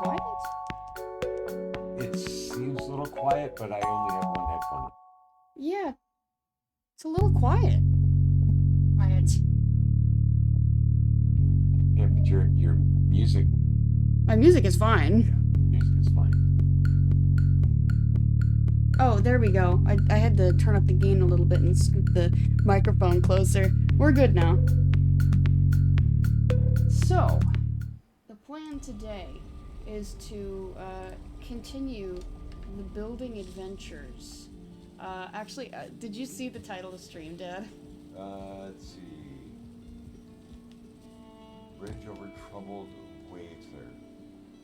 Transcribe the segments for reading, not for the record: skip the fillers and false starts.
quiet? It seems a little quiet, but I only have one headphone. Yeah, it's a little quiet. Quiet. Yeah, but your My music is fine. music is fine. Oh, there we go. I had to turn up the gain a little bit and scoot the microphone closer. We're good now. So, the plan today is to continue the building adventures. Actually, did you see the title of the stream, Dad? Let's see. Bridge over troubled wager,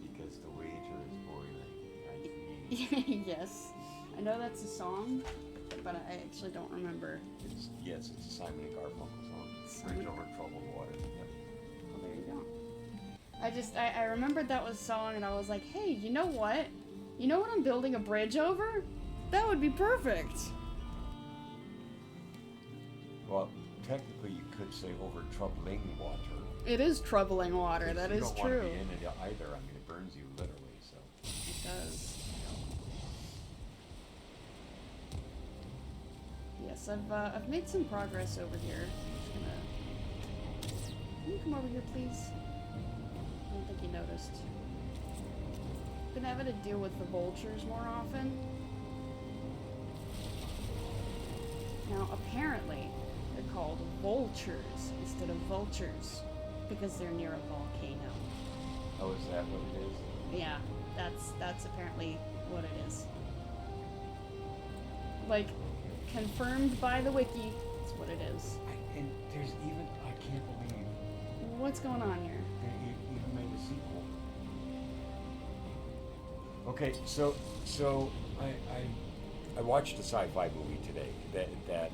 because the wager is boiling. Yes. I know that's a song, but I actually don't remember. It's a Simon and Garfunkel song. Bridge over troubled water. Yep. Oh, there you go. I remembered that was a song, and I was like, hey, you know what? You know what I'm building a bridge over? That would be perfect. Well, technically you could say over troubling water. It is troubling water, that is true. You don't true. want to be in it either. I mean, it burns you literally, so. It does. Yes, I've made some progress over here. Can you come over here, please? I don't think you noticed. Been having to deal with the vultures more often. Now, apparently, they're called vultures instead of vultures because they're near a volcano. Oh, is that what it is? Yeah, that's apparently what it is. Like, confirmed by the wiki, that's what it is. And there's even, I can't believe, What's going on here? they even made a sequel. Okay, so I watched a sci-fi movie today that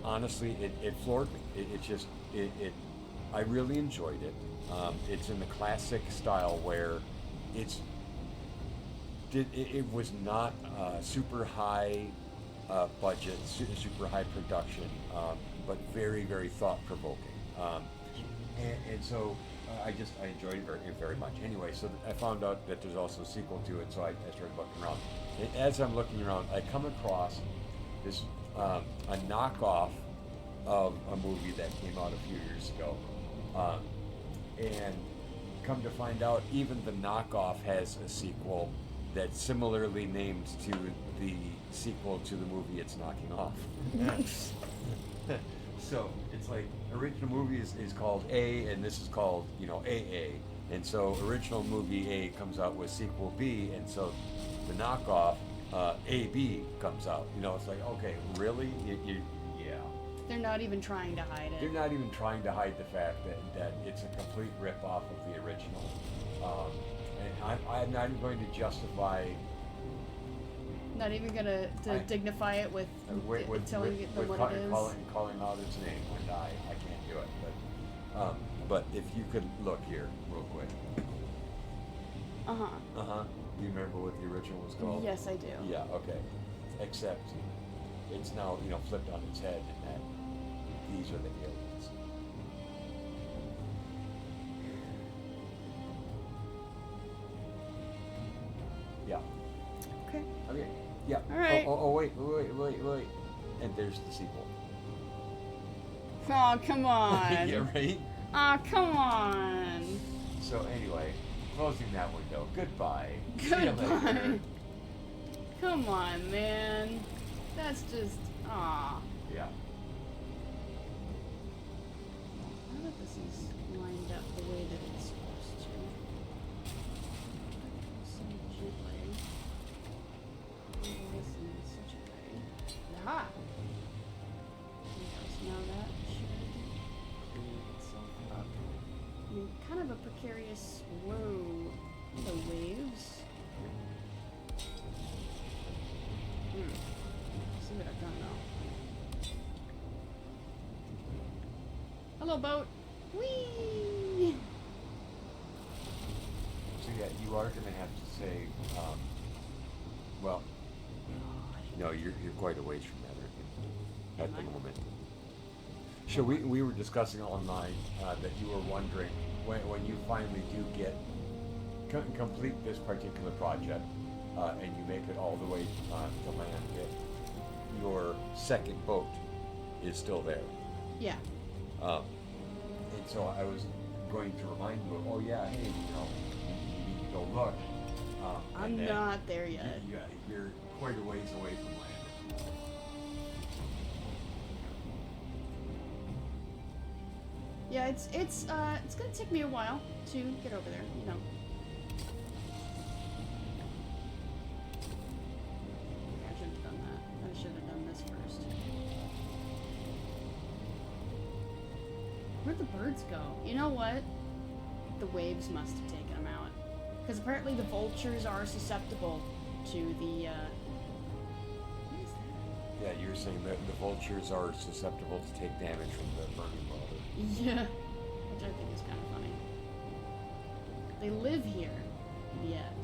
honestly it floored me. I really enjoyed it. It's in the classic style where it was not super high budget, super high production, but very, very thought provoking. And so I enjoyed it very, very much. Anyway, so I found out that there's also a sequel to it, so I started looking around. And as I'm looking around, I come across this a knockoff of a movie that came out a few years ago, and come to find out, even the knockoff has a sequel that's similarly named to the sequel to the movie it's knocking off. So it's like original movie is called A, and this is called AA, and so original movie A comes out with sequel B, and so the knockoff AB comes out. It's like, okay, really, yeah. They're not even trying to hide it. They're not even trying to hide the fact that it's a complete rip-off of the original. And I'm not even going to justify. Not even gonna dignify it with telling them what it is. Calling out its name, and I can't do it. But if you could look here real quick. Do you remember what the original was called? Yes, I do. Yeah. Okay. Except it's now flipped on its head, and that these are the aliens. Yeah. Okay. Okay. Yeah. All right. Oh, wait. And there's the sequel. Oh, come on. Yeah, right? Oh, come on. So anyway, closing that window. Goodbye. See you Goodbye. later. Come on, man. That's just, aw. Yeah. Now that this is lined up the way that it's supposed to. So gently. This in such a way. Aha! Yes, now that should clean itself up. I mean, kind of a precarious, whoa, the waves. See what I've done now. Hello, boat. Whee! So yeah, you are going to have to say, well, no, you're quite a ways from that, aren't you? At the moment. So we were discussing online that you were wondering when you finally do get complete this particular project, and you make it all the way to land, your second boat is still there. Yeah. And so I was going to remind you of, oh yeah, hey, you need to go look. I'm not there yet. Yeah, you're quite a ways away from land. Yeah, it's gonna take me a while to get over there, you know. I shouldn't have done that. I should have done this first. Where'd the birds go? You know what? The waves must have taken them out. Because apparently the vultures are susceptible to the, what is that? Yeah, you're saying that the vultures are susceptible to take damage from the burning water. Yeah. Which I think is kind of funny. They live here, yet.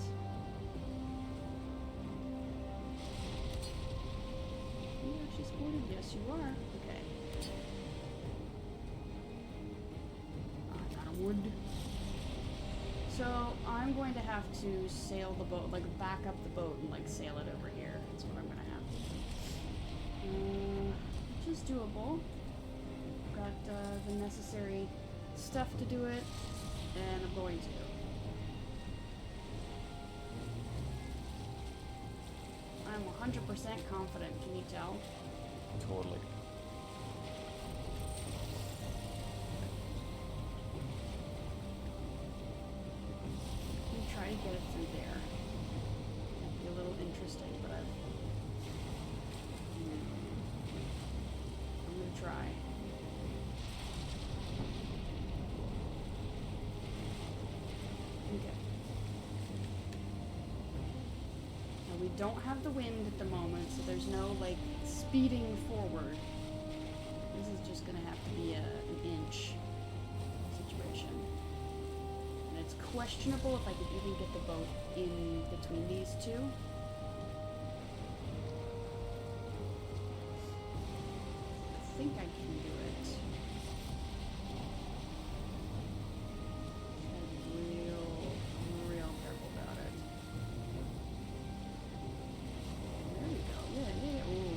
You actually sported? Yes, you are. Okay. I got a wood. So, I'm going to have to sail the boat, like back up the boat and like sail it over here. That's what I'm going to have to do. Which is doable. Got the necessary stuff to do it, and I'm going to. I'm 100% confident, can you tell? Totally. Let me try to get it through there. Might be a little interesting, but I'm gonna try. Okay. Now we don't have the wind at the moment, so there's no like speeding forward. This is just gonna have to be an inch situation. And it's questionable if I could even get the boat in between these two. I think I can do it. Just gotta be real careful about it. There we go. Yeah. Ooh,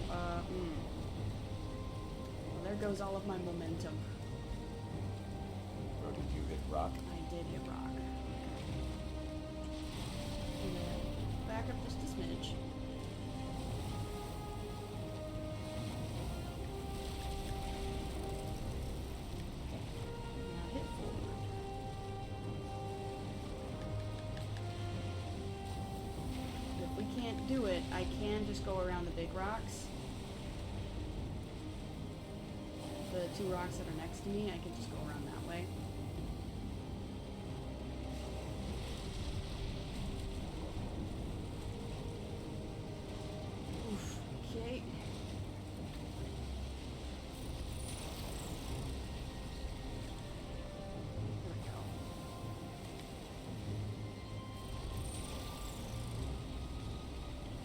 Well, there goes all of my momentum. Or did you hit rock? I did hit rock. And then back up just a smidge. Now hit forward. If we can't do it, I can just go around the big rocks. The two rocks that are next to me, I can just go around that way. Oof, okay. There we go.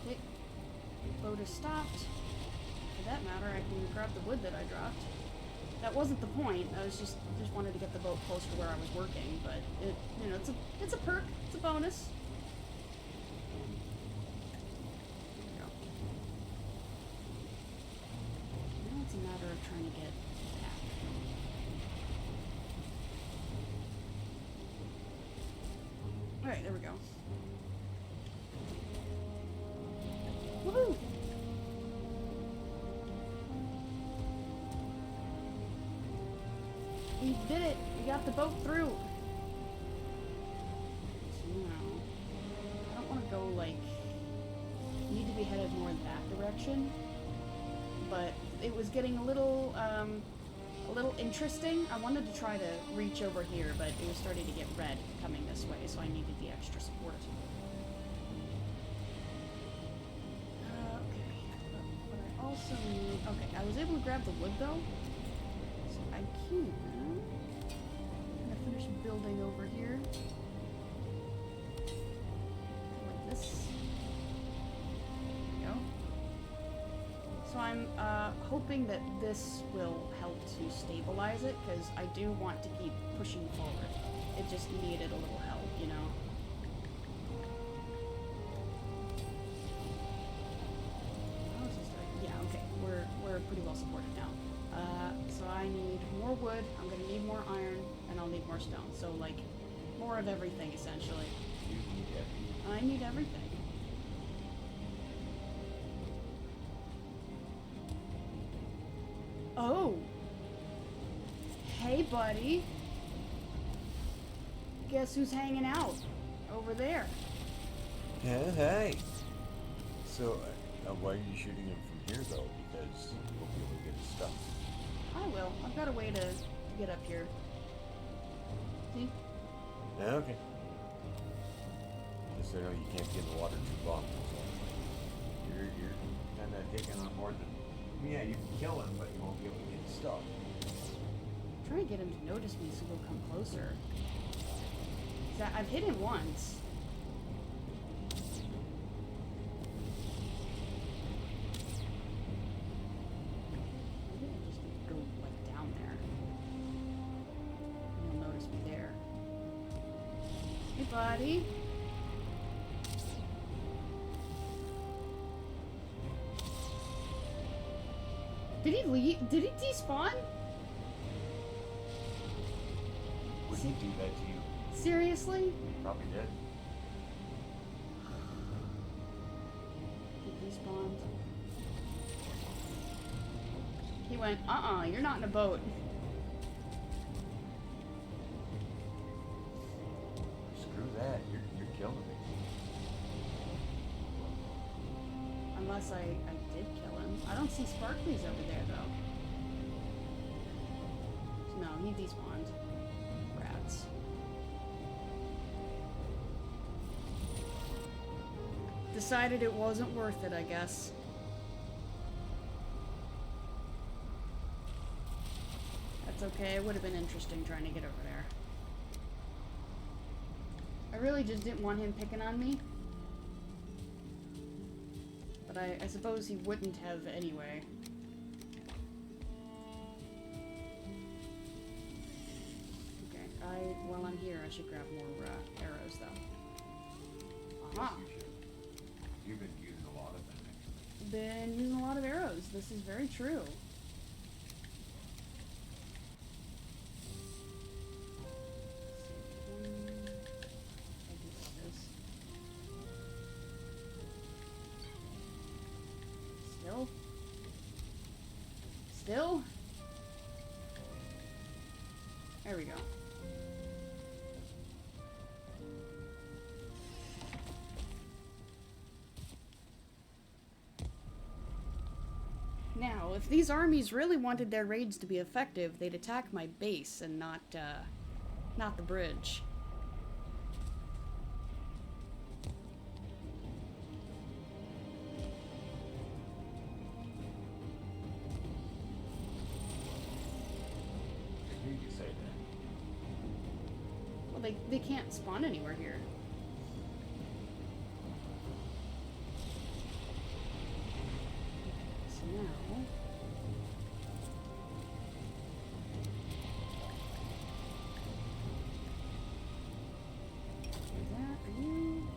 Okay. Boat is stopped. For that matter, I can grab the wood that I dropped. That wasn't the point. I was just wanted to get the boat closer to where I was working, but it's a perk. It's a bonus. There we go. Now it's a matter of trying to get back. All right, there we go. Woohoo! We did it! We got the boat through! So now, I don't want to go, like, need to be headed more in that direction, but it was getting a little interesting. I wanted to try to reach over here, but it was starting to get red coming this way, so I needed the extra support. Okay, but what I also need... Okay, I was able to grab the wood, though, so I can... I'm gonna finish building over here. Like this. There we go. So I'm hoping that this will help to stabilize it, because I do want to keep pushing forward. it just needed a little help, you know? How is this doing? Yeah, okay, we're pretty well supported now. So I need more wood, I'm gonna need more iron, and I'll need more stone. So, like, more of everything, essentially. You need everything. I need everything. Oh! Hey, buddy! Guess who's hanging out? Over there. Yeah, hey. So, why are you shooting him from here, though? Because we'll be able to get his stuff. I will. I've got a way to get up here. See? Yeah, okay. Just so you know, you can't get in the water too long. So you're kind of taking on more than... Yeah, you can kill him, but you won't be able to get his stuff. I'm trying to get him to notice me so he'll come closer. 'Cause I've hit him once. Maybe I just need to go, like, down there. And he'll notice me there. Hey, buddy. Did he leave? Did he despawn? Would he do that to you? Seriously? Probably did. He despawned. He went, you're not in a boat. Screw that. You're killing me. Unless I did kill him. I don't see sparklies over there, though. No, he despawned. Rats. Decided it wasn't worth it, I guess. That's okay, it would have been interesting trying to get over there. I really just didn't want him picking on me. But I suppose he wouldn't have anyway. Okay, while I'm here, I should grab more arrows, though. Aha! You've been using a lot of them, actually. Been using a lot of arrows. This is very true. Still? There we go. Now, if these armies really wanted their raids to be effective, they'd attack my base and not the bridge. You say that. Well, they can't spawn anywhere here. So now... Are you...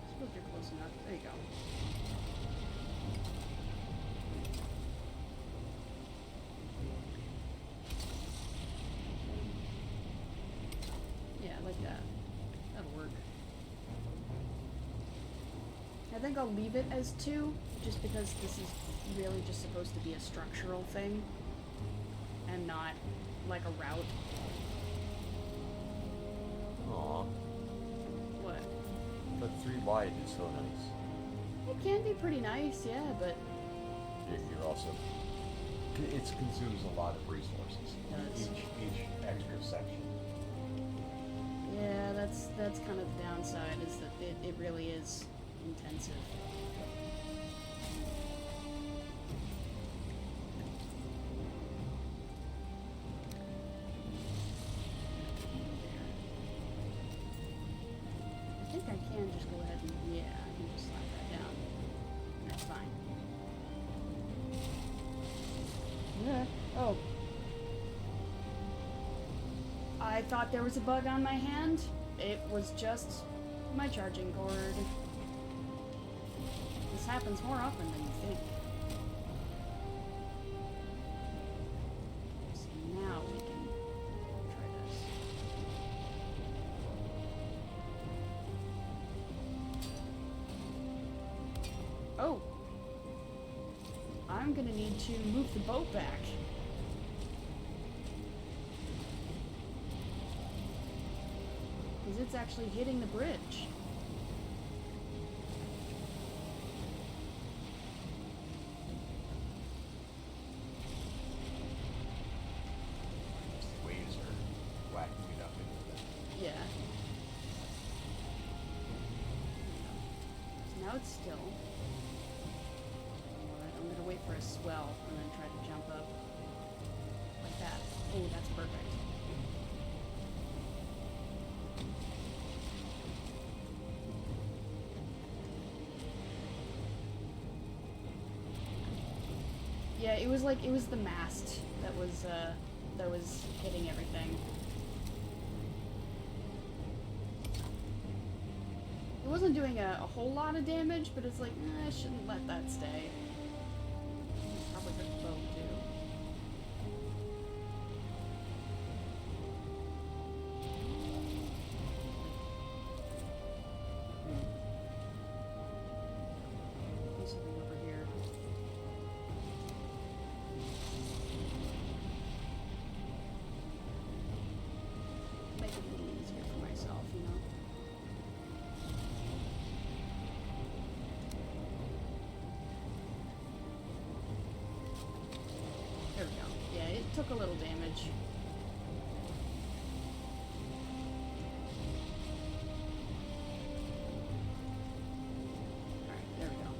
I suppose you're close enough. There you go. Yeah, like that. That'll work. I think I'll leave it as 2, just because this is really just supposed to be a structural thing, and not like a route. Aw. What? But 3 wide is so nice. It can be pretty nice, yeah, but... You're also... It consumes a lot of resources. It does. Each extra section. Yeah, that's kind of the downside, is that it really is intensive. I think I can just go ahead and, yeah, I can just slap that down. That's fine. Yeah. Oh. I thought there was a bug on my hand. It was just my charging cord. This happens more often than you think. So now we can try this. Oh! I'm gonna need to move the boat back. Because it's actually hitting the bridge. Waves are whacking it up into the... Yeah. So now it's still. Alright, I'm gonna wait for a swell and then try to jump up. Like that. Oh, that's perfect. Yeah, it was the mast that was hitting everything. It wasn't doing a whole lot of damage, but it's like, I shouldn't let that stay. Probably hurt the boat too. There's something over here. Make it a little easier for myself, you know? There we go. Yeah, it took a little damage. Alright, there we go.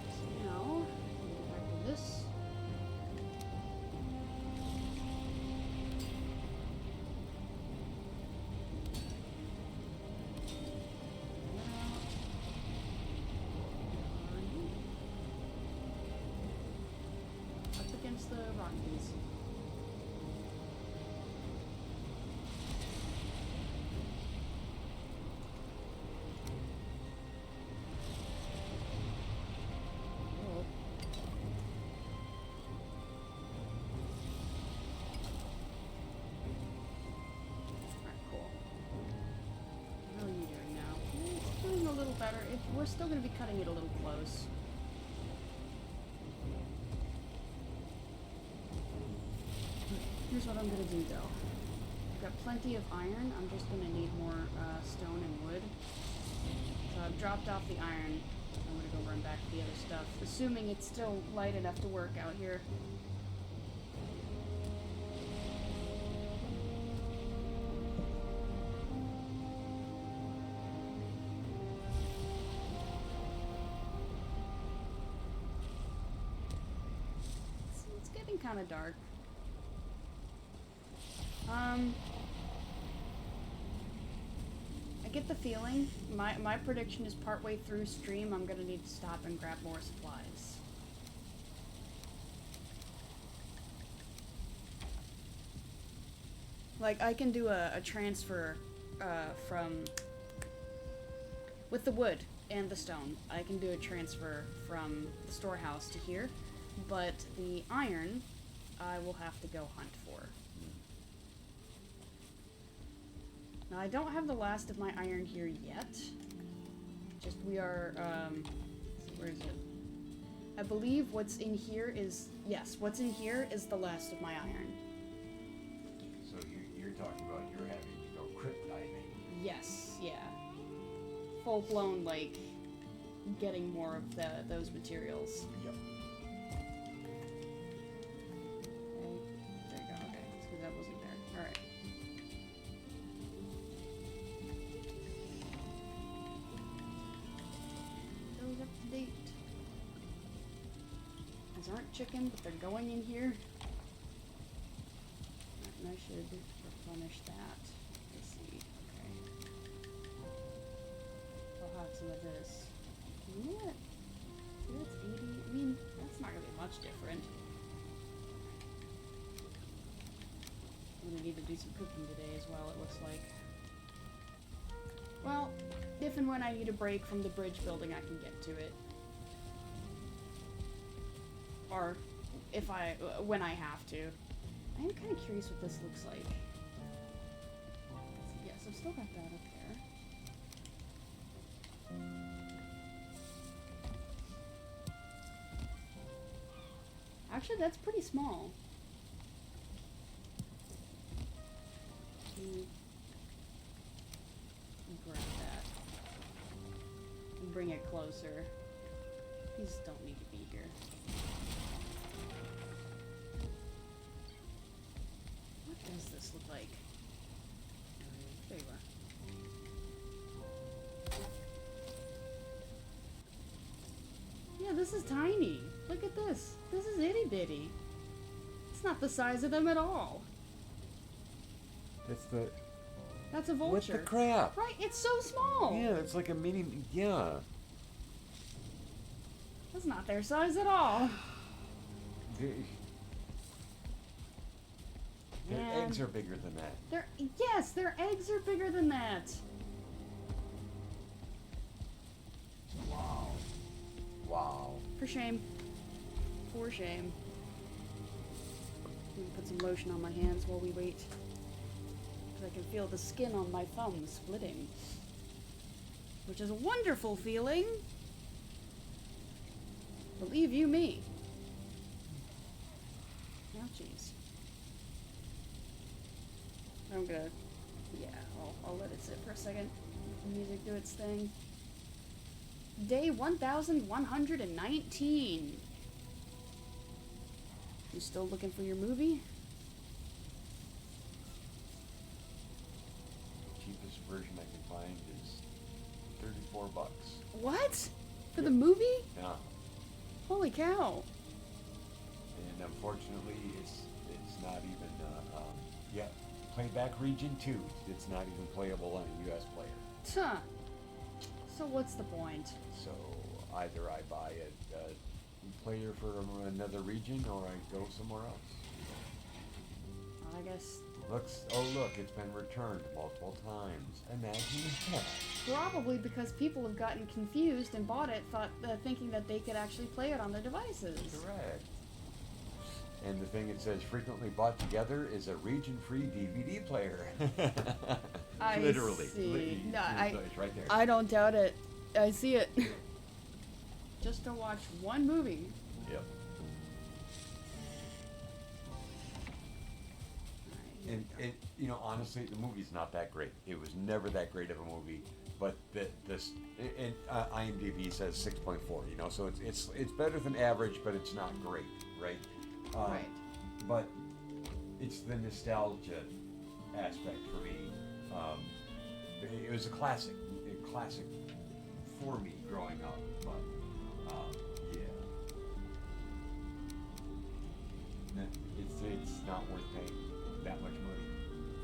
So now, go back to this. Up against the rock piece. Oh. Alright, cool. How are you doing now? It's doing a little better. We're still going to be cutting it a little close. Here's what I'm gonna do though. I've got plenty of iron. I'm just gonna need more stone and wood. So I've dropped off the iron. I'm gonna go run back to the other stuff, assuming it's still light enough to work out here. It's getting kind of dark. I get the feeling, my prediction is partway through stream, I'm gonna need to stop and grab more supplies. Like, I can do a transfer, from... With the wood and the stone, I can do a transfer from the storehouse to here, but the iron, I will have to go hunt for. Now, I don't have the last of my iron here yet. Just, we are, where is it? I believe what's in here is, yes, what's in here is the last of my iron. So you're talking about you're having to go crypt diving. Yes, yeah. Full-blown, like, getting more of those materials. Yep. Okay, there you go, okay, because that wasn't there. Alright. Those up to date. These aren't chicken, but they're going in here. And I should replenish that. Let's see. Okay. I'll have some of this. You know what? See, that's 80. I mean, that's not gonna be much different. I'm gonna need to do some cooking today as well, it looks like. Well, if and when I need a break from the bridge building, I can get to it. Or if when I have to. I am kind of curious what this looks like. Yes, I've still got that up there. Actually, that's pretty small. Grab that. And bring it closer. These don't need to be here. What does this look like? There you are. Yeah, this is tiny. Look at this. This is itty bitty. It's not the size of them at all. That's a vulture. What the crap? Right, it's so small. Yeah, it's like a mini. Yeah. That's not their size at all. Their eggs are bigger than that. Yes, their eggs are bigger than that. Wow. Wow. For shame. For shame. I'm gonna put some lotion on my hands while we wait. Because I can feel the skin on my thumb splitting. Which is a wonderful feeling. Believe you me. Oh, jeez. I'm gonna... Yeah, I'll let it sit for a second. Let the music do its thing. Day 1119. You still looking for your movie? Cheapest version I can find is $34. What? For the movie? Yeah. Holy cow. And unfortunately, it's not even, playback region 2. It's not even playable on a US player. Huh. So what's the point? So either I buy a player from another region or I go somewhere else. I guess... Look, it's been returned multiple times. Imagine that. Probably because people have gotten confused and bought it, thinking that they could actually play it on their devices. Correct. And the thing it says frequently bought together is a region-free DVD player. I Literally. see. No, it's right there. I don't doubt it. I see it. Just to watch one movie. Yep. And honestly, the movie's not that great. It was never that great of a movie. But IMDb says 6.4. So it's better than average, but it's not great, right? Right. But it's the nostalgia aspect for me. It was a classic for me growing up. But it's not worth paying that much money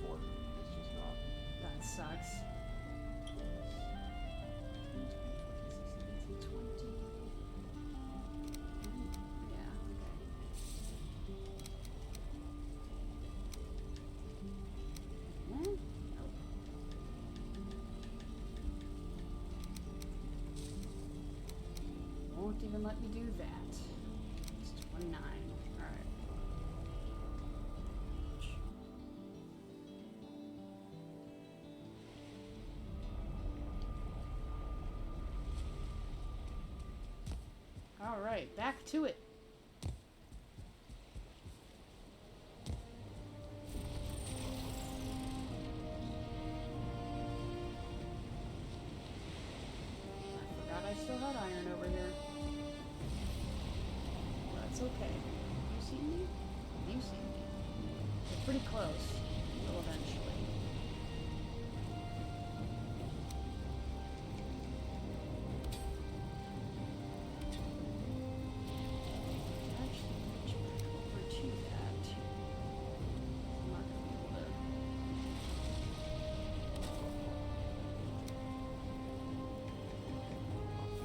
for. It's just not. That sucks. 20. Yeah, okay. Won't even let me do that. It's 29. Alright. Alright, back to it. I forgot I still had iron over here. That's okay. You see me? You see me. We're pretty close. We'll eventually. Actually, reach back over to that. I'm not gonna be able to.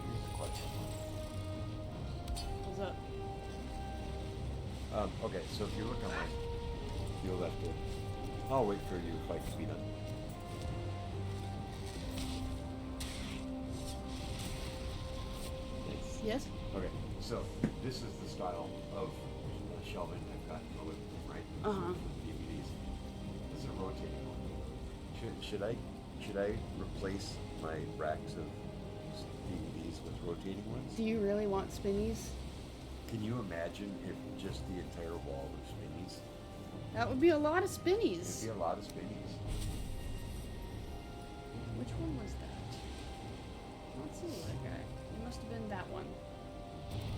Here's the question. Okay, so if you look on my, you'll have to. I'll wait for you if I can be done. Thanks. Yes? Okay, so this is the style of shelving I've got in the living room, right? Uh-huh. For the DVDs. This is a rotating one. Should I replace my racks of DVDs with rotating ones? Do you really want spinnies? Can you imagine if just the entire wall was spinnies? That would be a lot of spinnies. It'd be a lot of spinnies. Which one was that? Let's see that guy. It must have been that one.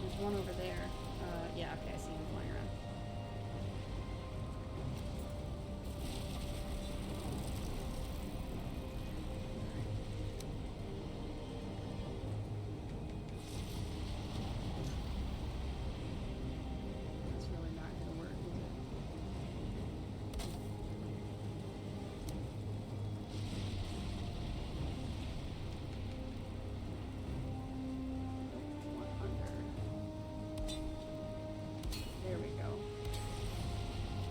There's one over there. Yeah, okay, I see him flying around. That's really not gonna work, is it? One under. There we go.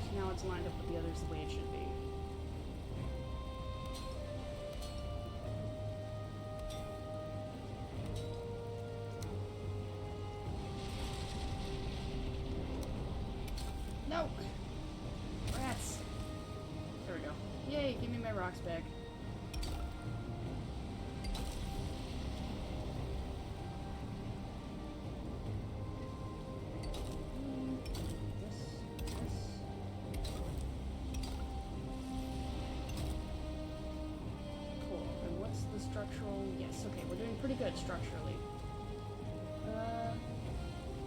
So now it's lined up with the others the way it should be. No! Rats! There we go. Yay, give me my rocks back. Cool. And what's the structural? Yes, okay, we're doing pretty good structurally.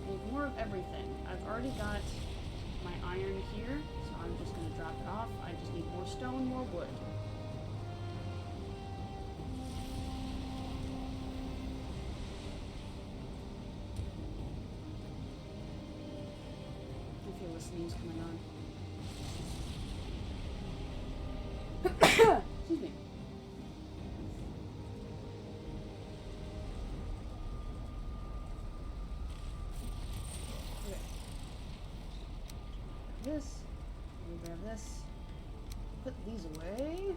Need more of everything. I've already got my iron here, so I'm just gonna drop it off. I just need more stone, more wood. I feel the sneeze coming on. Excuse me. Okay. This. Let me grab this. Put these away.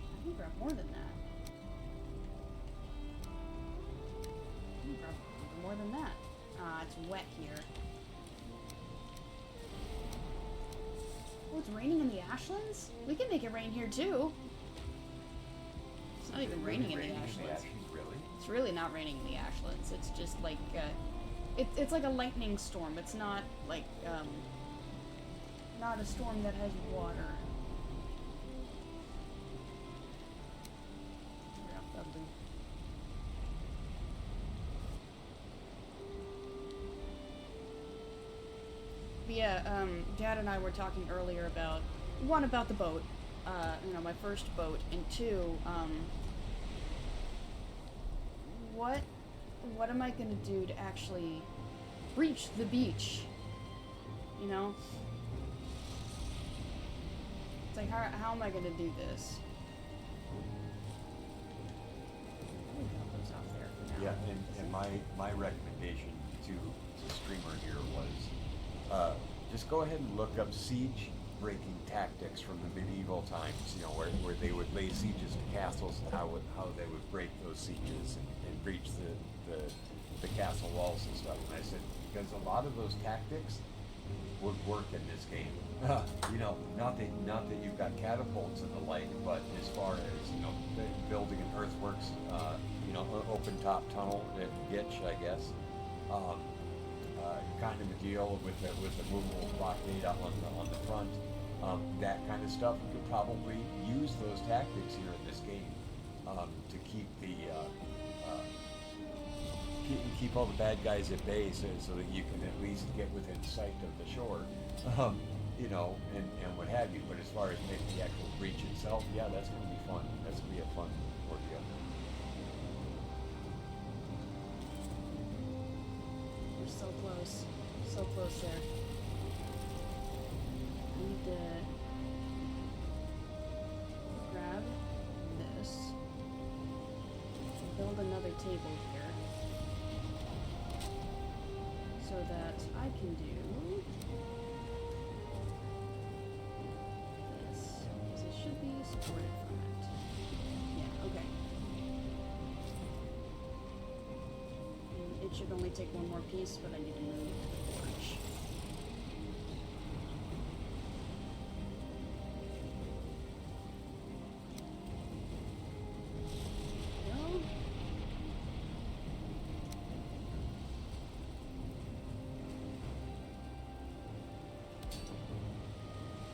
I can grab more than that. I can grab more than that. It's wet here. Oh, it's raining in the Ashlands? We can make it rain here too. It's not even raining in the Ashlands. Really? It's really not raining in the Ashlands. It's just like, it's like a lightning storm. It's not like, not a storm that has water. Yeah, that'll do. But yeah, Dad and I were talking earlier about, one, about the boat, you know, my first boat, and two, what am I gonna do to actually reach the beach? You know? It's like, how am I gonna do this? I'm gonna drop those off there for now. Yeah, and my recommendation to streamer here was just go ahead and look up siege breaking tactics from the medieval times, you know, where they would lay sieges to castles and how they would break those sieges and breach the castle walls and stuff. And I said, because a lot of those tactics would work in this game. You know, not that you've got catapults and the like, but as far as, you know, building an earthworks, you know, open top tunnel, ditch, I guess, kind of a deal with the movable blockade up on the front, that kind of stuff. You could probably use those tactics here in this game to keep keep all the bad guys at bay, so that you can at least get within sight of the shore, you know, and what have you. But as far as making the actual breach itself, yeah, that's going to be fun. That's going to be a fun ordeal. We're so close. So close there. I need to grab this. Build another table here. So that I can do this, because it should be supported from it. Yeah, okay. And it should only take one more piece, but I need to move the forge.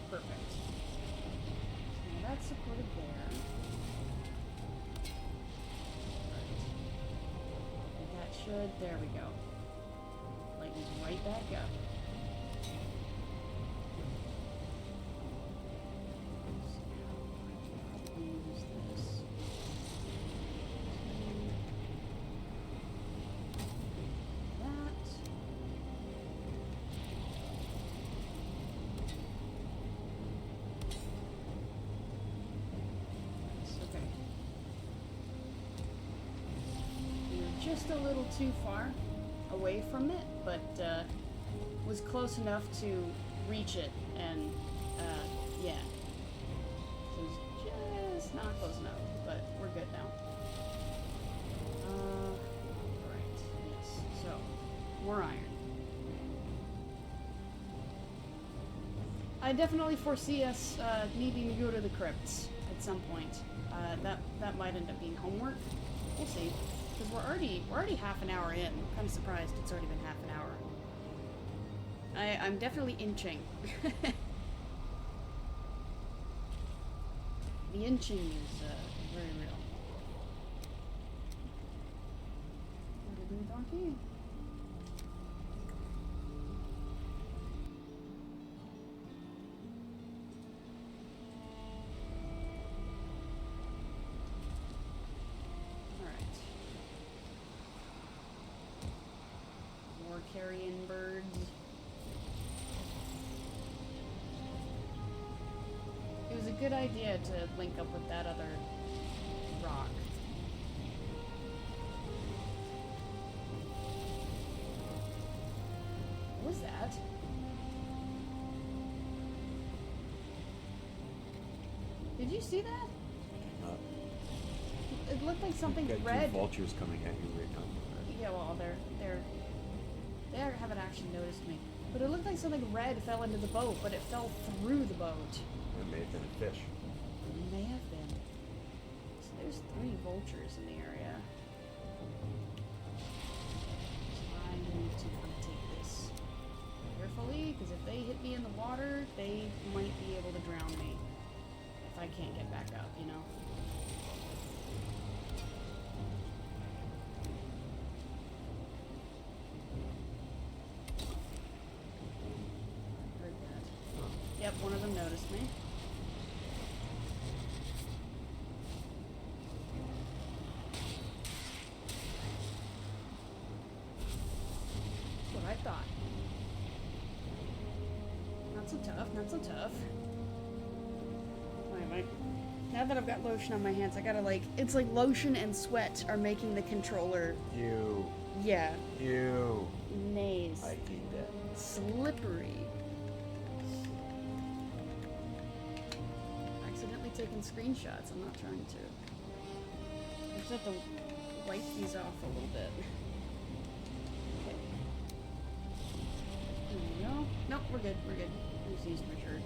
Perfect. So that's supported there. Right. And that should, there we go. Lightens right back up. So now I can use this. That. Okay. We're just a little too far away from it, but was close enough to reach it, and yeah. It was just not close enough, but we're good now. Right, yes. So, more iron. I definitely foresee us needing to go to the crypts at some point. That might end up being homework. We'll see. Because we're already half an hour in. I'm kind of surprised it's already been half an hour. I'm definitely inching. The inching is very real. What a new donkey. Carrion birds. It was a good idea to link up with that other rock. What was that? Did you see that? It looked like something You've got red. two vultures coming at you right now. Yeah, well, they haven't actually noticed me. But it looked like something red fell into the boat, but it fell through the boat. It may have been a fish. It may have been. So there's 3 vultures in the area. So I need to kind of take this carefully, because if they hit me in the water, they might be able to drown me. If I can't get back up, you know? Yep, one of them noticed me. That's what I thought. Not so tough, not so tough. Wait. Now that I've got lotion on my hands, I gotta it's like lotion and sweat are making the controller. Ew. Yeah. Ew. Naze. I hate that. Slippery. Accidentally taking screenshots. I'm not trying to. I just have to wipe these off a little bit. Okay. There we go. Nope, we're good. We're good. I just used my shirt.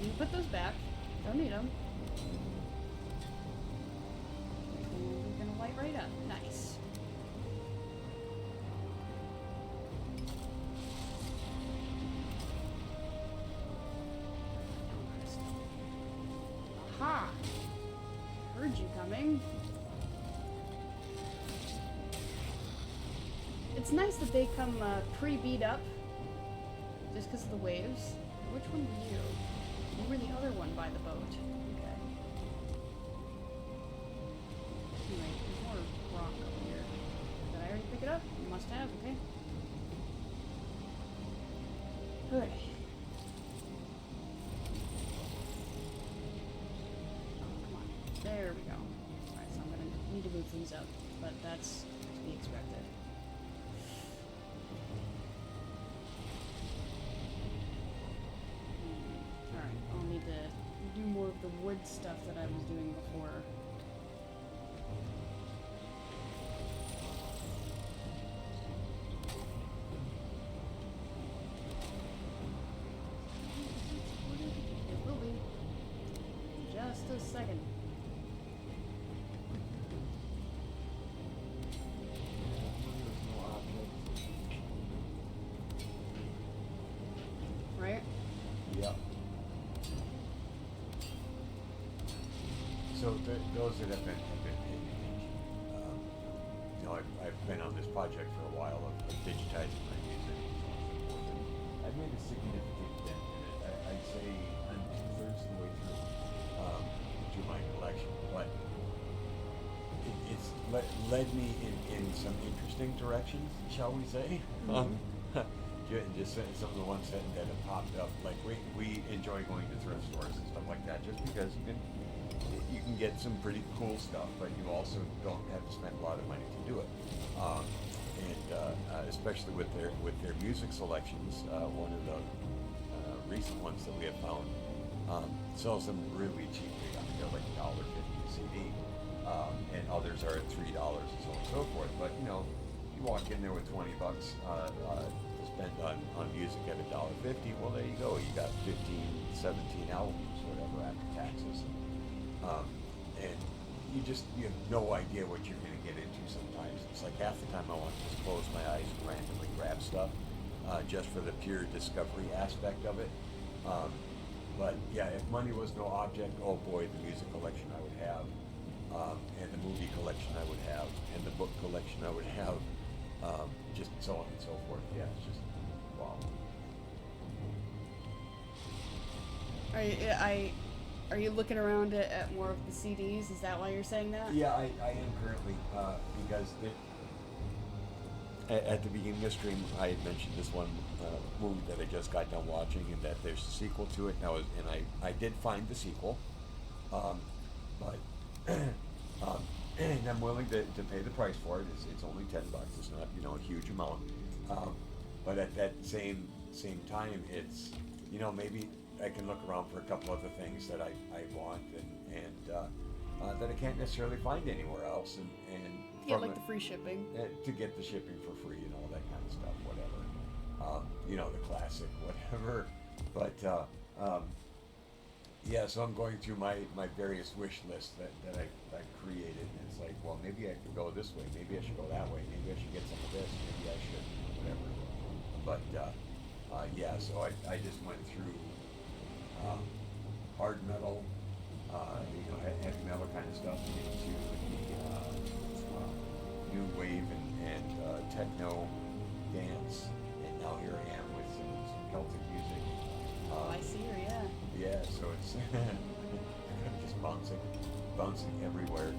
You put those back. Don't need them. And we're gonna light right up. Nice. Aha! Heard you coming. It's nice that they come pre-beat up, just because of the waves. Which one were you? You were the other one by the boat. Okay. Anyway, there's more rock over here. Did I already pick it up? Must have, okay. Okay. There we go. Alright, so I'm gonna need to move things up, but that's to be expected. those that have been paying attention, you know, I've been on this project for a while of digitizing my music and so on and so forth. And I've made a significant dent in it. I'd say I'm 2/3 the way through my collection, but it's led me in some interesting directions, shall we say? Just some of the ones that have popped up, like we enjoy going to thrift stores and stuff like that, just because you can get some pretty cool stuff, but you also don't have to spend a lot of money to do it. Especially with their music selections, one of the recent ones that we have found sells them really cheaply. I mean, they're like $1.50 a CD, and others are at $3 and so on and so forth. But you know, you walk in there with $20 to spend on music at $1.50. Well, there you go. You got 15, 17 albums, whatever, after taxes. And you have no idea what you're going to get into sometimes. It's like half the time I want to just close my eyes and randomly grab stuff, just for the pure discovery aspect of it. But yeah, if money was no object, oh boy, the music collection I would have, and the movie collection I would have, and the book collection I would have, just so on and so forth. Yeah, it's just, wow. Are you looking around at more of the CDs? Is that why you're saying that? Yeah, I am currently, because at the beginning of the stream, I had mentioned this one movie that I just got done watching, and that there's a sequel to it. I did find the sequel, but and I'm willing to pay the price for it. It's only $10. It's not, you know, a huge amount. But at that same time, it's, you know, maybe I can look around for a couple other things that I want and that I can't necessarily find anywhere else, and Yeah, like the free shipping. To get the shipping for free and all that kind of stuff, whatever. You know, the classic, whatever. But yeah, so I'm going through my various wish lists that I created, and it's like, well, maybe I could go this way, maybe I should go that way, maybe I should get some of this, maybe I should, whatever. But yeah, so I just went through hard metal, you know, heavy metal kind of stuff, into the new wave and techno dance, and now here I am with some Celtic music. I see her, yeah. Yeah, so it's just bouncing everywhere.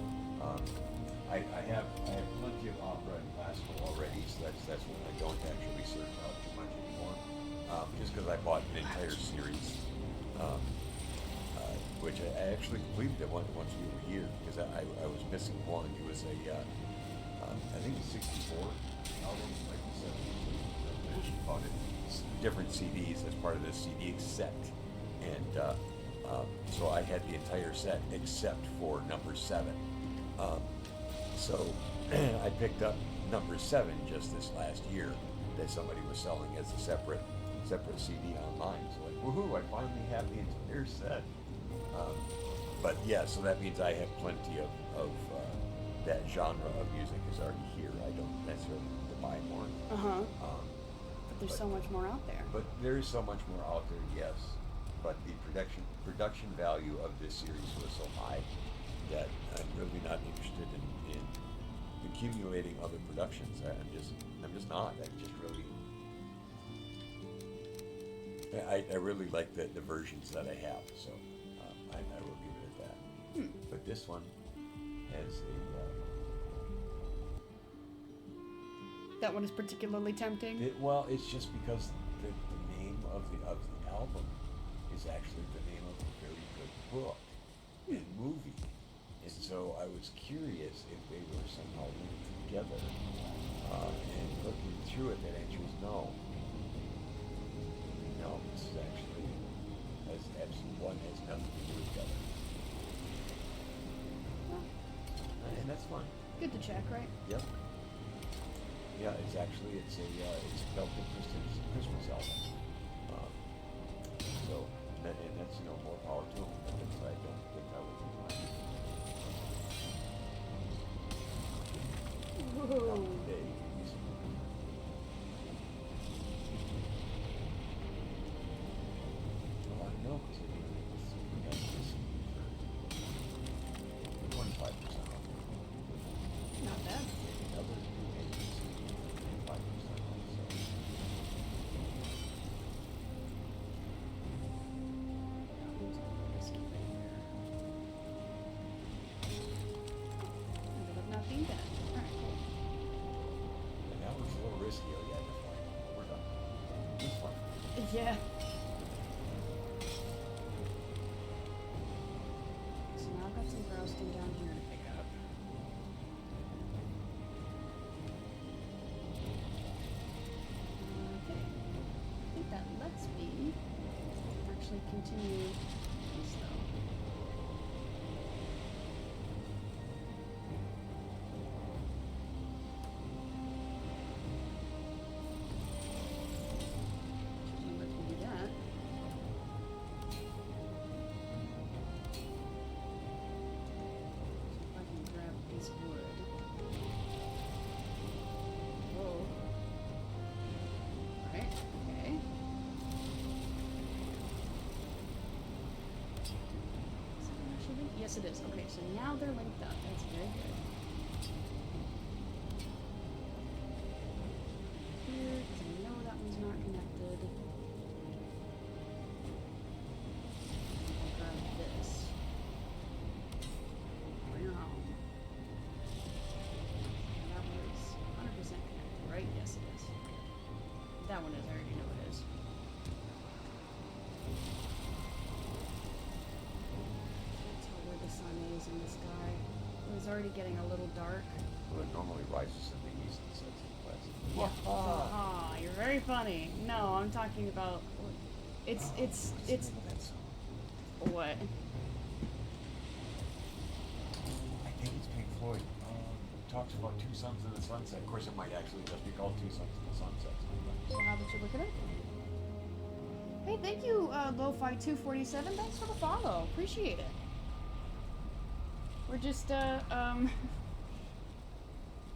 I have plenty of opera and classical already, so that's when I don't actually search out too much anymore. Just because I bought an entire series, which I actually completed it once we were here, because I was missing one. It was I think it's 64 albums, like the 70s. She bought it different CDs as part of the CD set, and so I had the entire set except for number 7. So I picked up number 7 just this last year that somebody was selling as a separate CD online. So like, woohoo! I finally have the entire set. But yeah, so that means I have plenty of that genre of music is already here. I don't necessarily need to buy more. But there's so much more out there. But there is so much more out there, yes. But the production value of this series was so high that I'm really not interested in accumulating other productions. I'm just not. I really like the versions that I have. So I will give it at that. But this one has That one is particularly tempting. well, it's just because the name of the album is actually the name of a very good book and movie, and so I was curious if they were somehow linked together. And looking through it, that answer is no. No, this is actually one has nothing to do with the other, and that's fine. Good to check, right? Yep. Yeah, it's a Celtic Christmas album. So, and that's, you know, more power to them. But I don't think I would be mine. Whoa. Well, I know, because we got this for 20 Yeah. So now I've got some grousting down here to pick up. Okay. I think that lets me actually continue this though. Doesn't let me do that. So if I can grab a piece of wood. Whoa. Right, okay. Is it actually linked? Yes, it is. Okay, so now they're linked up. That's very good. Here, because I know that one's not connected. I'll grab this. Bring her home. And that was 100% connected, right? Yes, it is. That one is. I already know it is. Can't tell where the sun is in the sky. It was already getting a little dark. Well, it normally rises in the east and sets in the west. Yeah. Ah, you're very funny. No, I'm talking about. It's What's the name of that song? what? I think it's Pink Floyd. It talks about two suns in the sunset. Of course, it might actually just be called Two Suns in the Sunset. So how about you look at it? Hey, thank you, Lo-Fi247. Thanks for the follow. Appreciate it. We're just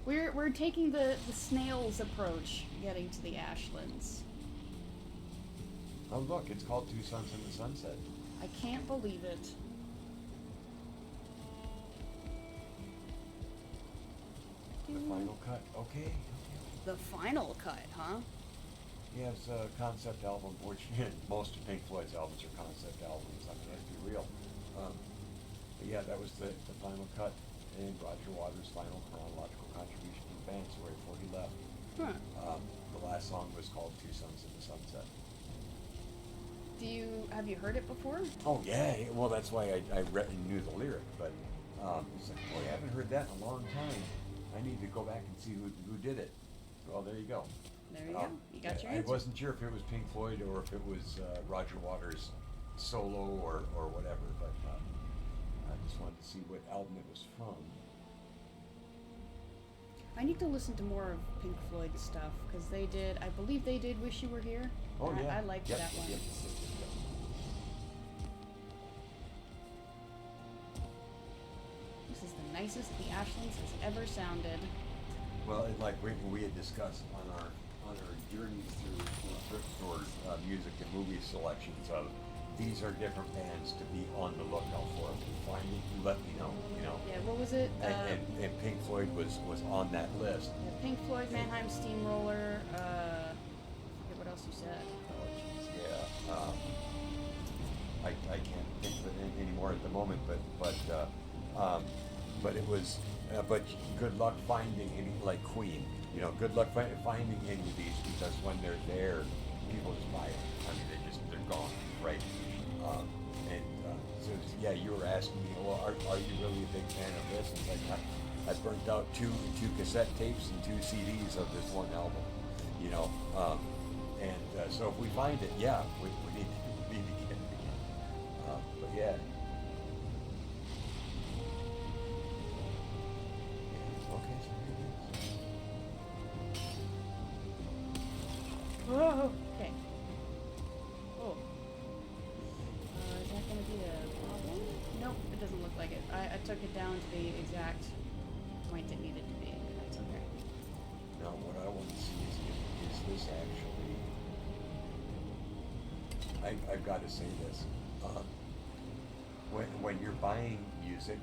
we're taking the snail's approach getting to the Ashlands. Oh, look, it's called Two Suns in the Sunset. I can't believe it. The final cut. Okay. The final cut, huh? Yeah, it's a concept album, which most of Pink Floyd's albums are concept albums. I mean, let's be real. But yeah, that was the final cut, and Roger Waters' final chronological contribution to the band, so right before he left. Huh. The last song was called Two Suns in the Sunset. Have you heard it before? Oh yeah, well that's why I knew the lyric, but it's like, boy, I haven't heard that in a long time. I need to go back and see who did it. Well, there you go. There you go. You got your I answer. wasn't sure if it was Pink Floyd or if it was Roger Waters solo or whatever, but I just wanted to see what album it was from. I need to listen to more of Pink Floyd stuff because I believe they did "Wish You Were Here." Oh And yeah, I liked Yep, that one. Yep. This is the nicest the Ashlands has ever sounded. Well, and like we had discussed on our journeys through thrift stores, music and movie selections of these are different bands to be on the lookout for. If you find it, you let me know. You know. Yeah, what was it? And Pink Floyd was on that list. Yeah, Pink Floyd, Mannheim Steamroller. I forget what else you said. Oh, jeez. Yeah. I can't think of it anymore at the moment, but it was. But good luck finding any, like Queen. You know, good luck finding any of these because when they're there, people just buy it. I mean, they're gone, right? So yeah, you were asking me, well, are you really a big fan of this? It's like I burnt out two cassette tapes and 2 CDs of this one album. You know, so if we find it, yeah, we need to get it again. But yeah. Okay, so here it is. Whoa, okay. Oh. Is that going to be a problem? Nope, it doesn't look like it. I took it down to the exact point it needed to be. That's okay. Now, what I want to see is this actually. I've got to say this. When you're buying music,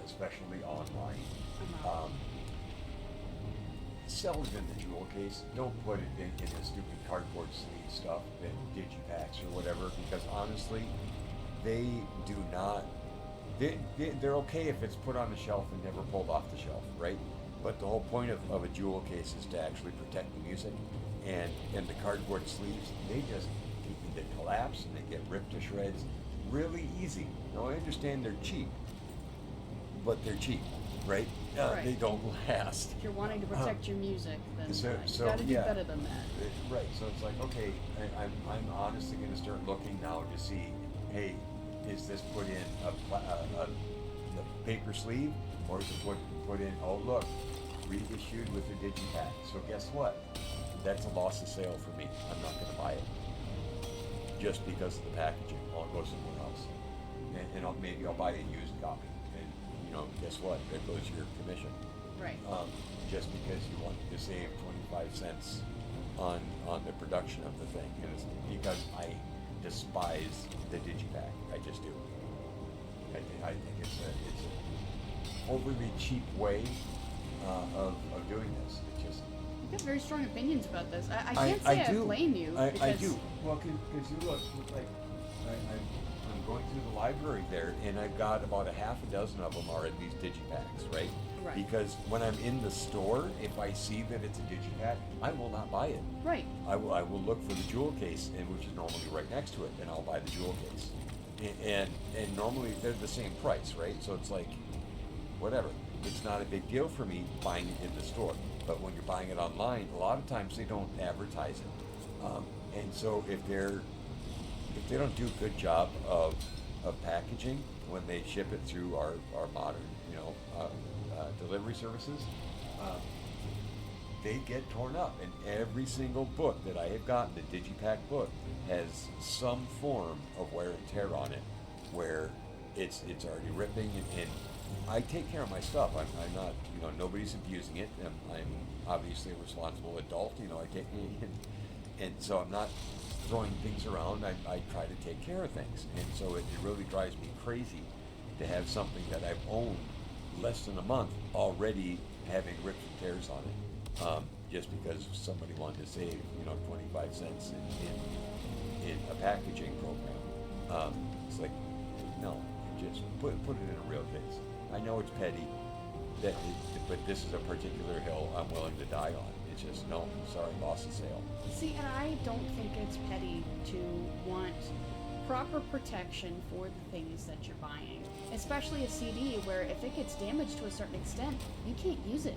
especially online, sell it in the jewel case. Don't put it in a stupid cardboard sleeve stuff, in digipacks or whatever, because honestly, they do not. They're okay if it's put on the shelf and never pulled off the shelf, right? But the whole point of a jewel case is to actually protect the music, and the cardboard sleeves, they that collapse and they get ripped to shreds really easy. Now I understand they're cheap, but they're cheap, right? Right. They don't last. If you're wanting to protect your music, then So- you so, gotta do yeah. better than that. Right. So it's like, okay, I'm honestly going to start looking now to see, hey, is this put in the paper sleeve, or is it put in? Oh look, reissued with the digipack. So guess what? That's a loss of sale for me. I'm not going to buy it just because of the packaging. I'll go somewhere else, and maybe I'll buy a used copy. And guess what? There goes your commission. Right. Just because you want to save 25 cents on the production of the thing, and it's because I despise the digipack. I just do. I think it's a overly cheap way of doing this. It just. You've got very strong opinions about this. I can't say I do. blame you. I do. Well, because you look, like, I'm going through the library there, and I've got about a half a dozen of them are in these digipacks, right? Right. Because when I'm in the store, if I see that it's a digipack, I will not buy it. Right. I will look for the jewel case, and which is normally right next to it, and I'll buy the jewel case. And normally they're the same price, right? So it's like, whatever. It's not a big deal for me buying it in the store. But when you're buying it online, a lot of times they don't advertise it. And so if they don't do a good job of packaging when they ship it through our modern, delivery services, they get torn up. And every single book that I have gotten, the Digipack book, has some form of wear and tear on it, where it's already ripping. And I take care of my stuff. I'm not, nobody's abusing it. I'm obviously a responsible adult. I take and so I'm not throwing things around. I try to take care of things, and so it really drives me crazy to have something that I've owned less than a month already having rips and tears on it, just because somebody wanted to save 25 cents in a packaging program. It's like, no, just put it in a real case. I know it's petty, but this is a particular hill I'm willing to die on. It's just, no, sorry, loss of sale. See, and I don't think it's petty to want proper protection for the things that you're buying, especially a CD where if it gets damaged to a certain extent, you can't use it.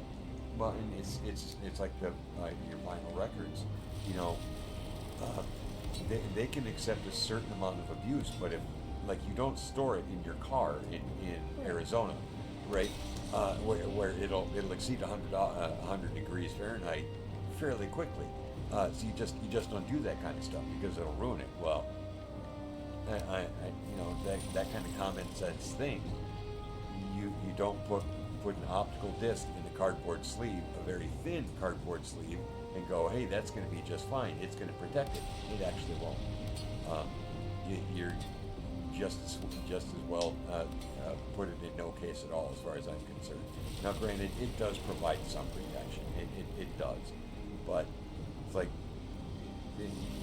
Well, and it's like your vinyl records, they can accept a certain amount of abuse, but if, like, you don't store it in your car in Arizona, right, where it'll exceed 100 degrees Fahrenheit fairly quickly. So you just don't do that kind of stuff because it'll ruin it. Well, that kind of common sense thing. You don't put an optical disc in a cardboard sleeve, a very thin cardboard sleeve, and go, hey, that's going to be just fine. It's going to protect it. It actually won't. You're just as well put it in no case at all, as far as I'm concerned. Now, granted, it does provide some protection. It does, but it's like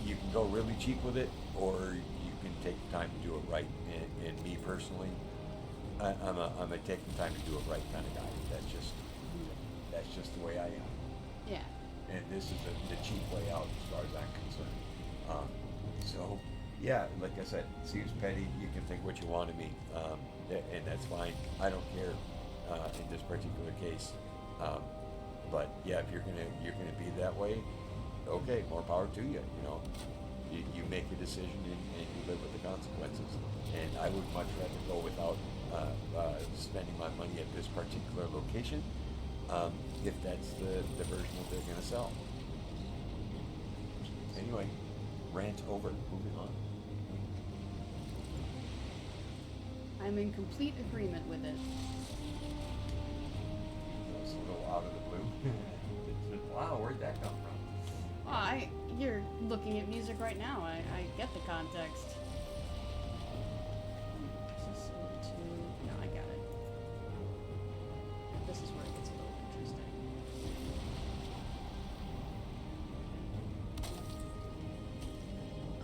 you can go really cheap with it, or you can take the time to do it right. And me personally, I'm a take the time to do it right kind of guy. That's just the way I am. Yeah. And this is the cheap way out as far as I'm concerned. So, yeah, like I said, it seems petty. You can think what you want of me, and that's fine. I don't care in this particular case. But yeah, if you're gonna be that way, okay, more power to you. You make a decision and you live with the consequences. And I would much rather go without spending my money at this particular location, if that's the version that they're gonna sell. Anyway, rant over. Moving on. I'm in complete agreement with it. It's a little out of the blue. Wow, where'd that come from? Oh, you're looking at music right now. I get the context. Is this into... No, I got it. This is where it gets a little interesting.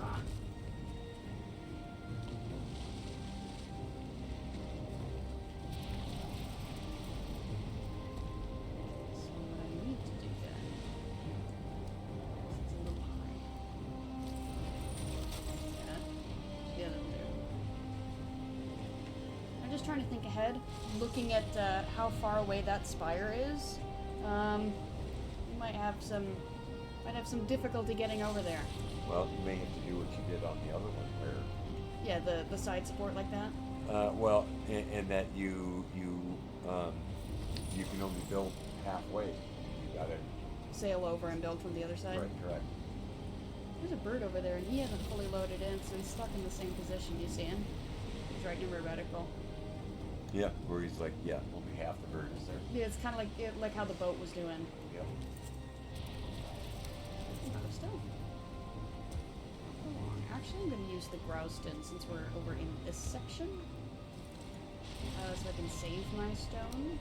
Ah. So what I need to do then, it's a little high. think ahead, looking at how far away that spire is, we might have some difficulty getting over there. Well, you may have to do what you did on the other one, where Yeah, the side support like that. well, and that you can only build halfway. You gotta. Sail over and build from the other side. Right, correct. There's a bird over there, and he hasn't fully loaded in, so he's stuck in the same position. You see him? He's right near reticle. Yeah, where he's like, yeah, only half the bird is there. Yeah, it's kind of like how the boat was doing. Yep. Another stone. Hold on. Actually, I'm going to use the Grouston since we're over in this section. So I can save my stone.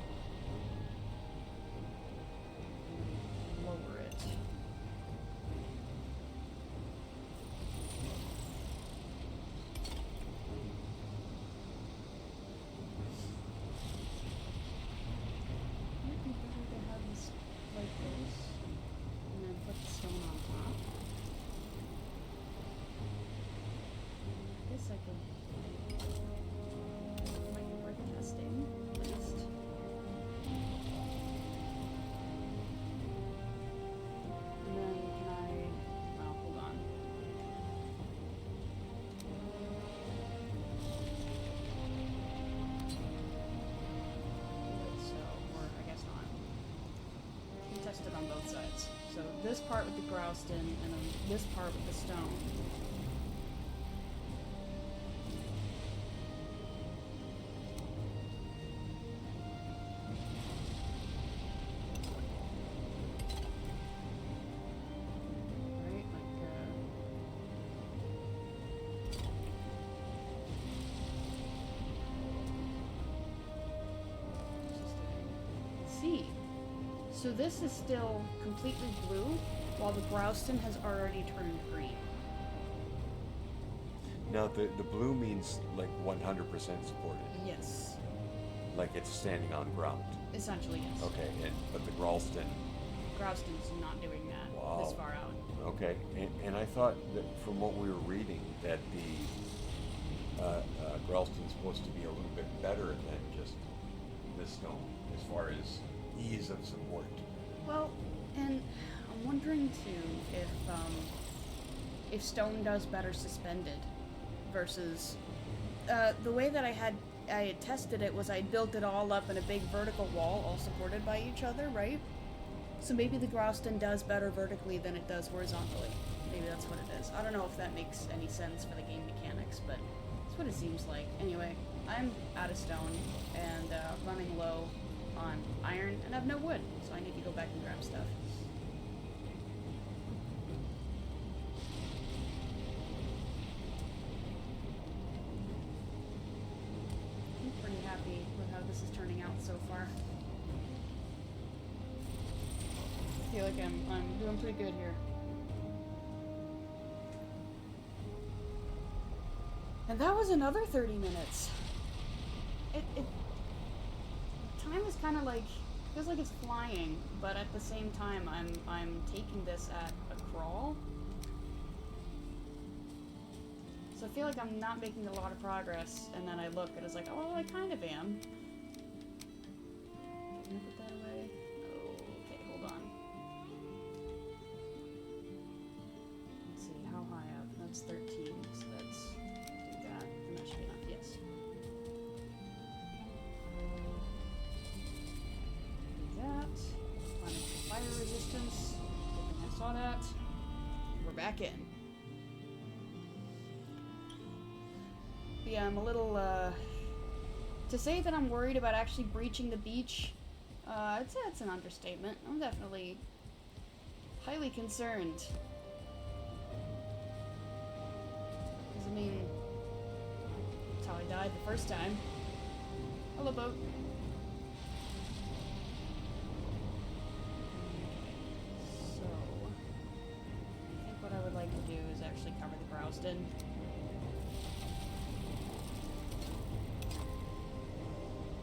Lower it. Might be better to have this like this, and then put the stone on top. I guess I could. Might be worth testing, at least. And then can I? Well, hold on. So, or I guess not. We test it on both sides. So this part with the Grouston, and then this part with the stone. Right, see. So this is still completely blue, while the Grouston has already turned green. Now the blue means like 100% supported, Yes, like it's standing on ground. essentially yes. Okay, but the Gralston. Grouston's not doing that Wow. this far out. Okay, and I thought that from what we were reading that the Gralston's supposed to be a little bit better than just this stone as far as ease of support. Well, and I'm wondering too if stone does better suspended versus the way that I had tested it was I built it all up in a big vertical wall, all supported by each other, right? So maybe the Grouston does better vertically than it does horizontally. Maybe that's what it is. I don't know if that makes any sense for the game mechanics, but it's what it seems like. Anyway, I'm out of stone and running low on iron, and I have no wood, so I need to go back and grab stuff. I'm pretty happy with how this is turning out so far. I feel like I'm doing pretty good here. And that was another 30 minutes. Time is kind of like, feels like it's flying, but at the same time, I'm taking this at a crawl. So I feel like I'm not making a lot of progress, and then I look and it's like, oh, well, I kind of am. Can I put that away? Oh, okay, hold on. Let's see, how high up? That's 13, so let's do that, and that should be enough, yes. Do that. Find fire resistance. Good thing I saw that. We're back in. Yeah, I'm a little, to say that I'm worried about actually breaching the beach, I'd say that's an understatement. I'm definitely highly concerned. Because, I mean, that's how I died the first time. Hello, boat. So, I think what I would like to do is actually cover the Grouston.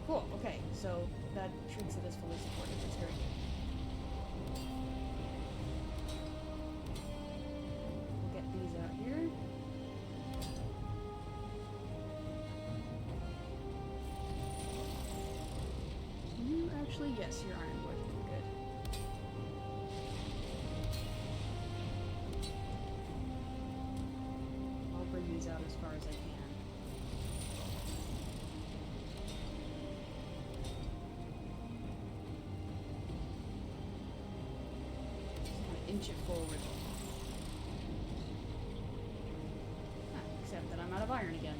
Cool, okay, so that treats it as fully supported. That's very good. We'll get these out here. Yes, your ironwood. Good. I'll bring these out as far as I can. Just kind of inch it forward. Except that I'm out of iron again.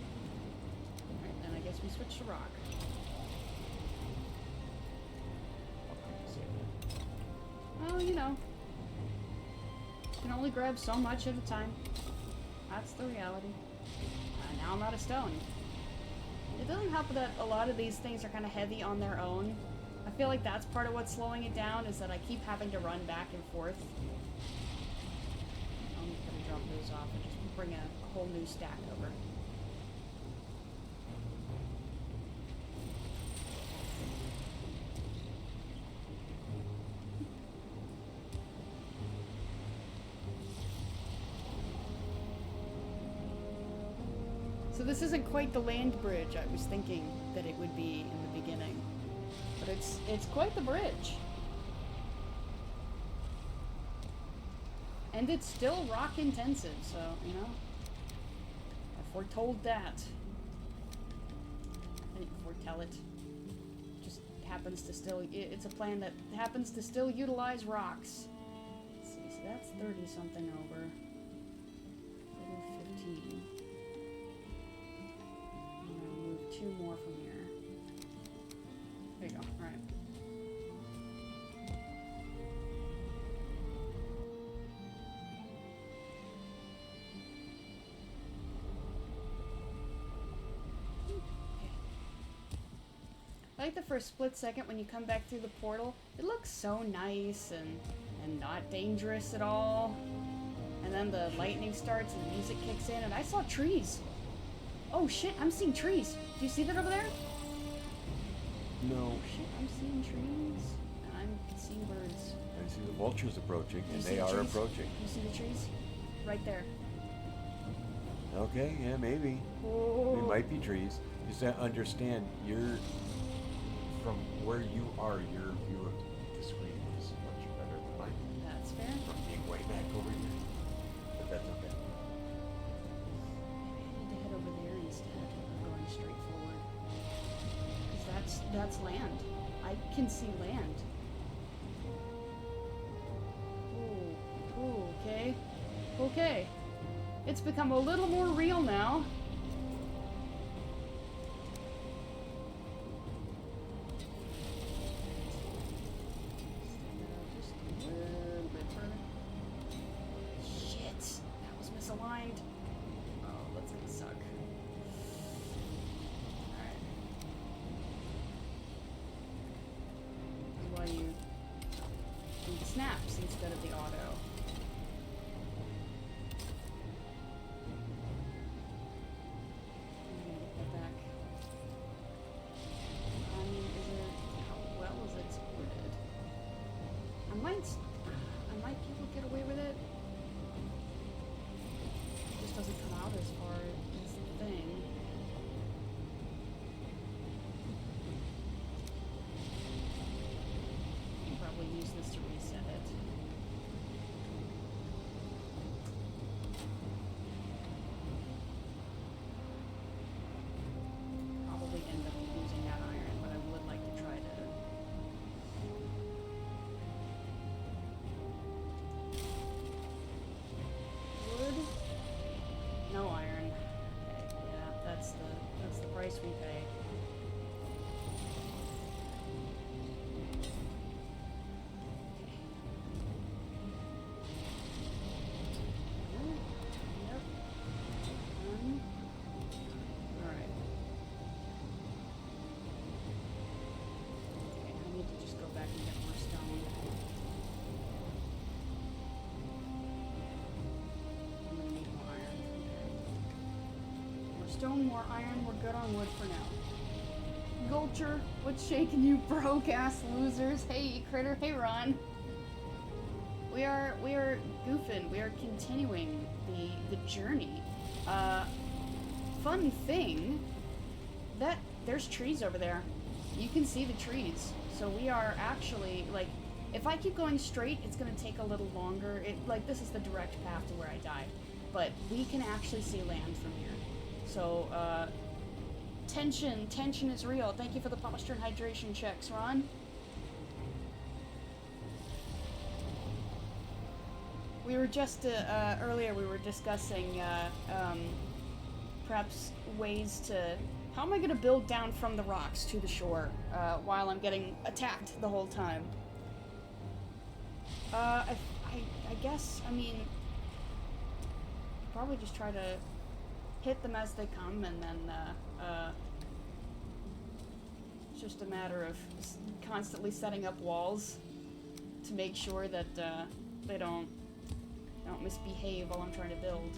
Alright, then I guess we switch to rock. Well, you know. You can only grab so much at a time. That's the reality. Now I'm out of stone. It doesn't help that a lot of these things are kind of heavy on their own. I feel like that's part of what's slowing it down, is that I keep having to run back and forth. I'm just gonna drop those off and just bring a whole new stack over. So this isn't quite the land bridge I was thinking that it would be in the beginning. But it's quite the bridge. And it's still rock intensive, so, you know. I foretold that. I didn't foretell it. Just happens to still, it's a plan that happens to still utilize rocks. Let's see, so that's 30 something over. 15. Two more from here. There you go. All right. Okay. I like that for a split second when you come back through the portal, it looks so nice and not dangerous at all. And then the lightning starts and the music kicks in, and I saw trees. Oh shit, I'm seeing trees. Do you see that over there? No. Shit, I'm seeing trees. And I'm seeing birds. I see the vultures approaching, and they are trees? approaching. You see the trees? Right there. Okay, yeah, maybe. Oh. They might be trees. You just understand, from where you are, your view of the screen is much better than mine. That's fair. From being way back over here. But that's okay. Maybe I need to head over there instead of going straight forward. Because that's land. I can see land. Ooh, okay. Okay. It's become a little more real now. Just a little bit further. Shit, that was misaligned. Oh, that's gonna suck. Alright. This is why you do the snaps instead of the auto. I might be able to get away with it. It just doesn't come out as far as the thing. I'll probably use this to reset it. Probably end up using that iron, but I would like to try to. No iron. Okay, yeah, that's the price we pay. Okay. Yep. Alright. Okay, I need to just go back and get more stone. Stone, more iron, we're good on wood for now. Gulcher, what's shaking you broke ass losers? Hey critter, hey Ron. We are goofing, we are continuing the journey. Fun thing, that there's trees over there. you can see the trees. So we are actually, like, if I keep going straight, it's gonna take a little longer. Like, this is the direct path to where I died. But we can actually see land from here. So, tension is real. Thank you for the posture and hydration checks, Ron. We were just, earlier we were discussing, perhaps ways to... How am I gonna build down from the rocks to the shore, while I'm getting attacked the whole time? I guess, I mean... Probably just try to hit them as they come, and then, it's just a matter of constantly setting up walls to make sure that, they don't misbehave while I'm trying to build.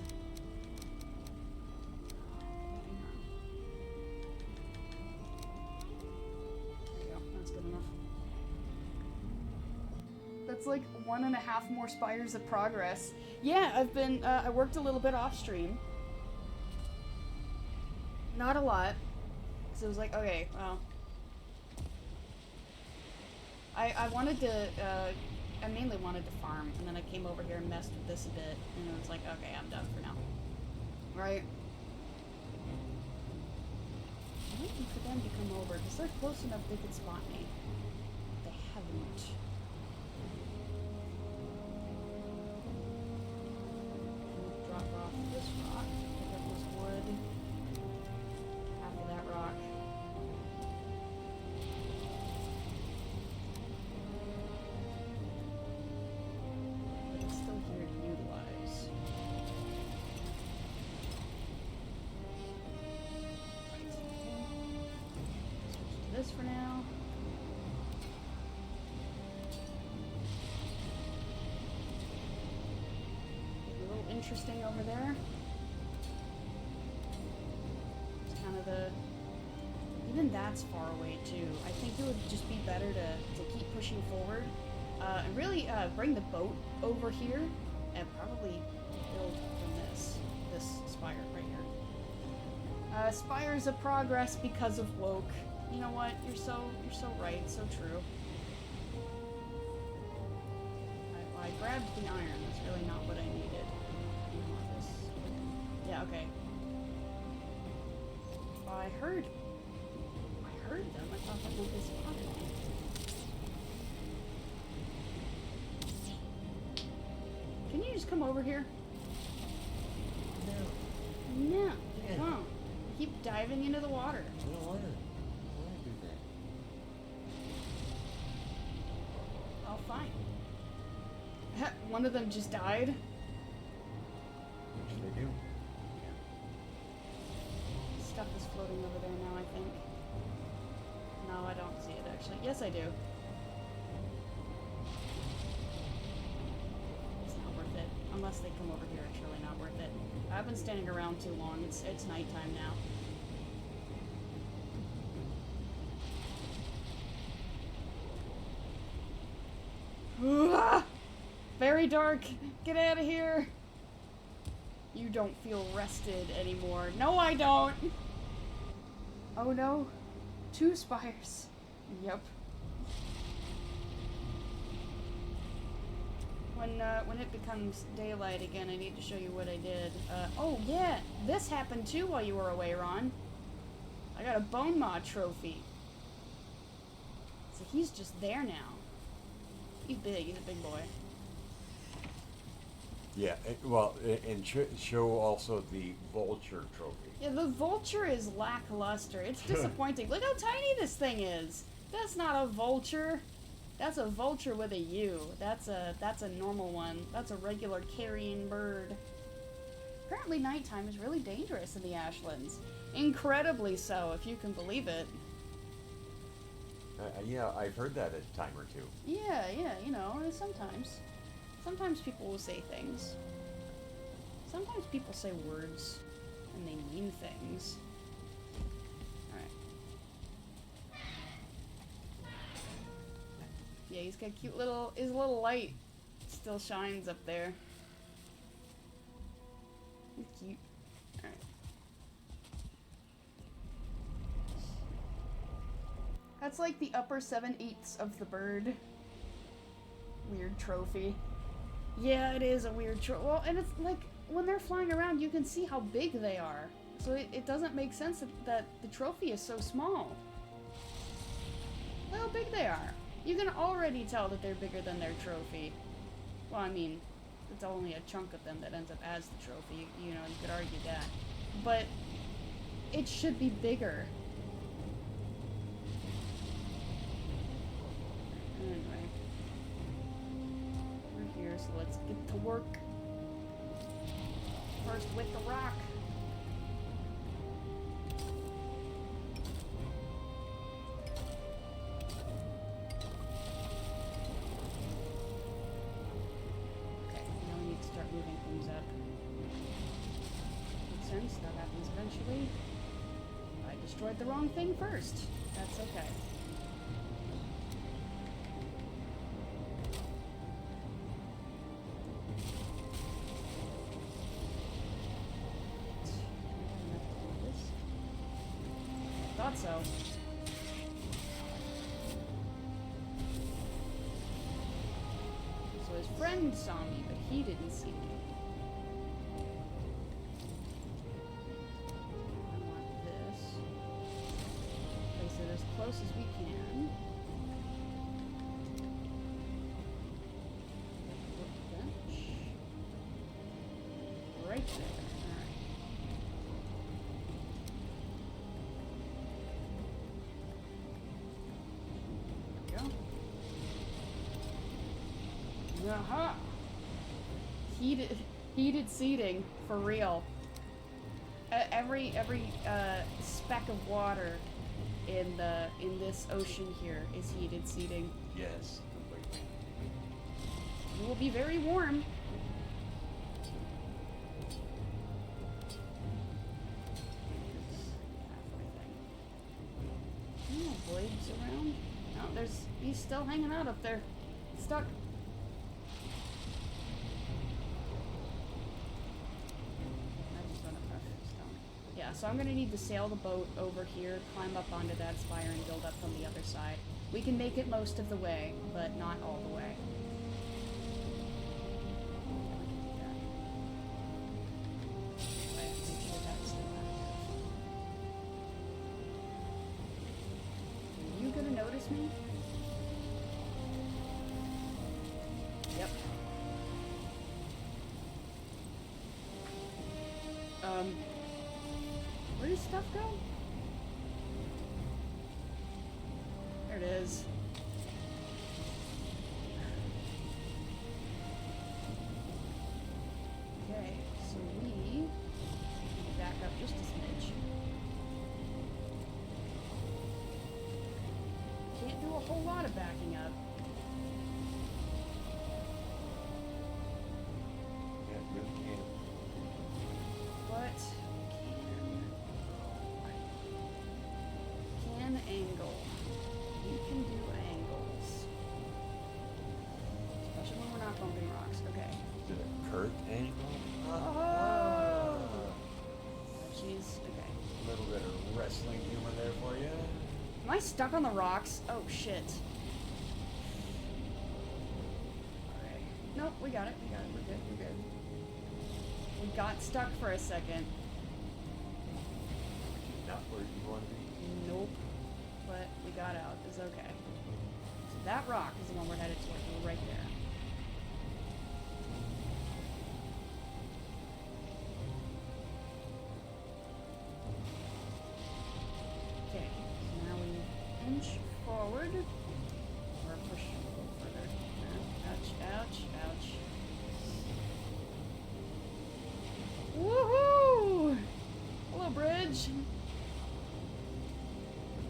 There you go, that's good enough. That's like 1.5 more spires of progress. Yeah, I've been, I worked a little bit off stream. Not a lot. So it was like, okay, well. I wanted to, I mainly wanted to farm, and then I came over here and messed with this a bit, and it was like, okay, I'm done for now. Right? I'm waiting for them to come over, because they're close enough they could spot me. They haven't. Drop off this rock, pick up this wood. Half of that rock. But it's still here to utilize. Right. Switch to this for now. A little interesting over there. It's kind of the... Even that's far away too. I think it would just be better to keep pushing forward. And really bring the boat over here and probably build from this spire right here. Spires of progress because of woke. You know what? You're so right, so true. I grabbed the iron. That's really not what I needed. I want this. Yeah, okay. Oh, I heard them. I thought that meant they spotted me. Can you just come over here? No. No, Yeah. come on. Keep diving into the water. I don't want to do that. Oh, fine. One of them just died. Which they do. Stuff is floating over there now, I think. No, I don't see it actually. Yes, I do. It's not worth it. Unless they come over here, it's really not worth it. I've been standing around too long. It's nighttime now. Ah! Very dark. Get out of here. You don't feel rested anymore. No, I don't. Oh no. 2 spires. Yep. When it becomes daylight again, I need to show you what I did. Oh yeah, this happened too while you were away, Ron. I got a bone maw trophy. So he's just there now. He's big. He's a big boy. Yeah, and show also the vulture trophy. Yeah, the vulture is lackluster. It's disappointing. Look how tiny this thing is. That's not a vulture. That's a vulture with a U. That's a normal one. That's a regular carrion bird. Apparently nighttime is really dangerous in the Ashlands. Incredibly so, if you can believe it. Yeah, I've heard that a time or two. Yeah, you know, sometimes. Sometimes people will say things. Sometimes people say words, and they mean things. Alright. Yeah, he's got cute little... His little light still shines up there. He's cute. Alright. That's like the upper 7/8 of the bird. Weird trophy. Yeah, it is a weird trophy. Well, and it's like, when they're flying around, you can see how big they are. So it doesn't make sense that the trophy is so small. Look how big they are. You can already tell that they're bigger than their trophy. Well, I mean, it's only a chunk of them that ends up as the trophy. You know, you could argue that. But it should be bigger. Anyway. We're here, so let's get to work. First with the rock. Okay, now we need to start moving things up. Makes sense, that happens eventually. I destroyed the wrong thing first. That's okay. Thought so. So his friend saw me, but he didn't see me. I want this. Place it as close as we can. Workbench. Right there. Aha! Heated seating, for real. Every speck of water in this ocean here is heated seating. Yes, completely. It will be very warm. No blades around. No, he's still hanging out up there. Stuck. Yeah, so I'm gonna need to sail the boat over here, climb up onto that spire, and build up from the other side. We can make it most of the way, but not all the way. Are you gonna notice me? Yep. Where does stuff go? There it is. Okay, so we need to back up just a smidge. Can't do a whole lot of backing up. Yeah, it really can. But can angle. You can do angles. Especially when we're not bumping rocks. Okay. Is it a Kurt angle? Oh! Jeez. Okay. A little bit of wrestling humor there for you. Am I stuck on the rocks? Oh shit. Alright. Nope, we got it. We got it. We're good. We're good. We got stuck for a second. Not where you want to be. Nope. But we got out. It's okay. So that rock is the one we're headed toward. We're right there. Okay. So now we inch forward. Or push a little further. Ouch, ouch, ouch. Woohoo! Hello, bridge.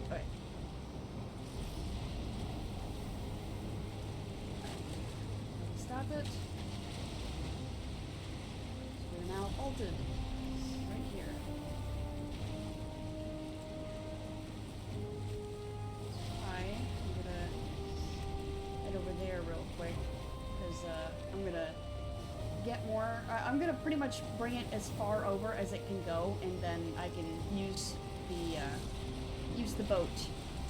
Okay. Stop it. So we're now halted. Right here. I'm gonna head over there real quick. Because I'm gonna get more. I'm gonna pretty much bring it as far over as it can go, and then I can use the boat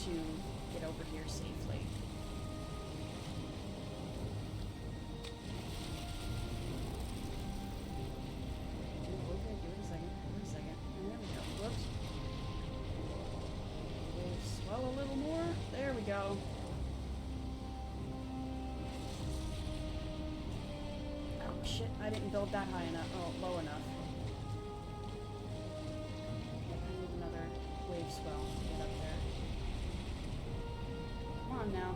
to get over here safely. Okay, give it a second. Give it a second. There we go. Whoops. We'll swell a little more. There we go. Oh shit! I didn't build that high enough. Oh, low enough. I need another wave swell to get up there. Come on now.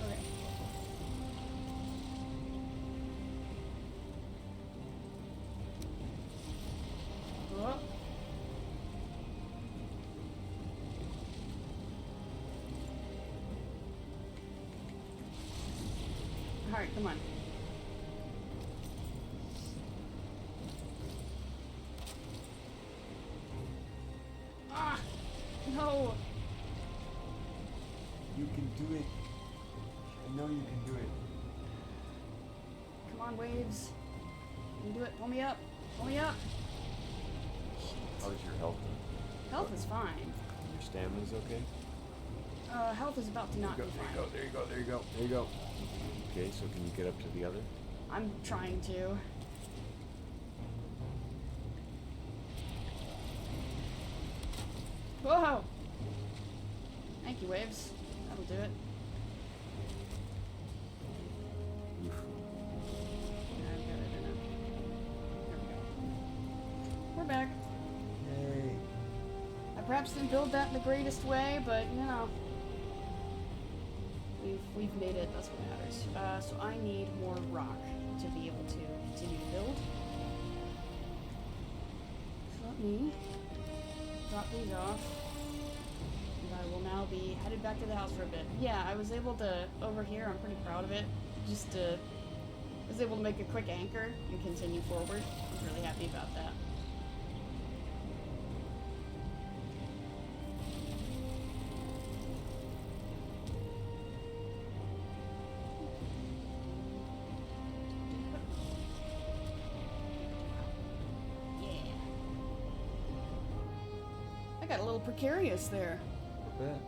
Okay. Oh. Alright, come on. Ah! No! You can do it. I know you can do it. Come on, waves. You can do it. Pull me up. Pull me up. How's your health? Health is fine. Your stamina's okay? Health is about to not be There you fine. go, there you go, there you go, there you go. Okay, so can you get up to the other? I'm trying to. Whoa! Thank you, waves. That'll do it. Oof. Yeah, I've got it enough. There we go. We're back. Yay. I perhaps didn't build that in the greatest way, but you know. We've made it, that's what matters. So I need more rock to be able to continue to build. So let me drop these off. And I will now be headed back to the house for a bit. Yeah, I was able to, over here, I'm pretty proud of it, was able to make a quick anchor and continue forward. I was really happy about that. I got a little precarious there. I bet.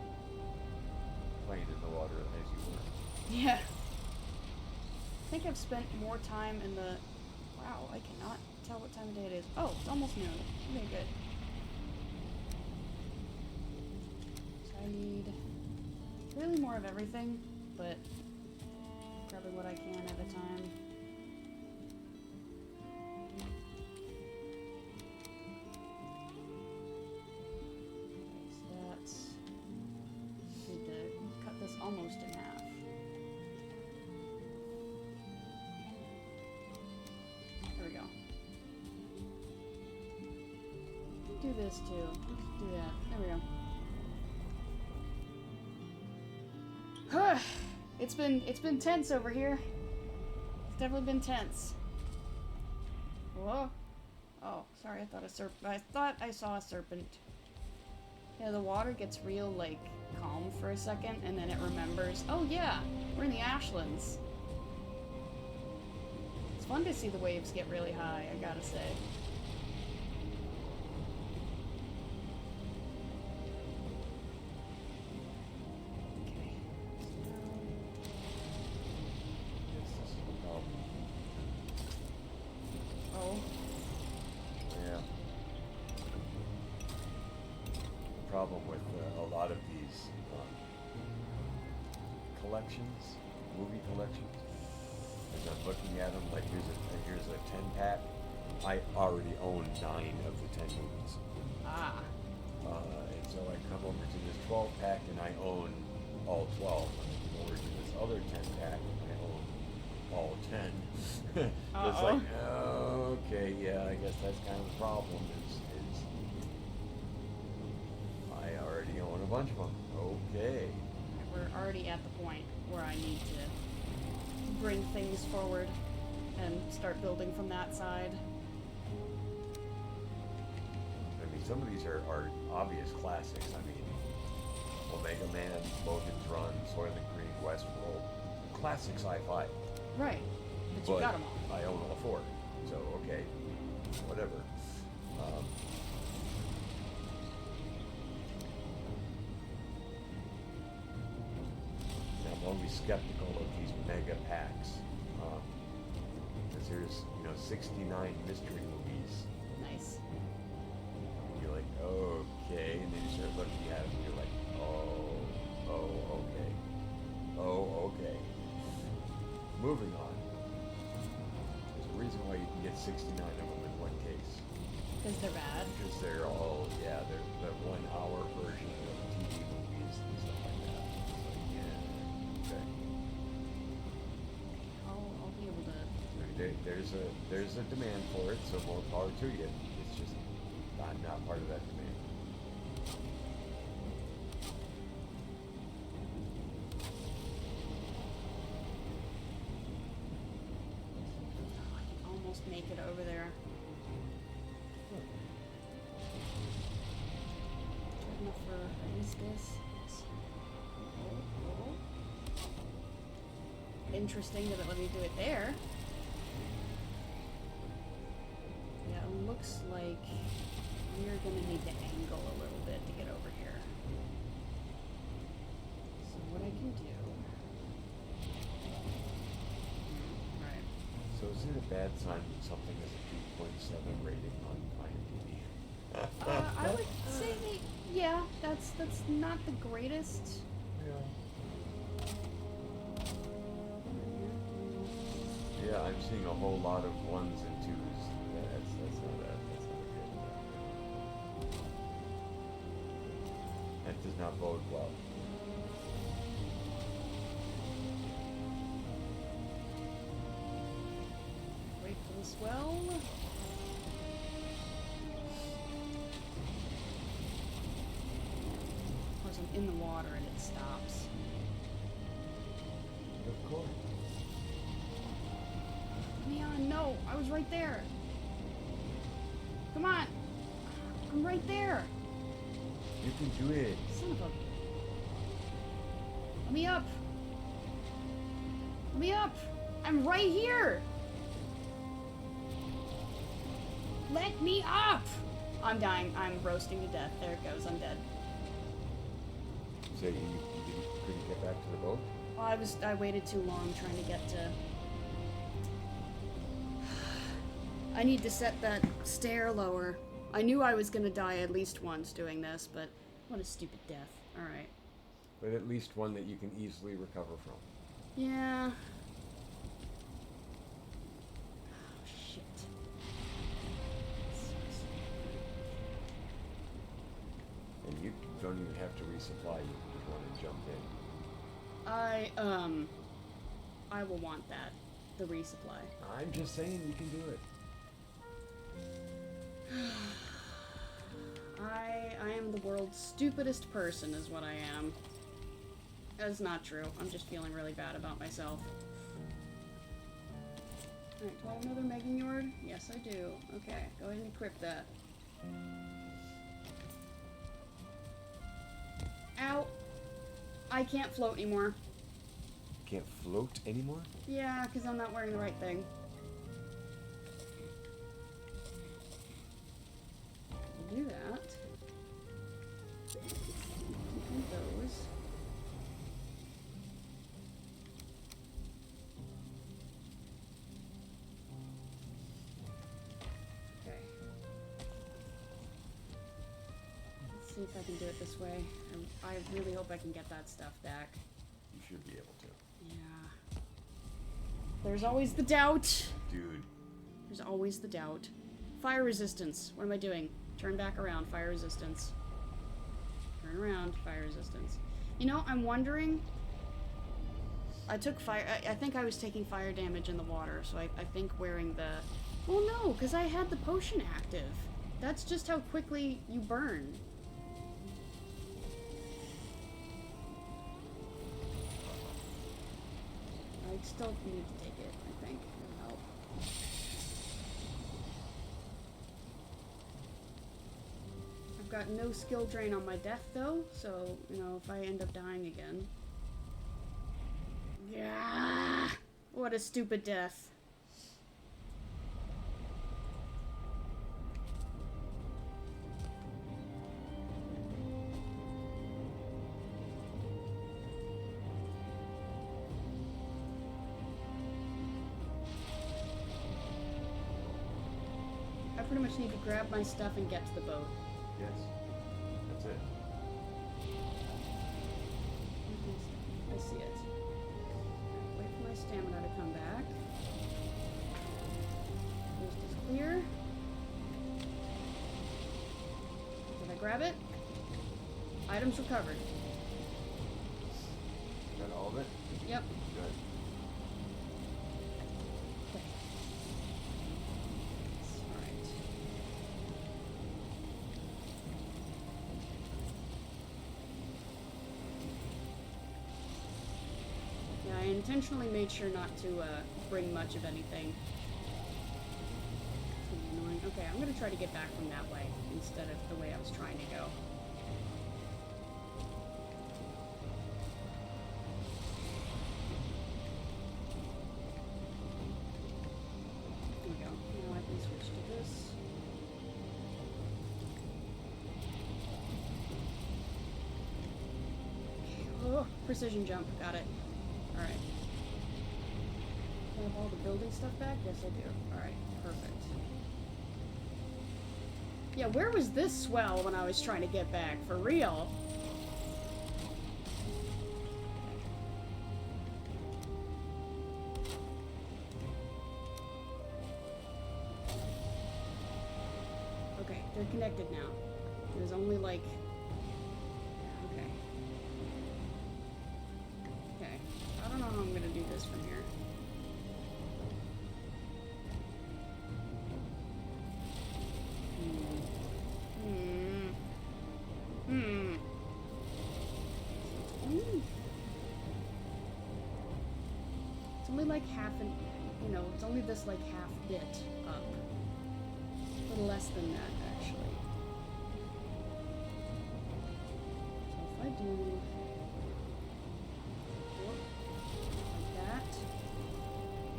Playing in the water as you were. Yeah. I think I've spent more time in the... Wow, I cannot tell what time of day it is. Oh, it's almost noon. Okay, good. So I need really more of everything, but grabbing what I can at a time. Need to cut this almost in half. There we go. Do this too. Let's do that. There we go. It's been tense over here. It's definitely been tense. Whoa. Oh, sorry. I thought I saw a serpent. Yeah, the water gets real, like, calm for a second, and then it remembers, oh yeah, we're in the Ashlands. It's fun to see the waves get really high, I gotta say. Okay. Oh. Yeah. Problem with a lot of these collections, movie collections, as I'm looking at them, like here's a 10-pack. I already own 9 of the 10 movies. Ah. And so I come over to this 12-pack and I own all 12. I come over to this other 10-pack and I own all 10. It's like, okay, yeah, I guess that's kind of the problem is I already own a bunch of them. Okay. We're already at the point where I need to bring things forward and start building from that side. I mean, some of these are obvious classics. I mean, Omega Man, Logan's Run, Soylent Green, Westworld. Classic sci-fi. Right. But you got them all. I own all 4. So, okay. Whatever. always skeptical of these mega packs. Because there's, 69 mystery movies. Nice. And you're like, okay. And then you start looking at them and you're like, okay. Oh, okay. Moving on. There's a reason why you can get 69 of them in one case. Because they're bad. Because they're all, they're the 1 hour version of TV movies and stuff like that. It's like, yeah, okay. I'll be able to. There's a demand for it, so more power to you. It's just, I'm not part of that demand. Almost make it over there. Good enough for at least this. Interesting that it let me do it there. Yeah, it looks like we're gonna need to angle a little bit to get over here. So what I can do. Right. So is it a bad sign when something has a 2.7 rating on IMDb? I would say that, yeah, that's not the greatest. Yeah, I'm seeing a whole lot of 1s and 2s. That's not good. That does not bode well. Wait for the swell. Of course, I'm in the water and it stops. Of course. Leon, no, I was right there. Come on. I'm right there. You can do it. Son of a... Let me up. Let me up. I'm right here. Let me up. I'm dying. I'm roasting to death. There it goes. I'm dead. So you couldn't get back to the boat? Well, I waited too long trying to get to... I need to set that stair lower. I knew I was gonna die at least once doing this, but what a stupid death. Alright. But at least one that you can easily recover from. Yeah. Oh, shit. Sucks. And you don't even have to resupply, you can just run and jump in. I will want that. The resupply. I'm just saying you can do it. I am the world's stupidest person is what I am. That's not true. I'm just feeling really bad about myself. Alright, do I have another Megan Yord? Yes, I do. Okay, go ahead and equip that. Ow! I can't float anymore. Can't float anymore? Yeah, because I'm not wearing the right thing. Do that. And those. Okay. Let's see if I can do it this way. I really hope I can get that stuff back. You should be able to. Yeah. There's always the doubt. Dude. There's always the doubt. Fire resistance. What am I doing? Turn back around. Fire resistance. Turn around. Fire resistance. You know, I'm wondering... I took fire... I think I was taking fire damage in the water, so I think wearing the... Well, no, because I had the potion active. That's just how quickly you burn. I still need to take it, I think. It'll help. I've got no skill drain on my death, though, so, you know, if I end up dying again... Yeah! What a stupid death. pretty much need to grab my stuff and get to the boat. Yes. That's it. I see it. Wait for my stamina to come back. Coast is clear. Did I grab it? Items recovered. Got all of it? Yep. Good. Okay. Alright. Yeah, I intentionally made sure not to bring much of anything. It's gonna be annoying. Okay, I'm gonna try to get back from that way instead of the way I was trying to go. There we go. Now I can switch to this. Oh, precision jump. Got it. Alright. Do I have all the building stuff back? Yes, I do. Alright, perfect. Yeah, where was this swell when I was trying to get back? For real? Okay, they're connected now. There's only like... Okay. Okay. I don't know how I'm gonna do this from here. It's only like half an, you know, it's only this like half bit up. A little less than that, actually. So if I do like that,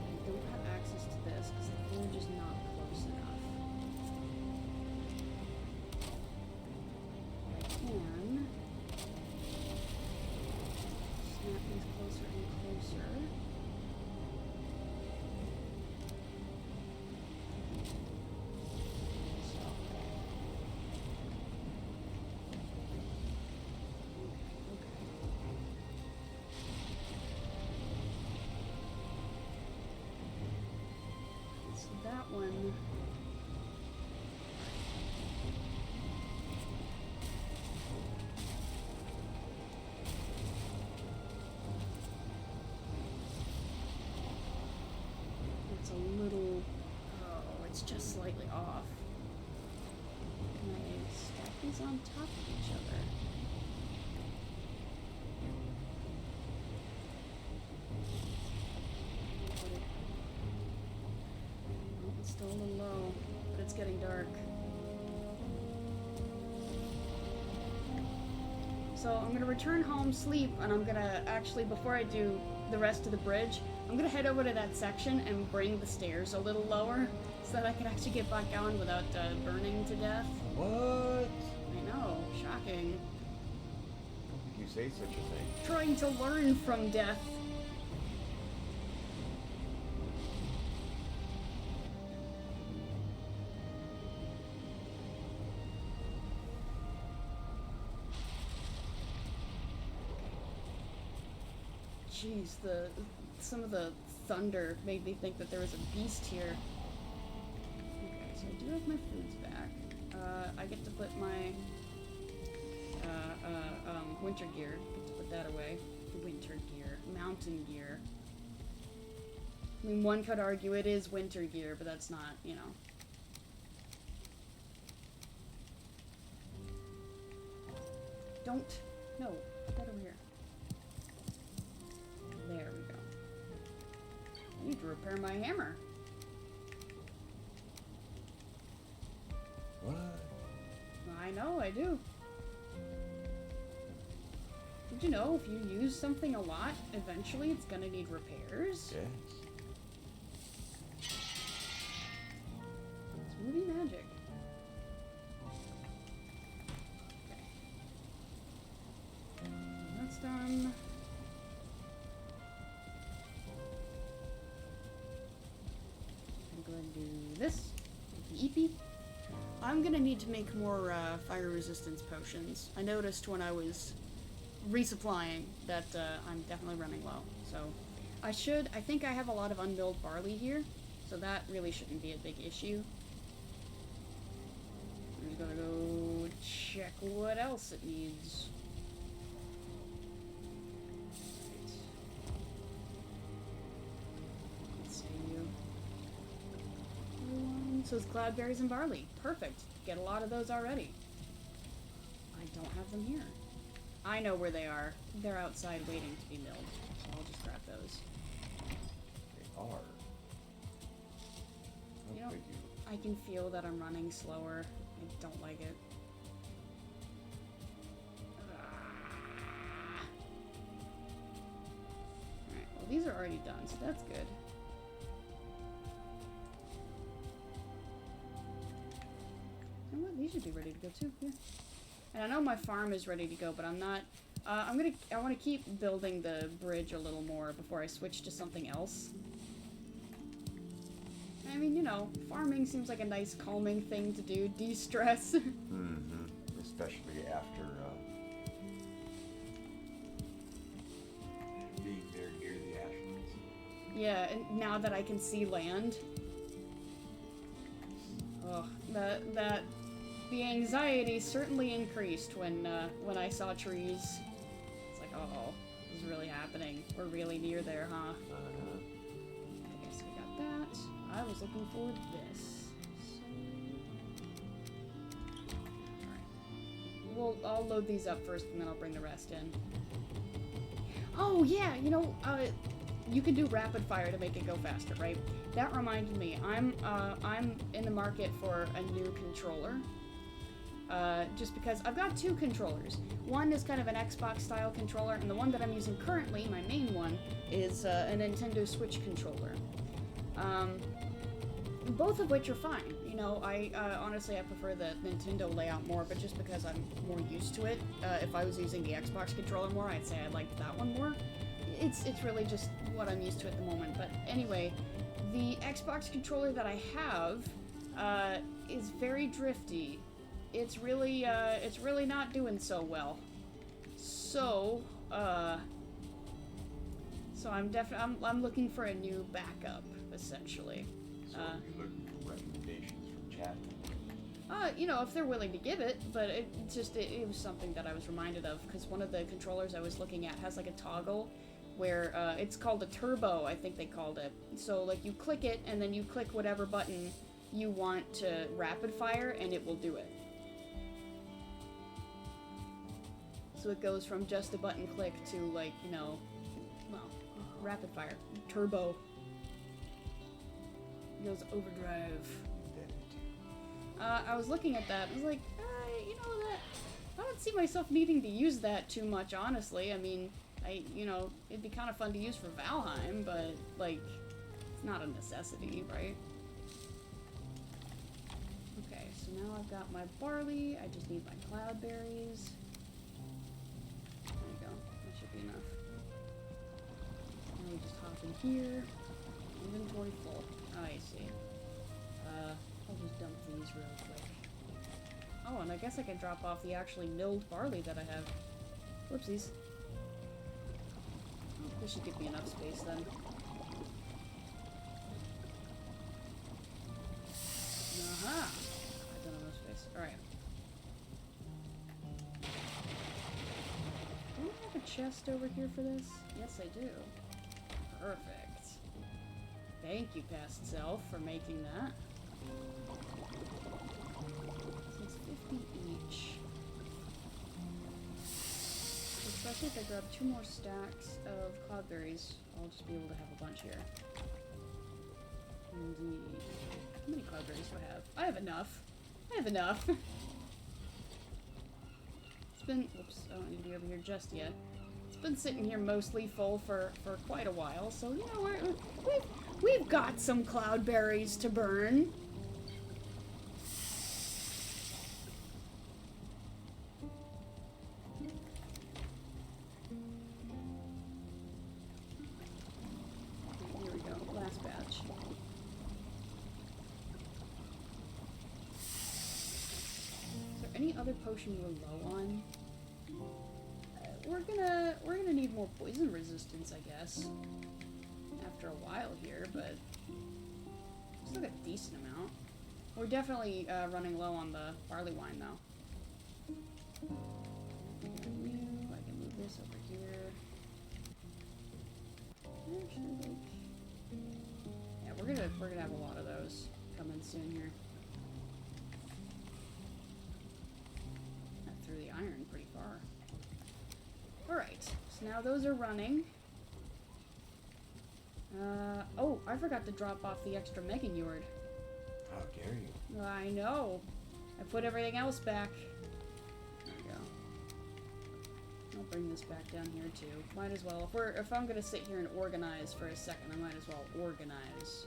I don't have access to this because the forge is not close enough. I can snap these closer and closer. That one. It's a little. Oh, it's just slightly off. Can I stack these on top of each other? It's still a little low, but it's getting dark. So I'm gonna return home, sleep, and I'm gonna actually, before I do the rest of the bridge, I'm gonna head over to that section and bring the stairs a little lower so that I can actually get back on without burning to death. What? I know, shocking. How could you say such a thing? Trying to learn from death. Jeez, some of the thunder made me think that there was a beast here. Okay, so I do have my foods back. I get to put my winter gear. Get to put that away. Winter gear, mountain gear. I mean, one could argue it is winter gear, but that's not, you know. Don't. No, put that over here. There we go. I need to repair my hammer. What? I know, I do. Did you know if you use something a lot, eventually it's gonna need repairs? Yes. It's movie magic. Okay. That's done. I'm going to do this with the EP. I'm gonna need to make more fire resistance potions. I noticed when I was resupplying that I'm definitely running low. So I think I have a lot of unmilled barley here, so that really shouldn't be a big issue. I'm gonna go check what else it needs. So it's cloudberries and barley. Perfect. Get a lot of those already. I don't have them here. I know where they are. They're outside waiting to be milled. So I'll just grab those. They are. You know, I can feel that I'm running slower. I don't like it. Alright, well these are already done, so that's good. You know what? These should be ready to go too. Yeah. And I know my farm is ready to go, but I'm not. I want to keep building the bridge a little more before I switch to something else. I mean, you know, farming seems like a nice calming thing to do, de-stress. Mm-hmm. Especially after being there near the ashlands. Yeah, and now that I can see land. Oh, the anxiety certainly increased when I saw trees. It's like, oh, this is really happening. We're really near there, huh? Okay, so we got that. I was looking for this. So, alright. I'll load these up first, and then I'll bring the rest in. Oh yeah, you know, you can do rapid fire to make it go faster, right? That reminded me, I'm in the market for a new controller. Just because I've got two controllers. One is kind of an Xbox style controller, and the one that I'm using currently, my main one, is a Nintendo Switch controller. Both of which are fine. You know, honestly I prefer the Nintendo layout more, but just because I'm more used to it. If I was using the Xbox controller more, I'd say I liked that one more. It's really just what I'm used to at the moment. But anyway, the Xbox controller that I have is very drifty. It's really not doing so well. So I'm looking for a new backup, essentially. So are you looking for recommendations from chat? You know, if they're willing to give it, but it was something that I was reminded of, because one of the controllers I was looking at has like a toggle where it's called a turbo, I think they called it. So like you click it and then you click whatever button you want to rapid fire and it will do it. So it goes from just a button click to like, you know, well, rapid fire, turbo. It goes overdrive. I was looking at that and I was like, you know, that I don't see myself needing to use that too much, honestly. I mean, you know, it'd be kind of fun to use for Valheim, but like, it's not a necessity, right? Okay, so now I've got my barley. I just need my cloudberries. There you go. That should be enough. Now we just hop in here. Inventory full. Oh, I see. I'll just dump these real quick. Oh, and I guess I can drop off the actually milled barley that I have. Whoopsies. Oh, this should give me enough space then. Aha! I don't have enough space. Alright. Do I have a chest over here for this? Yes, I do. Perfect. Thank you, past self, for making that. So it's 50 each. Especially if I grab 2 more stacks of cloudberries, I'll just be able to have a bunch here. Indeed. How many cloudberries do I have? I have enough. I have enough. It's been... Oops, I don't need to be over here just yet. It's been sitting here mostly full for quite a while, so, you know, we've got some cloudberries to burn. Here we go, last batch. other potion we're low on? We're gonna need more poison resistance, I guess. After a while here, but still got a decent amount. We're definitely running low on the barley wine, though. I can move this over here. Actually, yeah, we're gonna have a lot of those coming soon here. I threw the iron pretty far. Alright, so now those are running. Oh, I forgot to drop off the extra Megan Yord. How dare you? I know. I put everything else back. There we go. I'll bring this back down here too. Might as well. If I'm gonna sit here and organize for a second, I might as well organize.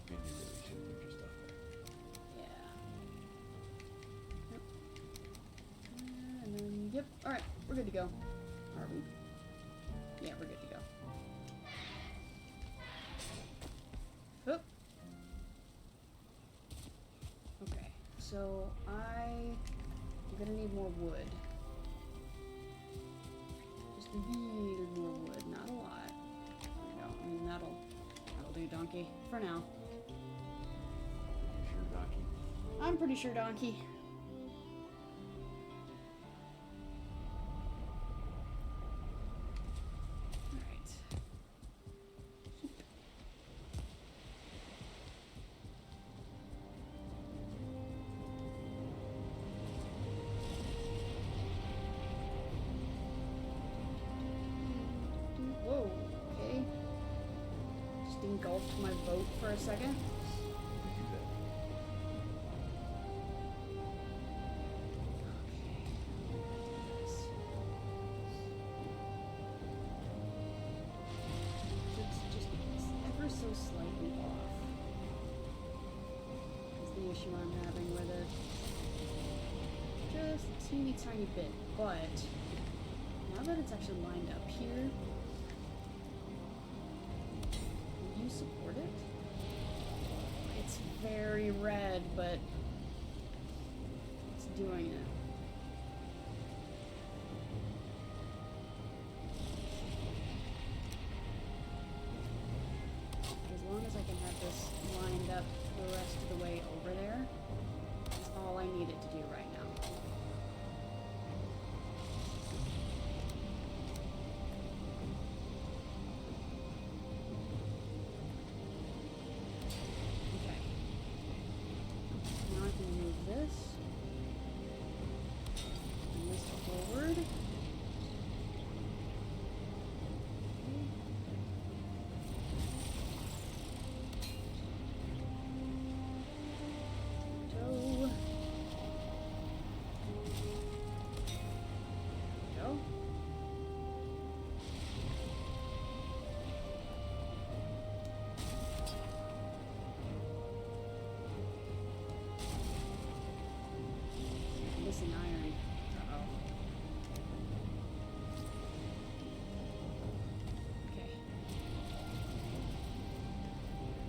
Maybe you really should put your stuff back. Yeah. Yep. And then, yep. Alright, we're good to go. Are we? Yeah, we're good to go. Oop. Okay, so I'm gonna need more wood. Just a little more wood, not a lot. There we go. I mean, that'll do, donkey, for now. You sure, Donkey? I'm pretty sure, donkey. Alright. Whoa, okay. Just engulfed my boat for a second. You do that. Just ever so slightly off. Is the issue I'm having with it. Just a teeny tiny bit, but now that it's actually lined up here, will you support it? It's very red, but it's doing it. As long as I can have this lined up the rest of the way over there, that's all I need it to do right now. Okay. Now I can move this. And this forward. Go. Go. Missing iron. Uh-oh. Okay.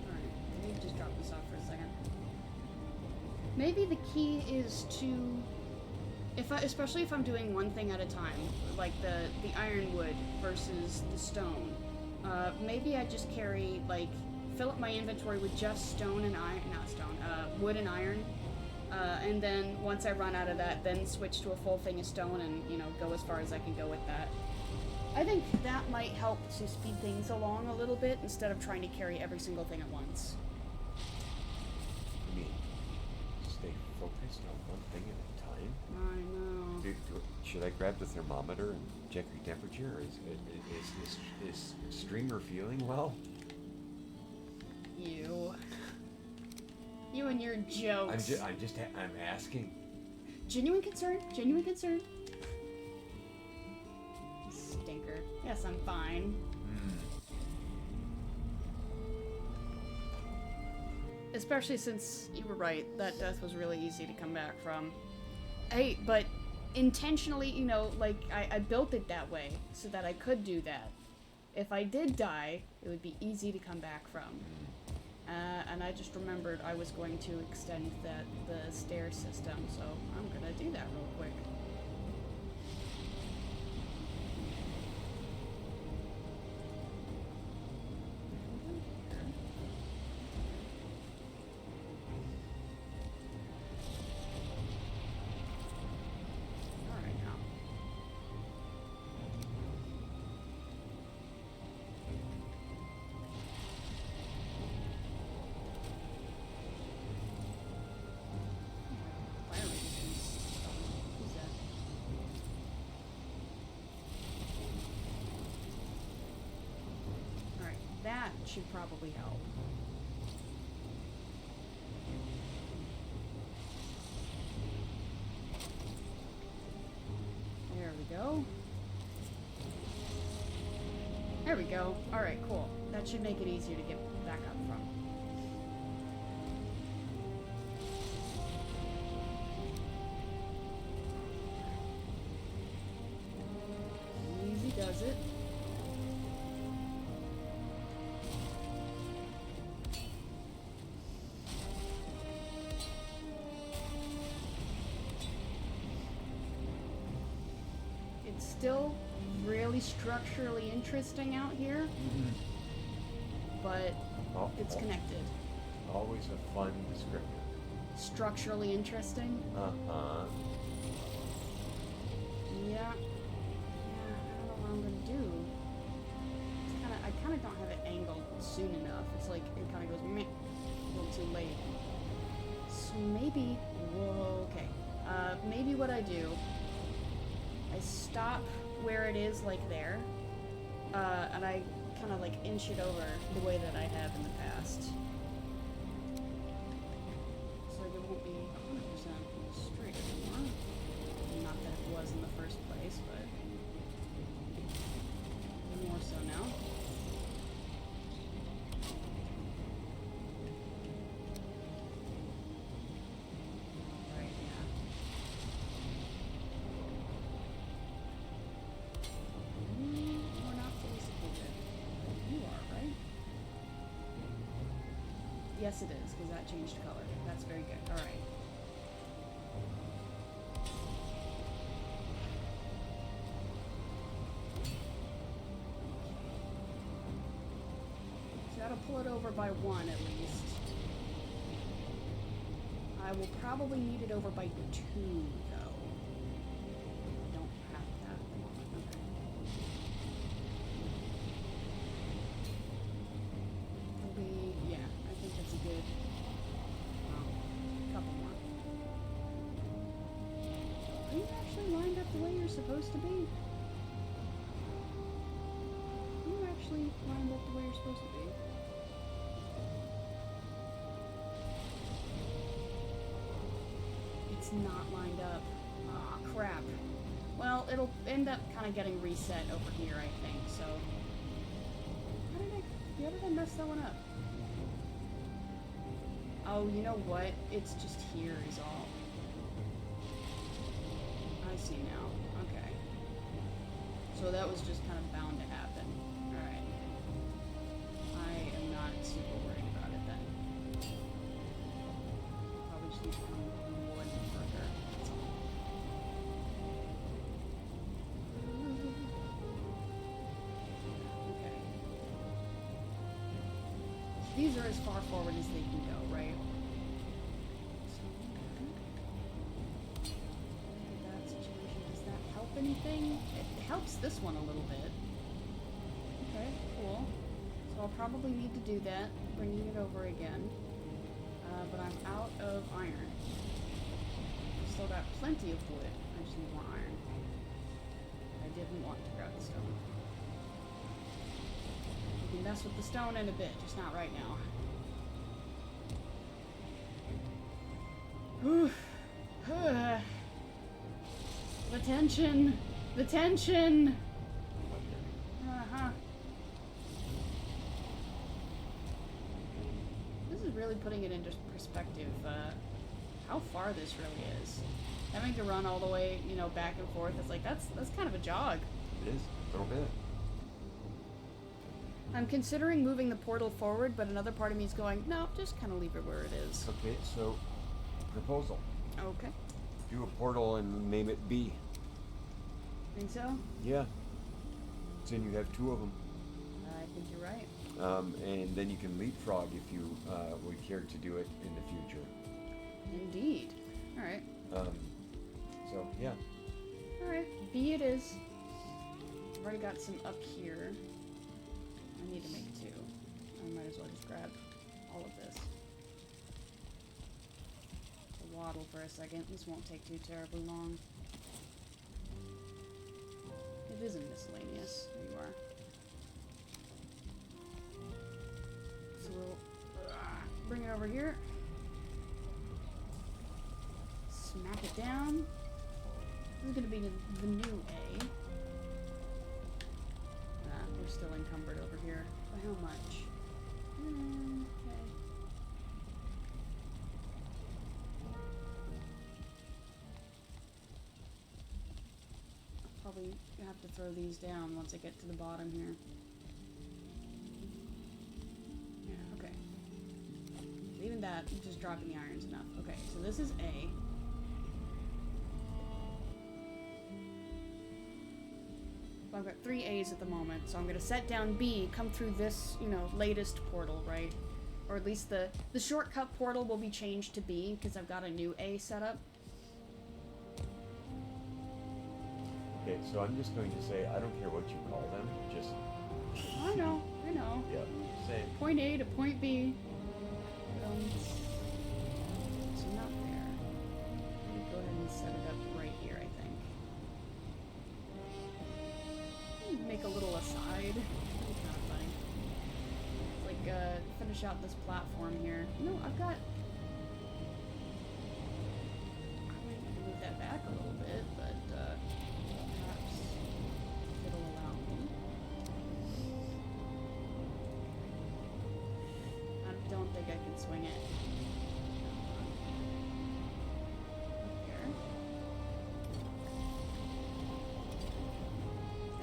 Alright, let me just drop this off for a second. Maybe the key is to, especially if I'm doing one thing at a time, like the ironwood versus the stone. Maybe I just carry, like, fill up my inventory with just stone and iron, not stone, wood and iron. And then once I run out of that, then switch to a full thing of stone and, you know, go as far as I can go with that. I think that might help to speed things along a little bit instead of trying to carry every single thing at once. I mean, stay focused on one thing at a time. I know. Should I grab the thermometer and check your temperature? Or is Streamer feeling well? You and your jokes. I'm asking. Genuine concern? Genuine concern? Stinker. Yes, I'm fine. Especially since you were right, that death was really easy to come back from. Hey, but intentionally, you know, like, I built it that way so that I could do that. If I did die, it would be easy to come back from. And I just remembered I was going to extend the stair system, so I'm gonna do that real quick. That should probably help. There we go. There we go. Alright, cool. That should make it easier to get back up from. Easy does it. Still really structurally interesting out here, but it's connected. Always a fun descriptor. Structurally interesting? Uh-huh. Yeah. I don't know what I'm gonna do. It's I kinda don't have it angled soon enough. It's like it kinda goes meh a little too late. So maybe, whoa, okay. Maybe what I do, I stop where it is, like there, and I kind of like inch it over the way that I have in the past. So like it won't be 100% straight anymore. Not that it was in the first place, but more so now. Yes, it is, because that changed color. That's very good. Alright. So that'll pull it over by 1 at least. I will probably need it over by 2, though. I don't have that at the moment. Okay. It'll be, yeah. That's a good couple more. Are you actually lined up the way you're supposed to be? Are you actually lined up the way you're supposed to be? It's not lined up. Ah, crap. Well, it'll end up kind of getting reset over here, I think, so... How did I mess that one up? Oh, you know what? It's just here is all. I see now. Okay. So that was just kind of bound to happen. Alright. I am not super worried about it then. Probably just need to come one further. That's all. Okay. These are as far forward as they can go, right? That situation, does that help anything? It helps this one a little bit. Okay, cool. So I'll probably need to do that, bringing it over again. But I'm out of iron. I've still got plenty of wood. I just need more iron. I didn't want to grab the stone. You can mess with the stone in a bit, just not right now. The tension! The tension! Uh-huh. This is really putting it into perspective, how far this really is. Having to run all the way, you know, back and forth, it's like, that's kind of a jog. It is, a little bit. I'm considering moving the portal forward, but another part of me is going, no, just kind of leave it where it is. Okay, so proposal. Okay. Do a portal and name it B. Think so? Yeah. Then you have two of them. I think you're right. And then you can leapfrog if you would care to do it in the future. Indeed. All right. So, yeah. All right. B it is. I've already got some up here. I need to make two. I might as well just grab all of this. Waddle for a second. This won't take too terribly long. It isn't miscellaneous. There you are. So we'll bring it over here. Smack it down. This is going to be the new A. We're still encumbered over here. By how much? Okay. Probably have to throw these down once I get to the bottom here. Yeah, okay. Even that, just dropping the iron's enough. Okay, so this is A. Well, I've got 3 A's at the moment, so I'm gonna set down B, come through this, latest portal, right? Or at least the shortcut portal will be changed to B, because I've got a new A set up. Okay, so I'm just going to say, I don't care what you call them, just... I know. Yeah, same. Point A to point B. So not there. Let me go ahead and set it up right here, I think. Make a little aside. It'd be kind of funny. It's like, finish out this platform here. No, I've got... I might move that back a little bit, but, perhaps it'll allow me. I don't think I can swing it. Here.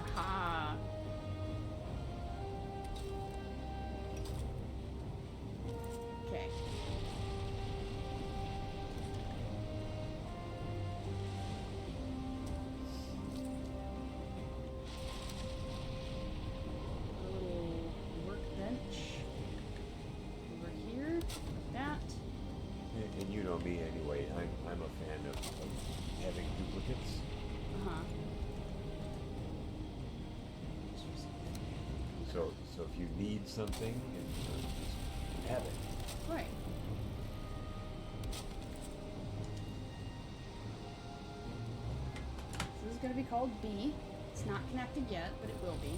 Aha! Okay. A little workbench over here, like that. And you know me anyway, I'm a fan of having duplicates. Uh-huh. So if you need something, just have it. Right. So this is going to be called B. It's not connected yet, but it will be.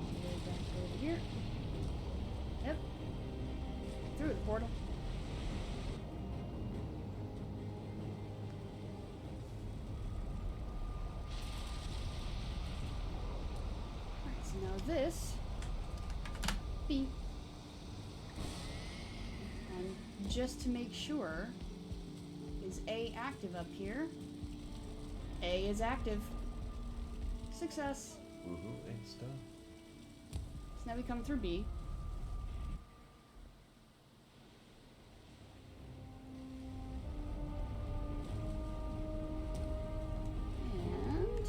All the way back over here. Yep. Through the portal. Alright, so now this B. And just to make sure, is A active up here? A is active. Success. Woohoo, and stuff. So now we come through B. And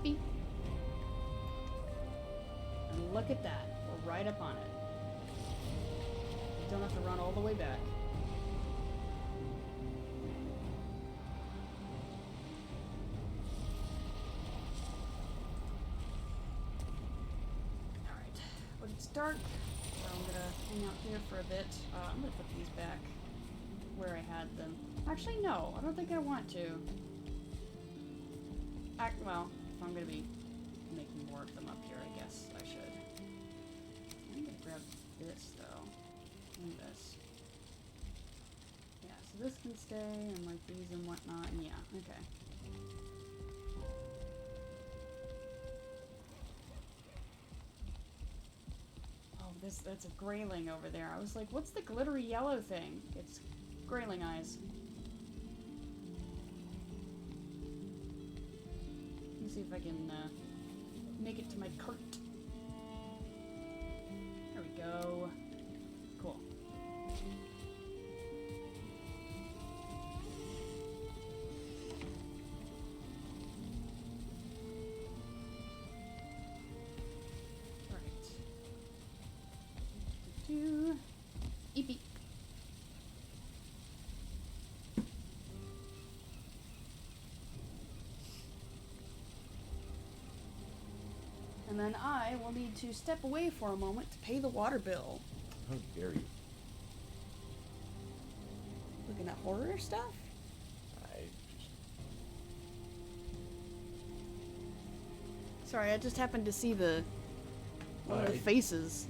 B. And look at that. We're right up on it. Don't have to run all the way back. Alright. When it's dark, so I'm gonna hang out here for a bit. I'm gonna put these back where I had them. Actually, no. I don't think I want to. Well, if I'm gonna be making more of them up here, I guess I should. I'm gonna grab this, though. And this. Yeah, so this can stay, and like these and whatnot, and yeah, okay. that's a grayling over there. I was like, what's the glittery yellow thing? It's grayling eyes. Let me see if I can make it to my cart. There we go. Cool. Eep eep. And then I will need to step away for a moment to pay the water bill. How dare you? Looking at horror stuff? I just... Sorry, I just happened to see one of the faces.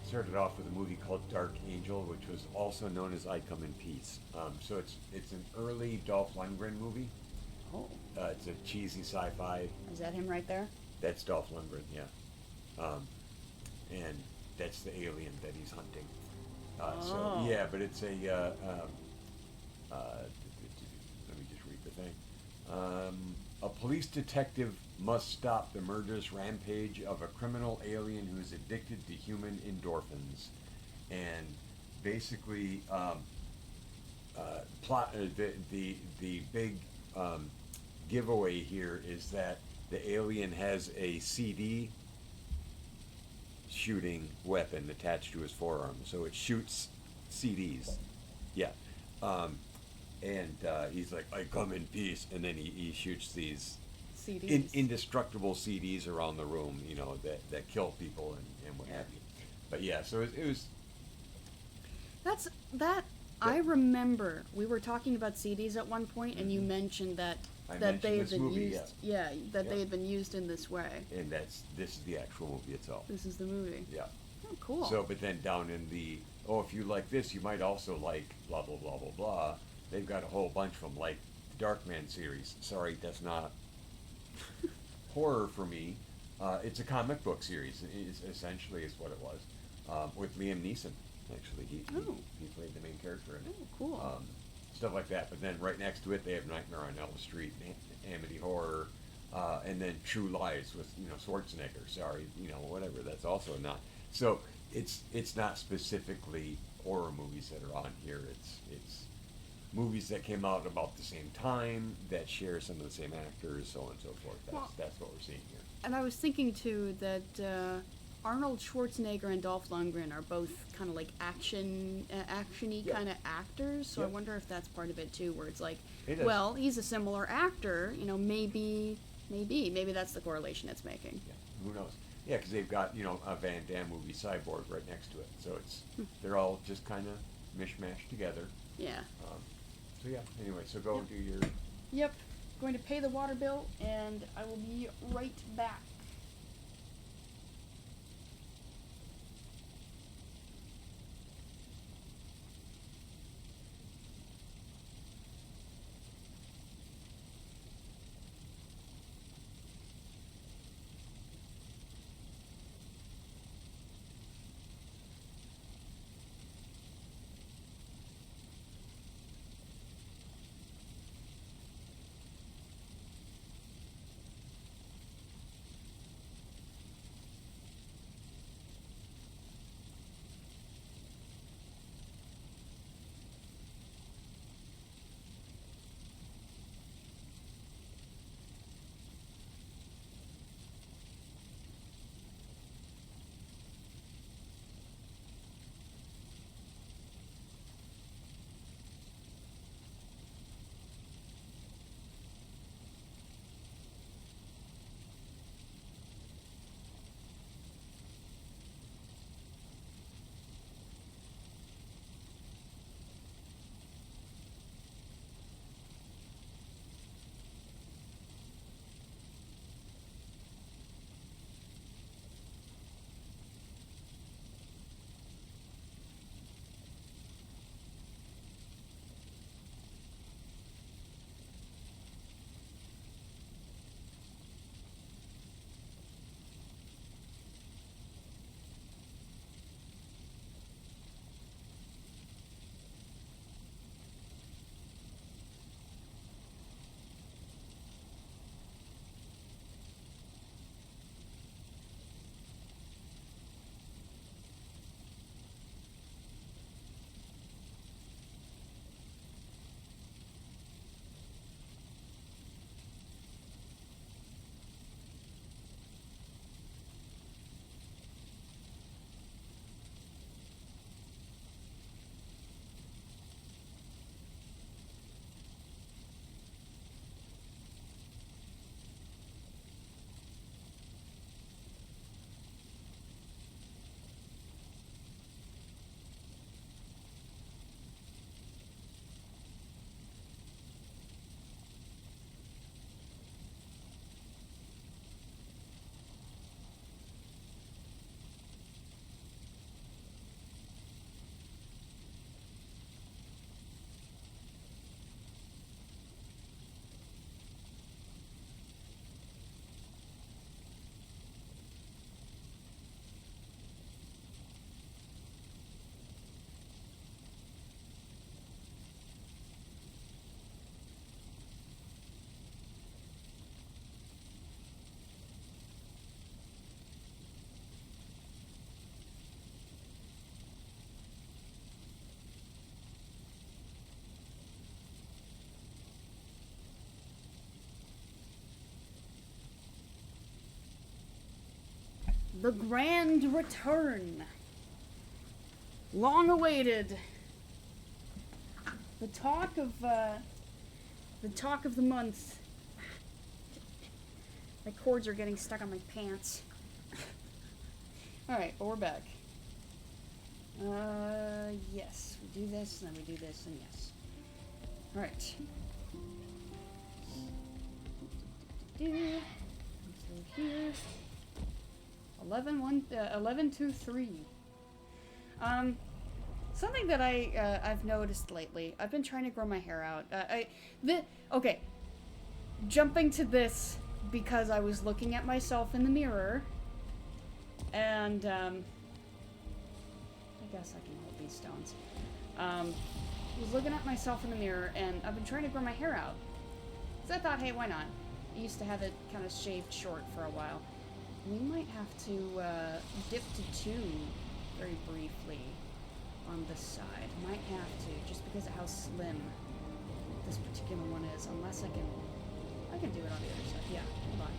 Started off with a movie called Dark Angel, which was also known as I Come in Peace. So it's an early Dolph Lundgren movie. Oh. It's a cheesy sci-fi. Is that him right there? That's Dolph Lundgren, yeah. And that's the alien that he's hunting. So yeah, but it's a. Let me just read the thing. A police detective must stop the murderous rampage of a criminal alien who is addicted to human endorphins, and basically, the big giveaway here is that the alien has a CD shooting weapon attached to his forearm, so it shoots CDs. Yeah. And he's like, I come in peace, and then he shoots these CDs. Indestructible CDs around the room, that kill people and what have you. But yeah, so it was. That's that. I remember we were talking about CDs at one point, and you mentioned that they had been used. Yeah, they had been used in this way. And this is the actual movie itself. This is the movie. Yeah. Oh, cool. So, but then down in the if you like this, you might also like blah blah blah blah blah. They've got a whole bunch of them, like the Darkman series. Sorry, that's not horror for me. It's a comic book series. Essentially is what it was, with Liam Neeson. Actually, he played the main character in it. Oh, cool. Stuff like that. But then right next to it, they have Nightmare on Elm Street, Amity Horror, and then True Lies with Schwarzenegger. Sorry, whatever. That's also not. So it's not specifically horror movies that are on here. It's movies that came out about the same time that share some of the same actors, so on and so forth. That's what we're seeing here. And I was thinking too that Arnold Schwarzenegger and Dolph Lundgren are both kind of like actiony kind of actors. So I wonder if that's part of it too, where it's like, well, he's a similar actor. Maybe that's the correlation it's making. Yeah, who knows? Yeah, because they've got a Van Damme movie, Cyborg, right next to it. So they're all just kind of mishmashed together. Yeah. So yeah. Anyway, so go and do your. Yep. Going to pay the water bill, and I will be right back. The grand return. Long awaited. The talk of the month. My cords are getting stuck on my pants. Alright, but we're back. Yes. We do this, and then we do this, and yes. Alright. Through here. 11, 2, 3. Something that I've noticed lately. I've been trying to grow my hair out. Okay. Jumping to this because I was looking at myself in the mirror, and I guess I can hold these stones. Was looking at myself in the mirror, and I've been trying to grow my hair out. So I thought, hey, why not? I used to have it kind of shaved short for a while. We might have to dip to 2 very briefly on this side. Might have to, just because of how slim this particular one is. Unless I can do it on the other side. Yeah, hold on.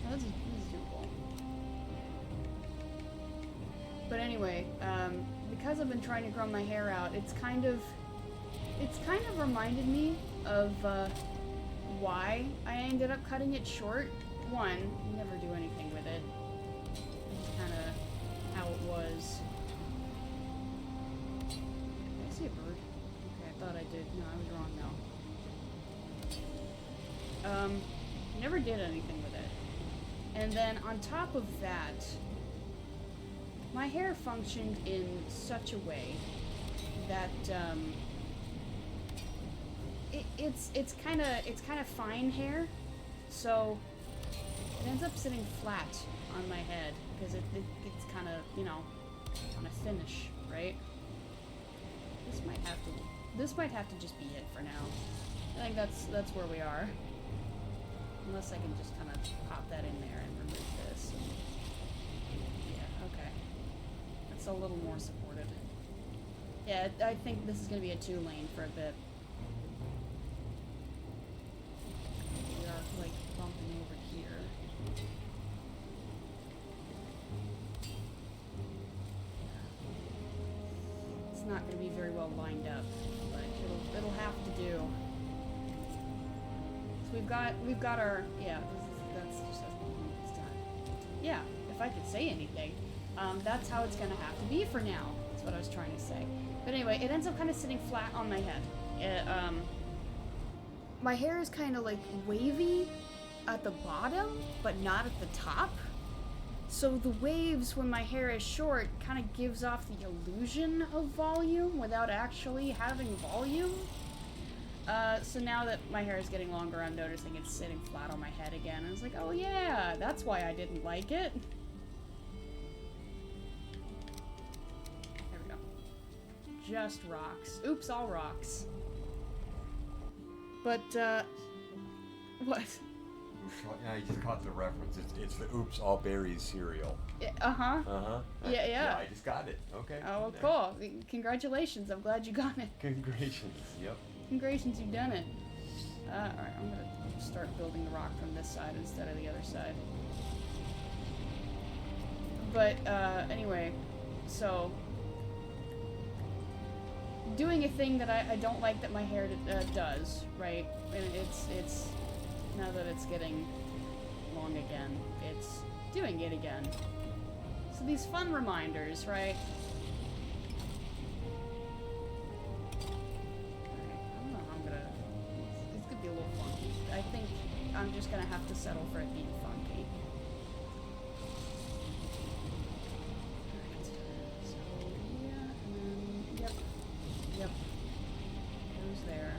Oh, this is doable. But anyway, because I've been trying to grow my hair out, it's kind of reminded me of why I ended up cutting it short. One, you never do anything with it. It's kind of how it was. Did I see a bird? Okay, I thought I did. No, I was wrong now. Never did anything with it. And then on top of that, my hair functioned in such a way that it's kind of fine hair, so it ends up sitting flat on my head because it's kind of, you know, kind of thinnish, right? This might have to just be it for now. I think that's where we are. Unless I can just kind of pop that in there and remove this. Yeah, okay. That's a little more supported. Yeah, I think this is going to be a 2-lane for a bit. We are, like, bumping over here. It's not going to be very well lined up, but it'll have to do. So we've got our, yeah, that's just it's done. Yeah, if I could say anything, that's how it's gonna have to be for now. That's what I was trying to say. But anyway, it ends up kind of sitting flat on my head. My hair is kind of like wavy at the bottom, but not at the top. So the waves when my hair is short kind of gives off the illusion of volume without actually having volume. So now that my hair is getting longer, I'm noticing it's sitting flat on my head again. And I was like, oh yeah, that's why I didn't like it. There we go. Just rocks. Oops, all rocks. But, what? Yeah, I just caught the reference. It's the Oops All Berries cereal. Uh-huh. Uh-huh. Yeah. Yeah, I just got it. Okay. Oh, cool. Congratulations. I'm glad you got it. Congratulations. Yep. Congratulations, you've done it. Alright, I'm gonna start building the rock from this side instead of the other side. But, anyway, so doing a thing that I don't like that my hair does, right? And it's now that it's getting long again, it's doing it again. So these fun reminders, right? A little funky. I think I'm just gonna have to settle for it being funky. Alright. So yeah, and then yep. Goes there.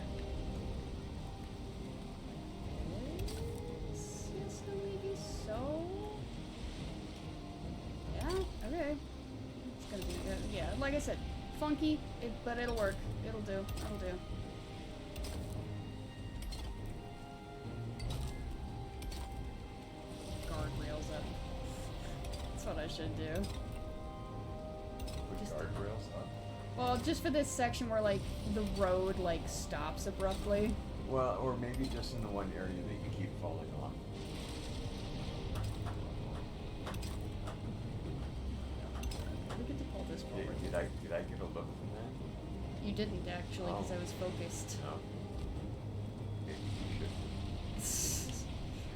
This maybe so. Yeah, okay. It's gonna be yeah, like I said, funky, but it'll work. It'll do. It'll do. Guardrails up. That's what I should do. Put guardrails up? Well, just for this section where, like, the road, like, stops abruptly. Well, or maybe just in the one area that you keep falling off. forward. Did I get a look from that? You didn't actually, because I was focused. No. Maybe you should.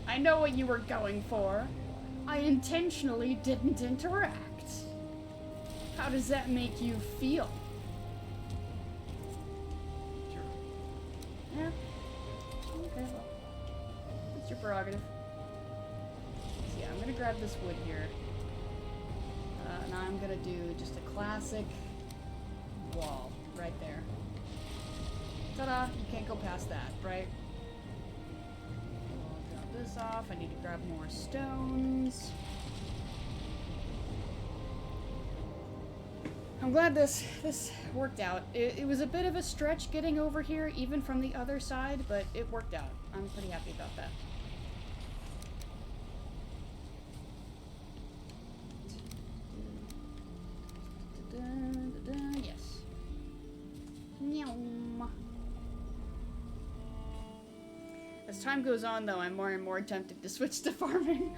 I know what you were going for. I intentionally didn't interact. How does that make you feel? Sure. Yeah. Okay, well. It's your prerogative. So yeah, I'm gonna grab this wood here. And I'm gonna do just a classic wall right there. Ta-da! You can't go past that, right? I'll drop this off. I need to grab more stones. I'm glad this worked out. It was a bit of a stretch getting over here, even from the other side, but it worked out. I'm pretty happy about that. Yes. Meow. As time goes on, though, I'm more and more tempted to switch to farming.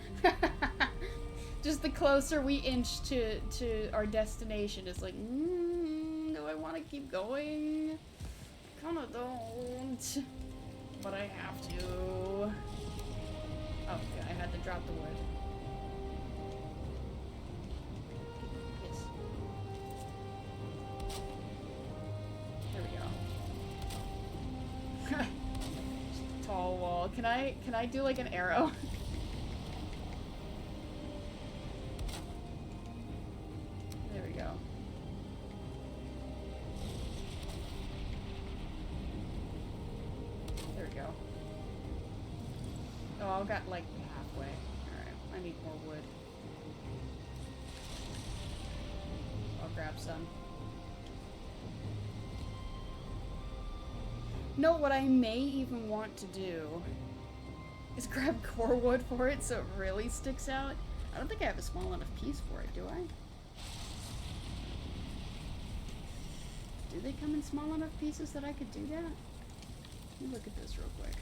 Just the closer we inch to our destination, it's like, do I want to keep going? Kinda don't. But I have to. Oh, yeah, I had to drop the wood. Yes. There we go. Tall wall. Can I do like an arrow? There we go. There we go. Oh, I got like halfway. Alright, I need more wood. I'll grab some. No, what I may even want to do is grab core wood for it so it really sticks out. I don't think I have a small enough piece for it, do I? Do they come in small enough pieces that I could do that? Let me look at this real quick.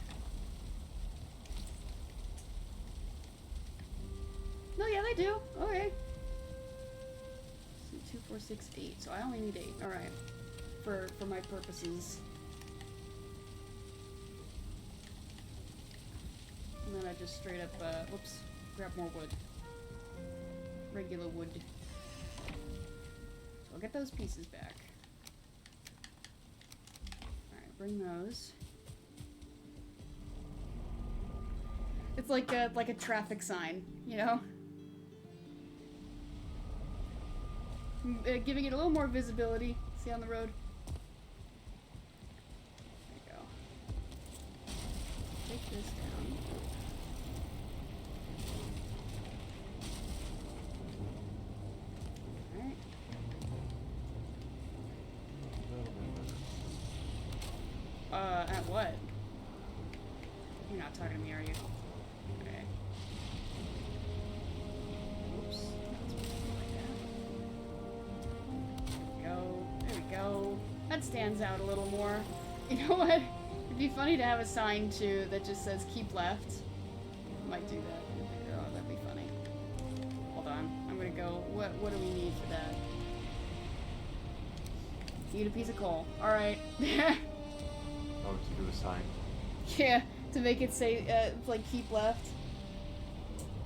No, yeah, they do. Okay. So 2, 4, 6, 8. So I only need 8. Alright. For my purposes. And then I just straight up, whoops, grab more wood. Regular wood. So I'll get those pieces back. Alright, bring those. It's like a traffic sign, you know? Giving it a little more visibility. See on the road? There you go. Take this down. Alright. At what? You're not talking to me, are you? Okay. Oops. There we go. There we go. That stands out a little more. You know what? It'd be funny to have a sign too that just says keep left. I might do that. Oh, that'd be funny. Hold on. I'm gonna go. What do we need for that? Need a piece of coal. Alright. Oh, to do a sign. Yeah, to make it say, like, keep left.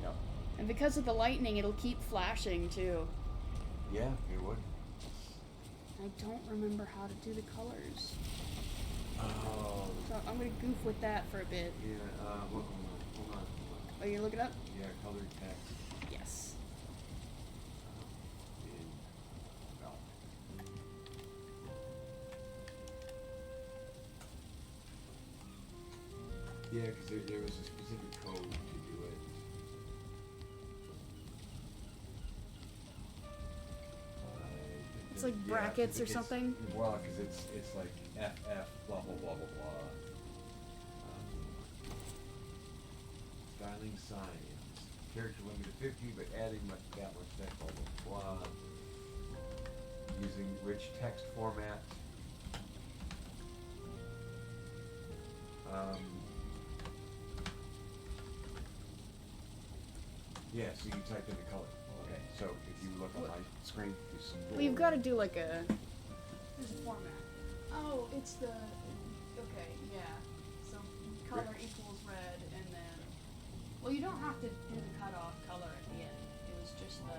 Yep. And because of the lightning, it'll keep flashing, too. Yeah, it would. I don't remember how to do the colors. Oh. So I'm gonna goof with that for a bit. Yeah, hold on. Oh, you look it up? Yeah, colored text. Yes. In Valentine. Yeah, because there was a specific code to do it. It's like brackets or something? Well, because it's like FF blah blah blah blah blah. Styling signs. Character limit to 50, but adding that much text blah blah blah. Using rich text format. Yeah, so you type in the color. Okay, so if you look on my screen? Well, you've got to do like a... There's a format. Oh, it's the... Okay, yeah. So color equals red, and then... Well, you don't have to do the cutoff color at the end. It was just the...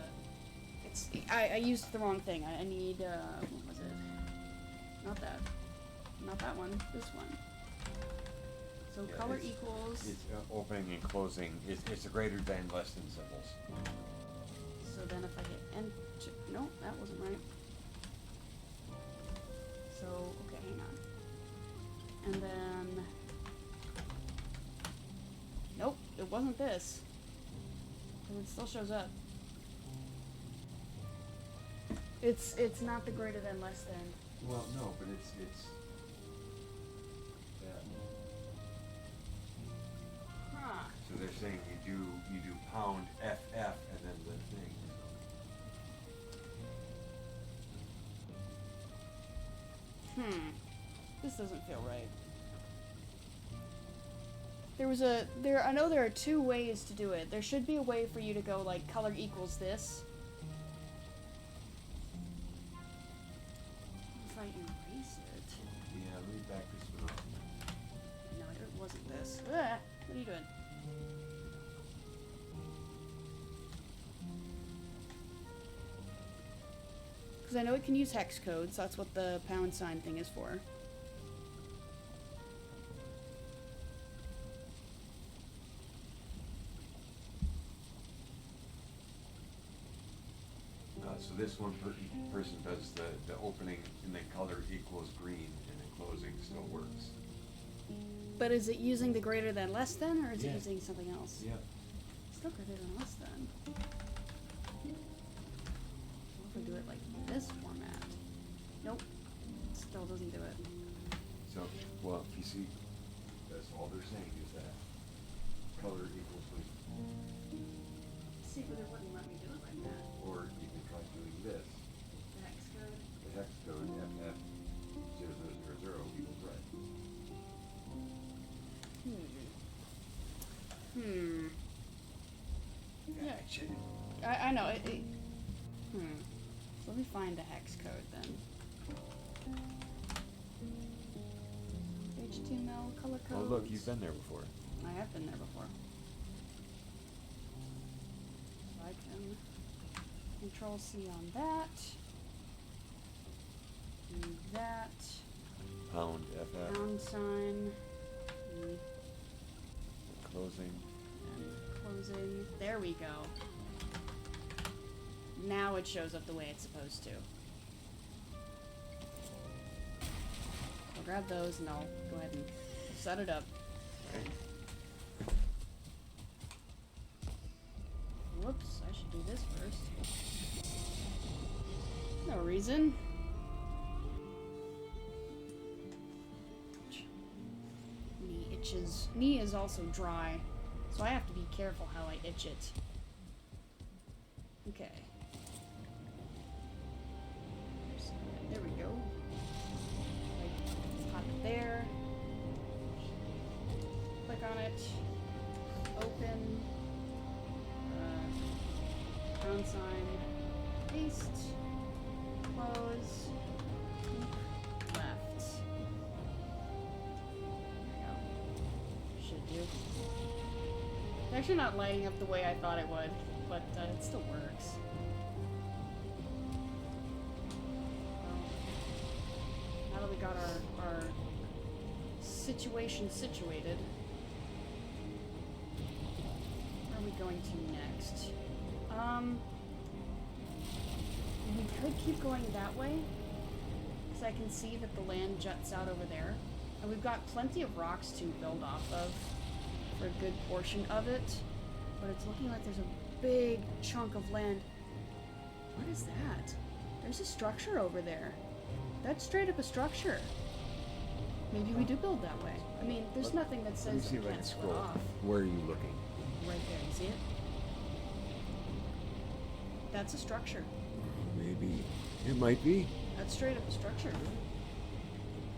It's... I used the wrong thing. I need, what was it? Not that. Not that one. This one. So Yeah, color equals... It's opening and closing. It's the greater than, less than symbols. So then if I hit enter... No, that wasn't right. So, okay, hang on. And then... Nope, it wasn't this. But it still shows up. It's not the greater than, less than. Well, no, but it's that. Huh. So they're saying you do pound FF and then the thing. This doesn't feel right. I know there are two ways to do it. There should be a way for you to go like color equals this. If I erase it. Yeah, let me back this one up. No, it wasn't this. Ah, what are you doing? Because I know it can use hex codes. That's what the pound sign thing is for. So this one person does the opening and then color equals green and then closing still works. But is it using the greater than less than, or is it Yeah. using something else? Yeah. Still greater than less than. What if we do it like this format? Nope. Still doesn't do it. So, well, if you see, that's all they're saying is that color equals green. See, but it wouldn't let me do it like that. Or you can try doing this. The hex code. The hex code FF0000 equals red. Yeah, I know. So let me find the hex code then. HTML color codes. Oh, look, you've been there before. I have been there before. So I can Control C on that. And that. Pound FF. Pound sign. And Closing. closing. There we go. Now it shows up the way it's supposed to. I'll grab those and I'll go ahead and set it up. Right. Whoops, I should do this first. No reason. Knee itches. Knee is also dry, so I have to be careful how I itch it. Okay. There we go. Pop it there. Click on it. Open. Pound sign. Paste. Close. Keep. Left. There we go. Should do. It's actually not lighting up the way I thought it would, but it still works. Now that we got our situation situated, where are we going to next? We could keep going that way, because I can see that the land juts out over there, and we've got plenty of rocks to build off of for a good portion of it, but it's looking like there's a big chunk of land. What is that? There's a structure over there. That's straight up a structure. Maybe we do build that way. I mean, there's nothing that Let me says see we if I can can't split scroll. off. Where are you looking? Right there, you see it? That's a structure. Maybe. It might be. That's straight up a structure.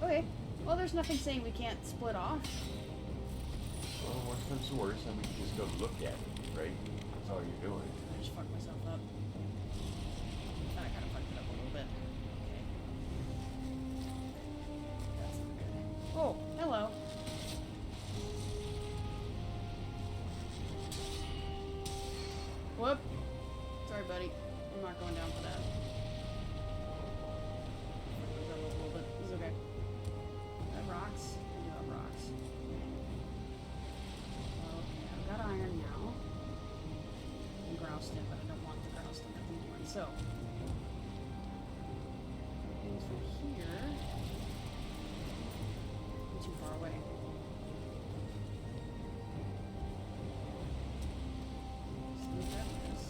Okay. Well, there's nothing saying we can't split off. Well, worst comes to worst, I mean, you just go look at it, right? That's all you're doing. I just fucked myself up. so. Things from here. I'm too far away. Just leave that with us.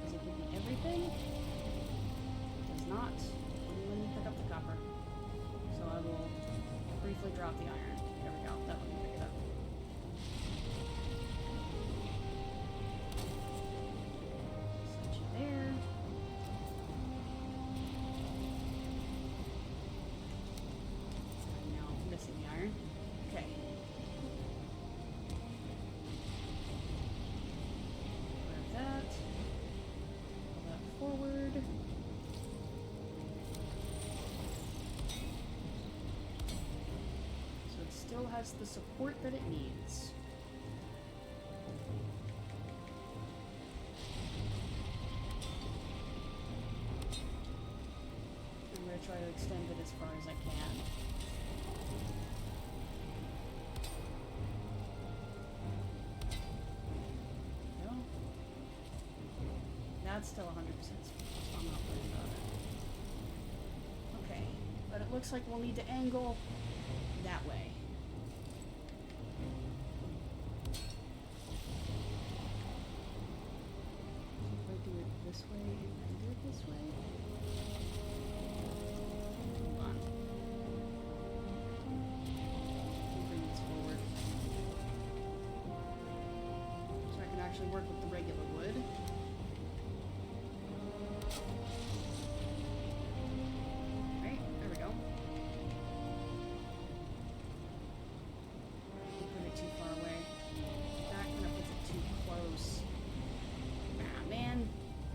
Does it give me everything? It does not. Only when you pick up the copper. So I will briefly drop the iron. There we go. That one will pick it up. Set you there. Now I'm missing the iron. Okay. Grab that. Pull that forward. So it still has the support that it needs. I'm going to try to extend it as far as I can. No. That's still 100%, so I'm not worried about it. Okay, but it looks like we'll need to angle that way. If I do it this way and then do it this way. Hold on. Bring this forward. So I can actually work with the regular wood. Right, there we go. Put it too far away. That kind of puts it too close. Ah, man.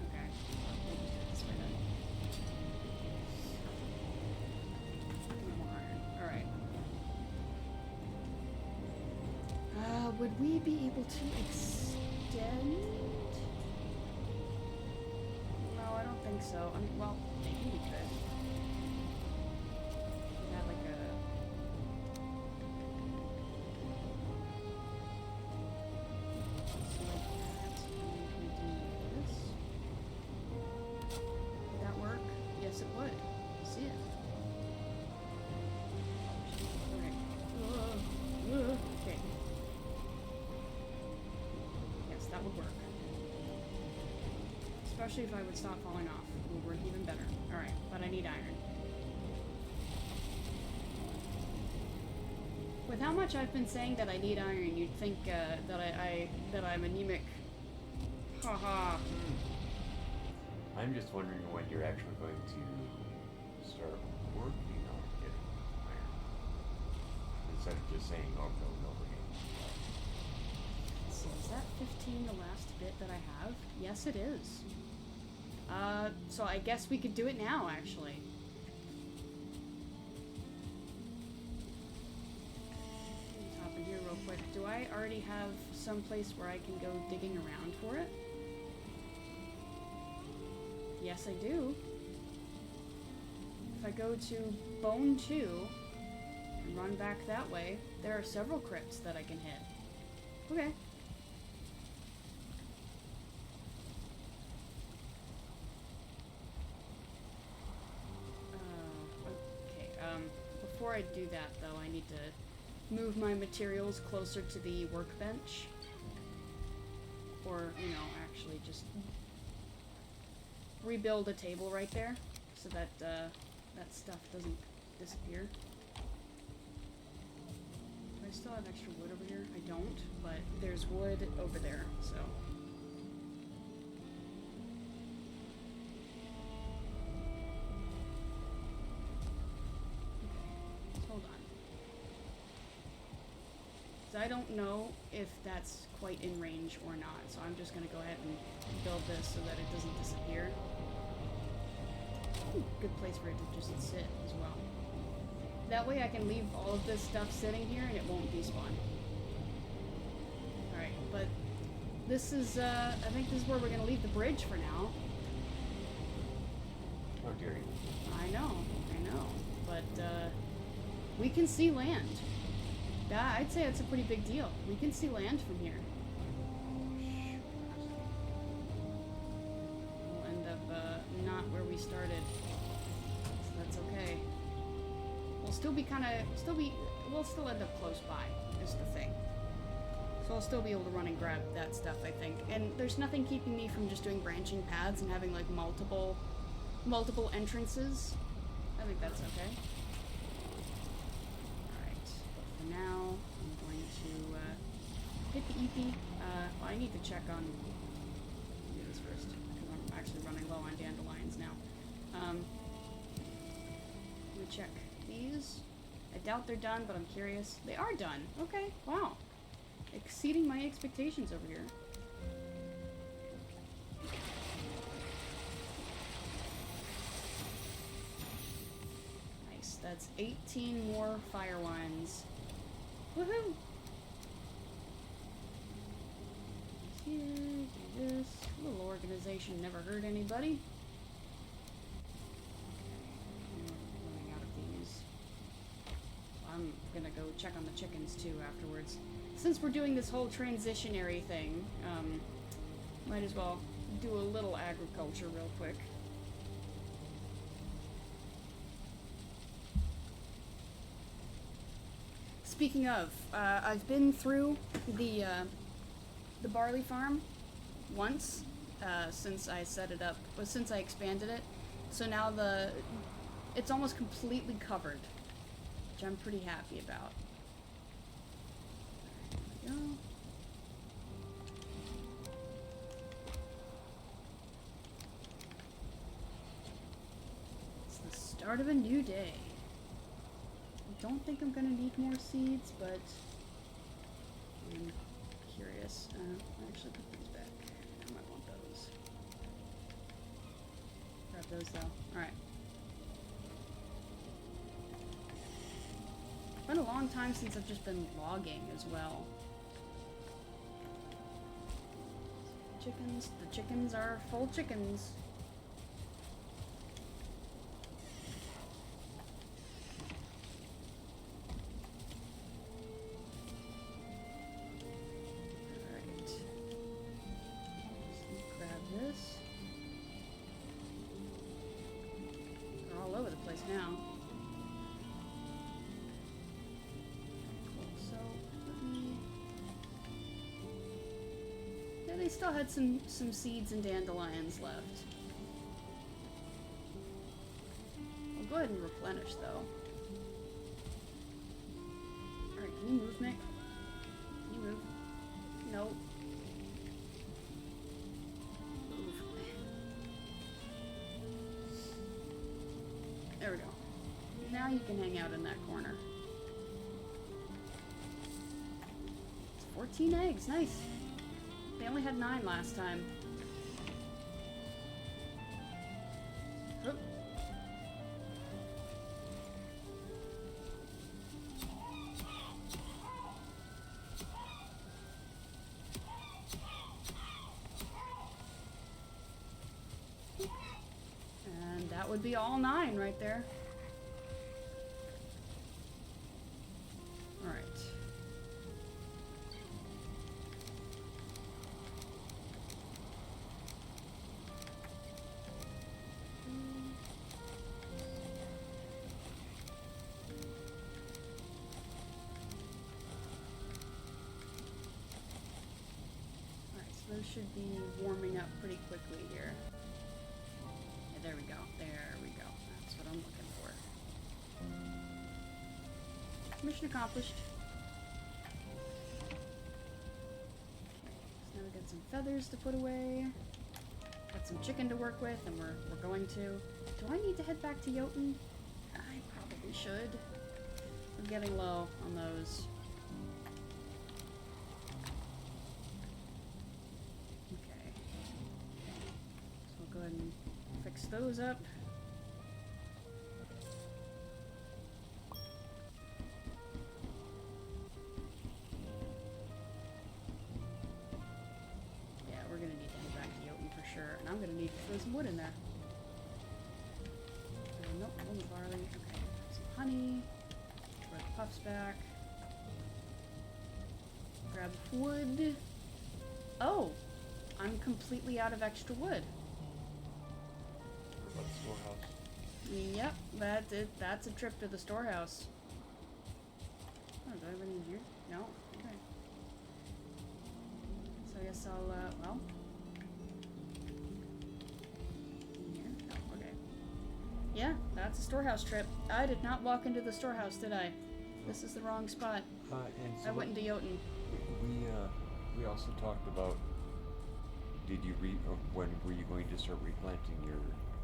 Okay. We'll just do it this way then. No more iron. Alright. Would we be able to extend? No, I don't think so. I mean, well, maybe we could. We have like a... So like that, and we can do this. Would that work? Yes, it would. You see it. Alright. Okay. Yes, that would work. Especially if I would stop falling off. It would work even better. Alright, but I need iron. With how much I've been saying that I need iron, you'd think that I'm anemic. Haha. I'm just wondering when you're actually going to start working on getting iron. Instead of just saying, oh, no, again. So is that 15 the last bit that I have? Yes, it is. So I guess we could do it now, actually. Let's hop in here real quick. Do I already have some place where I can go digging around for it? Yes, I do. If I go to Bone 2 and run back that way, there are several crypts that I can hit. Okay. Before I do that, though, I need to move my materials closer to the workbench. Or, you know, actually just rebuild a table right there so that that stuff doesn't disappear. Do I still have extra wood over here? I don't, but there's wood over there, so. Hold on. So I don't know if that's quite in range or not, so I'm just going to go ahead and build this so that it doesn't disappear. Ooh, good place for it to just sit as well. That way I can leave all of this stuff sitting here and it won't despawn. Alright, but this is, I think this is where we're going to leave the bridge for now. Oh, dear. I know. But, we can see land. Yeah, I'd say it's a pretty big deal. We can see land from here. We'll end up, started. So that's okay. We'll still be we'll still end up close by, is the thing. So I'll still be able to run and grab that stuff, I think. And there's nothing keeping me from just doing branching paths and having, like, multiple entrances. I think that's okay. Alright, but for now, I'm going to hit the EP. Well, I need to check on... do this first, because I'm actually running low on dandelions now. Let me check these. I doubt they're done, but I'm curious. They are done. Okay, wow. Exceeding my expectations over here. Nice. That's 18 more fire wines. Woohoo! Here, do this. Little organization never hurt anybody. Running out of these. I'm gonna go check on the chickens too afterwards. Since we're doing this whole transitionary thing, might as well do a little agriculture real quick. Speaking of, I've been through the barley farm once since I set it up, since I expanded it. So now it's almost completely covered, which I'm pretty happy about. There we go. It's the start of a new day. I don't think I'm gonna need more seeds, but I'm curious. I'll actually put these back. I might want those. Grab those though. Alright. It's been a long time since I've just been logging as well. Chickens. The chickens are full chickens. Alright. Grab this. They're all over the place now. They still had some seeds and dandelions left. I'll go ahead and replenish though. Alright, can you move, Nick? Can you move? Nope. Move. There we go. Now you can hang out in that corner. It's 14 eggs, nice. They only had 9 last time. Oop. And that would be all 9 right there. All right. Those should be warming up pretty quickly here. Yeah, there we go. There we go. That's what I'm looking for. Mission accomplished. Okay, so now we got some feathers to put away. Got some chicken to work with, and we're going to. Do I need to head back to Jotun? I probably should. I'm getting low on those. And fix those up. Yeah, we're gonna need to head back to Jotun for sure, and I'm gonna need to throw some wood in there. Nope, only barley. Okay, some honey. Throw the puffs back. Grab wood. Oh, I'm completely out of extra wood. storehouse? Yep, that's a trip to the storehouse. Oh, do I have any in here? No? Okay. So I guess I'll, well... Here? Oh, okay. Yeah, that's a storehouse trip. I did not walk into the storehouse, did I? This is the wrong spot. And so I went into Jotun. we also talked about, when were you going to start replanting your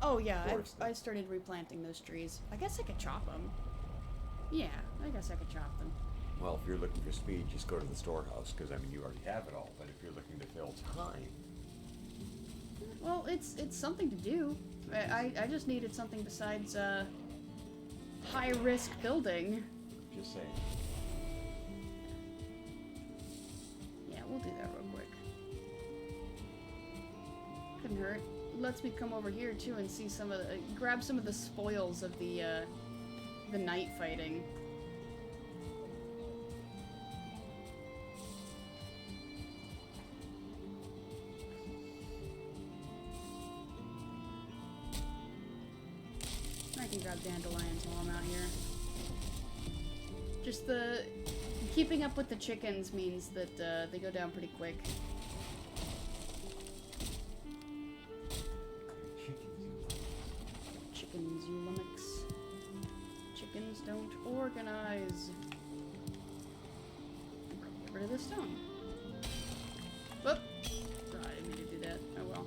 Oh yeah, forest then? I started replanting those trees. I guess I could chop them. Yeah, I guess I could chop them. Well, if you're looking for speed, just go to the storehouse, because, I mean, you already have it all, but if you're looking to fill time... Well, it's something to do. I just needed something besides, high-risk building. Just saying. Yeah, we'll do that real quick. Couldn't hurt. Lets me come over here, too, and see some of the... grab some of the spoils of the night fighting. I can grab dandelions while I'm out here. Just the... keeping up with the chickens means that they go down pretty quick. Chickens, you lummox. Chickens don't organize. Get rid of the stone. Whoop! Oh, I didn't mean to do that. Oh well.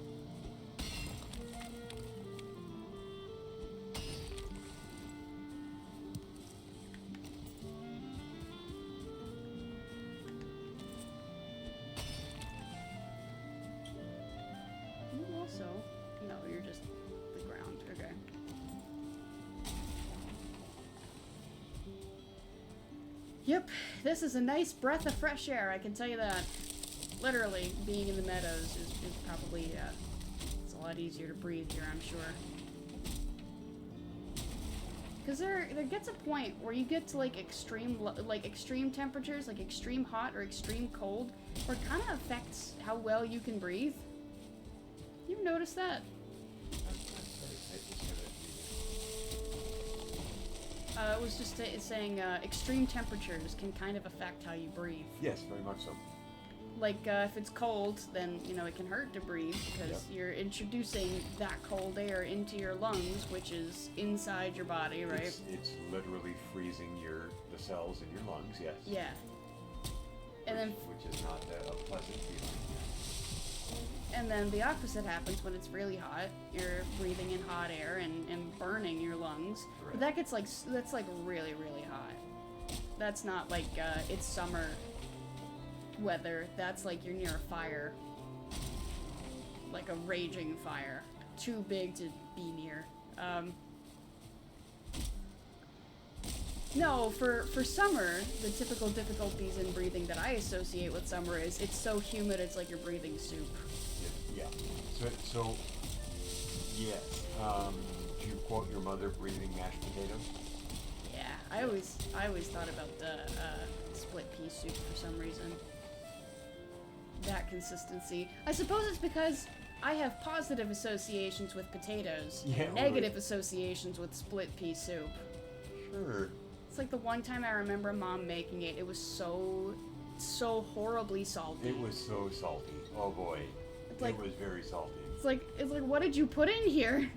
You also... No, you're just the ground. Okay. Yep, this is a nice breath of fresh air, I can tell you that. Literally, being in the meadows is probably, it's a lot easier to breathe here, I'm sure. Because there gets a point where you get to, like, extreme temperatures, like extreme hot or extreme cold, where it kind of affects how well you can breathe. You noticed that? It was just saying extreme temperatures can kind of affect how you breathe. Yes, very much so. Like, if it's cold, then, you know, it can hurt to breathe because you're introducing that cold air into your lungs, which is inside your body, right? It's literally freezing the cells in your lungs, yes. Yeah. And then... Which is not a pleasant feeling. And then the opposite happens when it's really hot. You're breathing in hot air and burning your lungs. Right. But that gets, like, that's, like, really, really hot. That's not, like, it's summer weather. That's like you're near a fire. Like a raging fire. Too big to be near. No, for summer, the typical difficulties in breathing that I associate with summer is it's so humid it's like you're breathing soup. Yeah. So yes. Do you quote your mother breathing mashed potatoes? Yeah, I always thought about the split pea soup for some reason. That consistency. I suppose it's because I have positive associations with potatoes, and negative associations with split pea soup. Sure. It's like the one time I remember Mom making it, it was so horribly salty. It was so salty. Oh boy. Like, it was very salty. It's like, what did you put in here?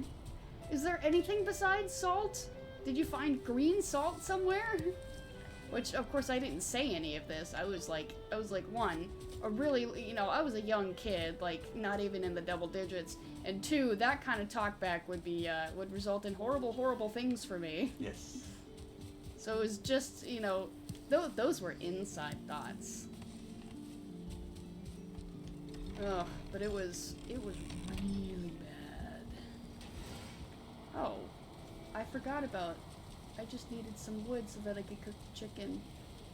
Is there anything besides salt? Did you find green salt somewhere? Which, of course, I didn't say any of this. I was like, one, or really, you know, I was a young kid, like, not even in the double digits. And two, that kind of talkback would be, would result in horrible, horrible things for me. Yes. So it was just, you know, those were inside thoughts. Ugh, but it was really bad. Oh, I forgot about, I just needed some wood so that I could cook the chicken.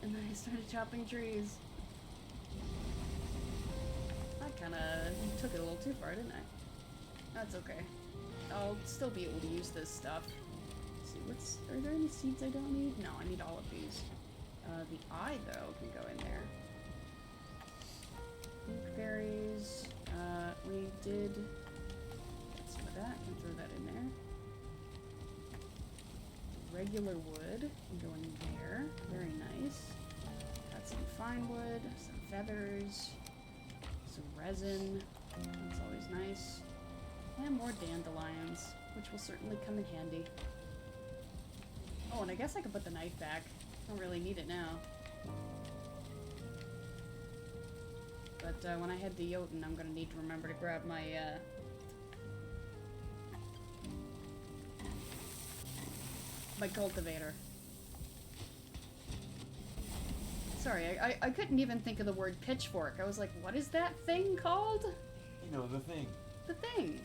And then I started chopping trees. I kinda took it a little too far, didn't I? That's okay. I'll still be able to use this stuff. Let's see, are there any seeds I don't need? No, I need all of these. The eye, though, can go in there. Berries. We did get some of that. I can throw that in there. regular wood. Going there. Very nice. Got some fine wood, some feathers, some resin. That's always nice. And more dandelions, which will certainly come in handy. Oh, and I guess I could put the knife back. Don't really need it now. But when I head to Jotun, I'm gonna need to remember to grab my my cultivator. Sorry, I couldn't even think of the word pitchfork. I was like, what is that thing called? You know, the thing. The thing.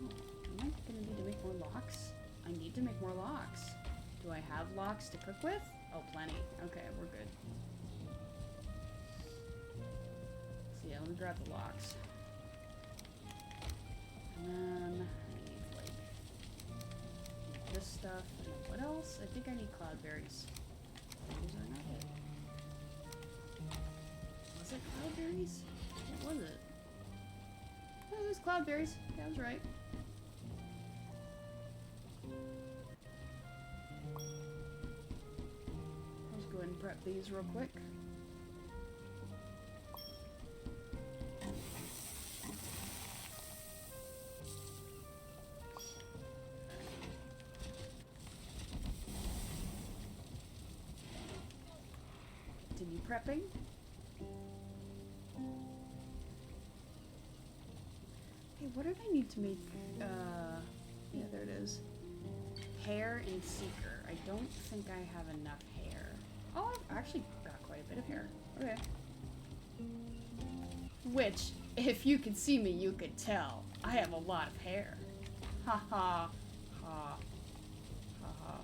Oh, am I gonna need to make more locks? I need to make more locks. Do I have locks to cook with? Oh, plenty. Okay, we're good. So yeah, let me grab the locks. And then I need, like, this stuff. And then what else? I think I need cloudberries. Those are not it. Was it cloudberries? What was it? Oh, it was cloudberries. Yeah, I was right. Let's go ahead and prep these real quick. Continue prepping. Hey, what did I need to make? Yeah, there it is. Hair and seeker. I don't think I have enough hair. Oh, I've actually got quite a bit of hair. Okay. Which, if you could see me, you could tell. I have a lot of hair. Ha ha. Ha. Ha ha.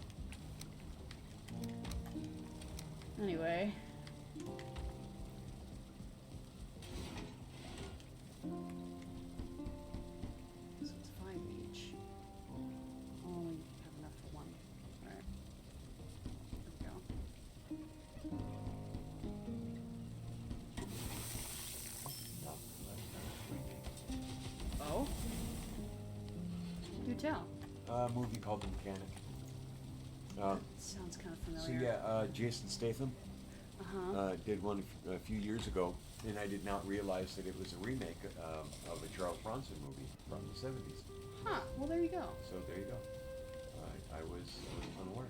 Anyway. So it's 5 each. Only have enough for one. Alright. There we go. Oh? Do tell. A movie called The Mechanic. That sounds kind of So familiar. yeah, Jason Statham Uh-huh. did one a few years ago, and I did not realize that it was a remake of a Charles Bronson movie from the 70s. Huh. Well, there you go. So there you go. I was unaware.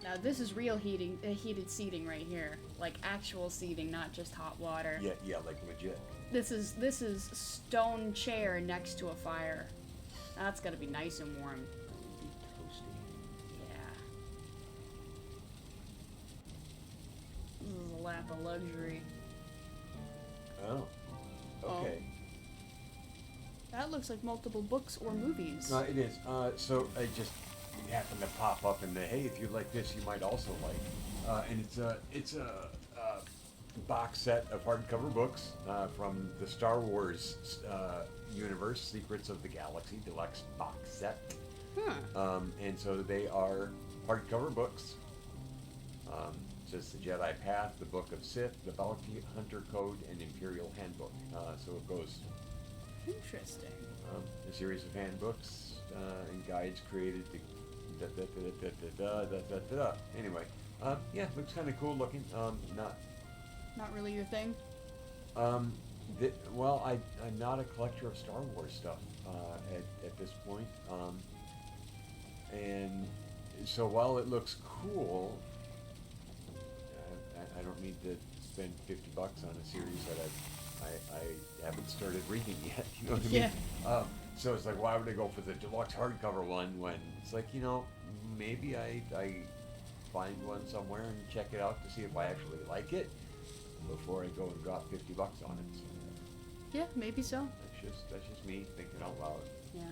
Now this is real heated seating right here, like actual seating, not just hot water. Yeah, like legit. This is stone chair next to a fire. That's gotta be nice and warm. Be toasty. Yeah. This is a lap of luxury. Oh. Okay. That looks like multiple books or movies. It is. So I just happened to pop up and hey, if you like this, you might also like. And it's a box set of hardcover books from the Star Wars universe, Secrets of the Galaxy Deluxe box set. Huh. And so they are hardcover books. Just the Jedi Path, the Book of Sith, the Bounty Hunter Code, and Imperial Handbook. So it goes. Interesting. A series of handbooks and guides created to Anyway, yeah, looks kind of cool looking. Not really your thing? Well, I'm not a collector of Star Wars stuff at this point. And so while it looks cool, I don't need to spend $50 on a series that I haven't started reading yet. You know what I mean? Yeah. So it's like, why would I go for the deluxe hardcover one when it's like, maybe I find one somewhere and check it out to see if I actually like it before I go and drop $50 on it. So Yeah, maybe so. that's just me thinking out loud. Yeah.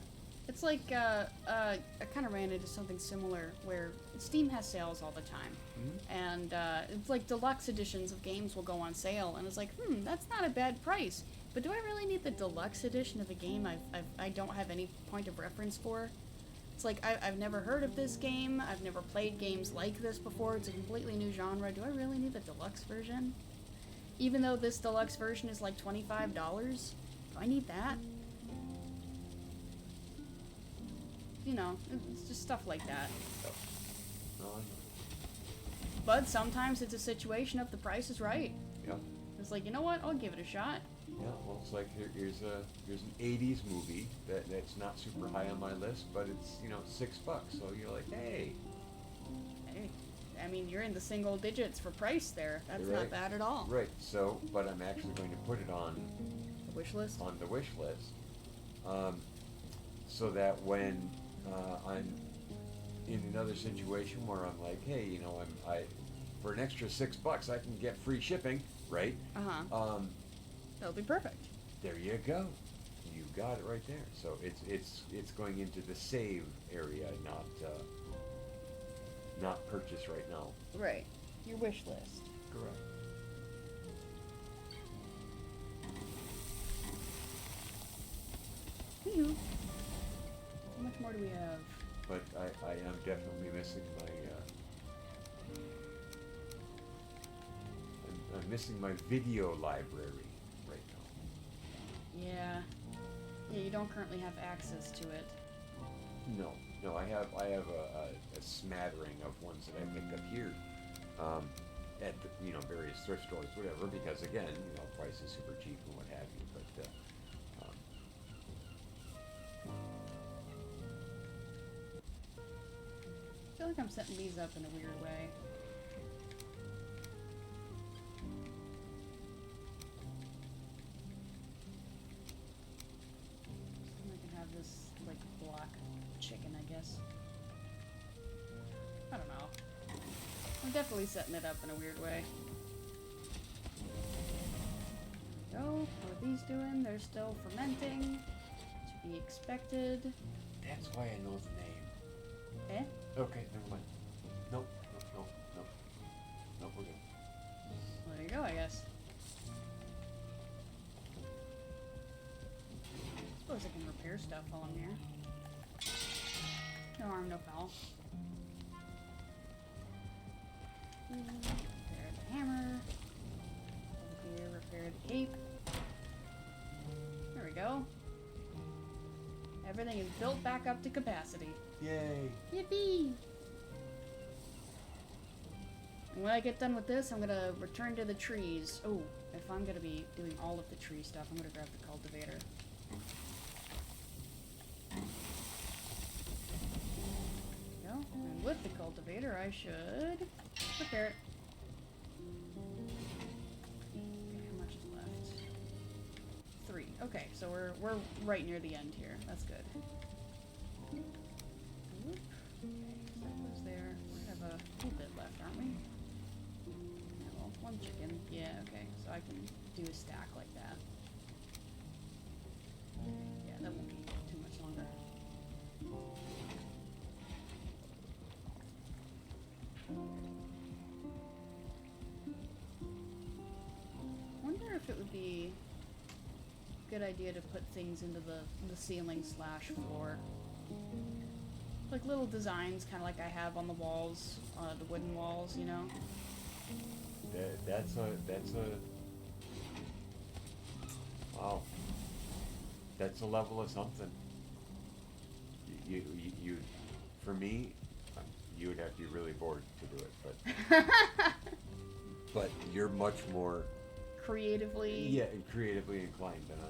It's like, I kind of ran into something similar where Steam has sales all the time. Mm-hmm. And it's like deluxe editions of games will go on sale, and it's like, that's not a bad price. But do I really need the deluxe edition of a game I don't have any point of reference for? It's like, I've never heard of this game, I've never played games like this before, it's a completely new genre. Do I really need the deluxe version? Even though this deluxe version is like $25, do I need that? you know, it's just stuff like that. Yep. No, I know. But sometimes it's a situation of the price is right. Yeah. It's like, you know what? I'll give it a shot. Yeah, well, it's like here's an '80s movie that's not super high on my list, but it's $6. So you're like, hey, Hey, I mean, you're in the single digits for price there. That's right. not bad at all. Right. So, but I'm actually going to put it on The wish list. the wish list, so that when I'm in another situation where I'm like, hey, I for an extra $6 I can get free shipping, right? That'll be perfect. There you go. You got it right there. So it's going into the save area, not purchase right now. Right. Your wish list. Correct. Anywho, how much more do we have? But I am definitely missing my. I'm missing my video library right now. Yeah. Yeah, you don't currently have access to it. No, I have a smattering of ones that I picked up here, at the, various thrift stores, whatever. Because again, price is super cheap and what have you. But I feel like I'm setting these up in a weird way. I can have this, like, block chicken, I guess. I don't know. I'm definitely setting it up in a weird way. There we go. How are these doing? They're still fermenting. To be expected. that's why I know the name. Eh? Okay, never mind. Nope. Nope, we're good. Well, there you go, I guess. Suppose I can repair stuff while I'm here. No harm, no foul. Repair the hammer. Over here, repair the cape. There we go. Everything is built back up to capacity. Yay! Yippee! And when I get done with this, I'm gonna return to the trees. Oh, if I'm gonna be doing all of the tree stuff, I'm gonna grab the cultivator. There we go. And with the cultivator, I should repair it. Okay, how much is left? 3. Okay, so we're right near the end here. That's good. Oop. Okay, so that goes there. We have a little bit left, aren't we? Yeah, well, 1 chicken. Yeah, okay. So I can do a stack like that. Yeah, that won't be too much longer. Wonder if it would be a good idea to put things into the ceiling / floor. Like little designs, kind of like I have on the walls, the wooden walls, That's a wow. That's a level of something. You for me, you would have to be really bored to do it, but but you're much more Creatively. creatively inclined than I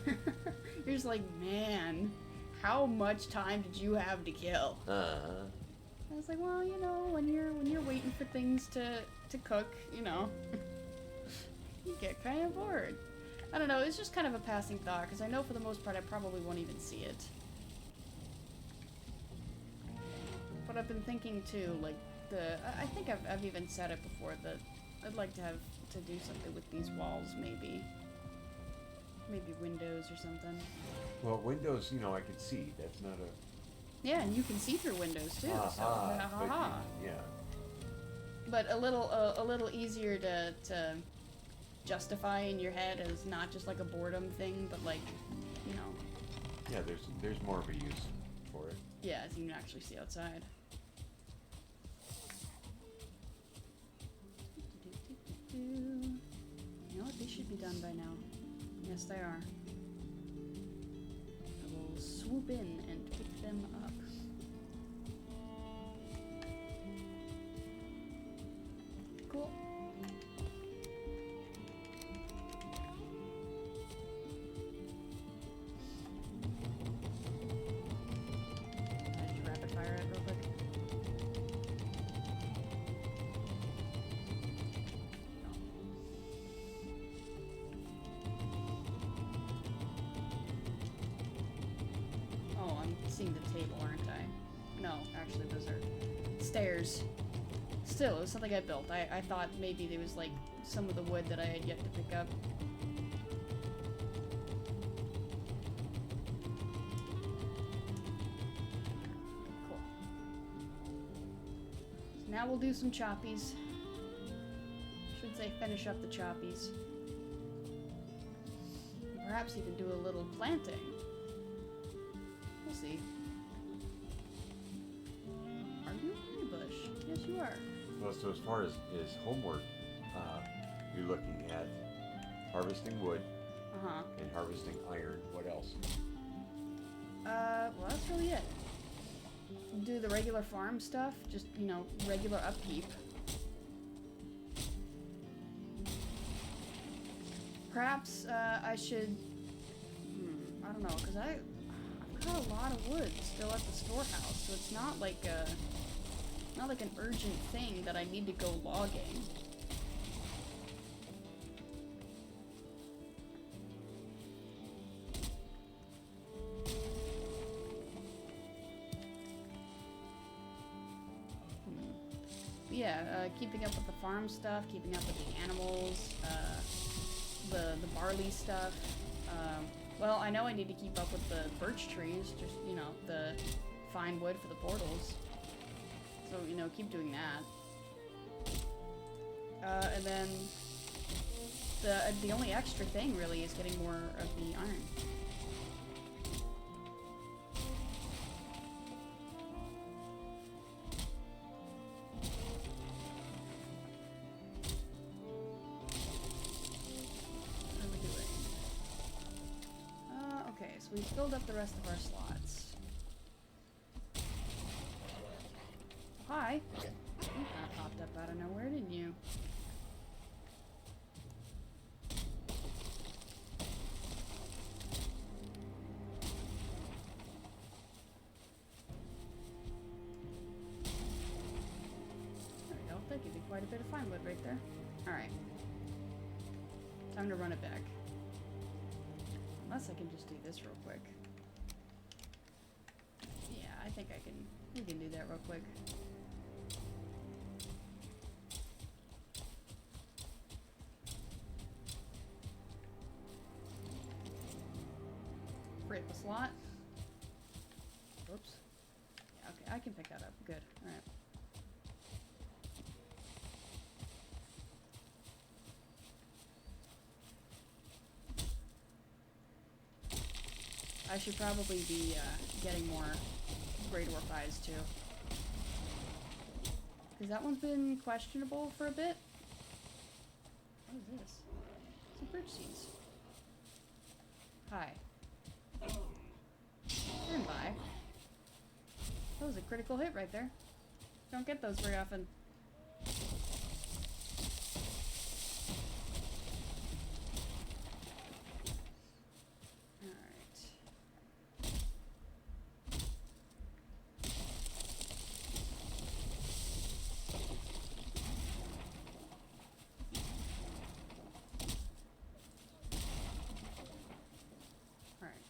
am. You're just like, man, how much time did you have to kill? I was like, well, when you're waiting for things to cook, you get kind of bored. I don't know, it's just kind of a passing thought, because I know for the most part I probably won't even see it. But I've been thinking too, like, I think I've even said it before, that I'd like to do something with these walls, maybe. Maybe windows or something. Well, windows, I could see. That's not a. Yeah, and you can see through windows too. So, Yeah. But a little easier to justify in your head as not just like a boredom thing, but like, Yeah, there's more of a use for it. Yeah, as you can actually see outside. You know what? They should be done by now. Yes, they are. I will swoop in and pick them up. Cool. Did you rapid fire it real quick? Oh, I'm seeing the table, aren't I? No, actually those are stairs. Still, it was something I built. I thought maybe there was like some of the wood that I had yet to pick up. Cool. So now we'll do some choppies. Should say finish up the choppies. Perhaps even do a little planting. We'll see. Are you in the bush? Yes, you are. Well, so as far as homework, you're looking at harvesting wood and harvesting iron. What else? Well, that's really it. Do the regular farm stuff, just, you know, regular upkeep. Perhaps, I should, I don't know, because I've got a lot of wood still at the storehouse, so it's not like an urgent thing that I need to go logging. Yeah, keeping up with the farm stuff, keeping up with the animals, the barley stuff. Well, I know I need to keep up with the birch trees, just, you know, the fine wood for the portals. So, you know, keep doing that. And then the only extra thing really is getting more of the iron. What are we doing? Okay, so we've filled up the rest of our slots. Hi. You kind of popped up out of nowhere, didn't you? There we go. That gives you quite a bit of fine wood right there. Alright. Time to run it back. Unless I can just do this real quick. Yeah, I think we can do that real quick. Create the slot. Whoops. Yeah, okay, I can pick that up. Good. Alright. I should probably be getting more Great Dwarf Eyes too. Because that one's been questionable for a bit. What is this? Some birch seeds. Hi. Stand by. That was a critical hit right there. Don't get those very often.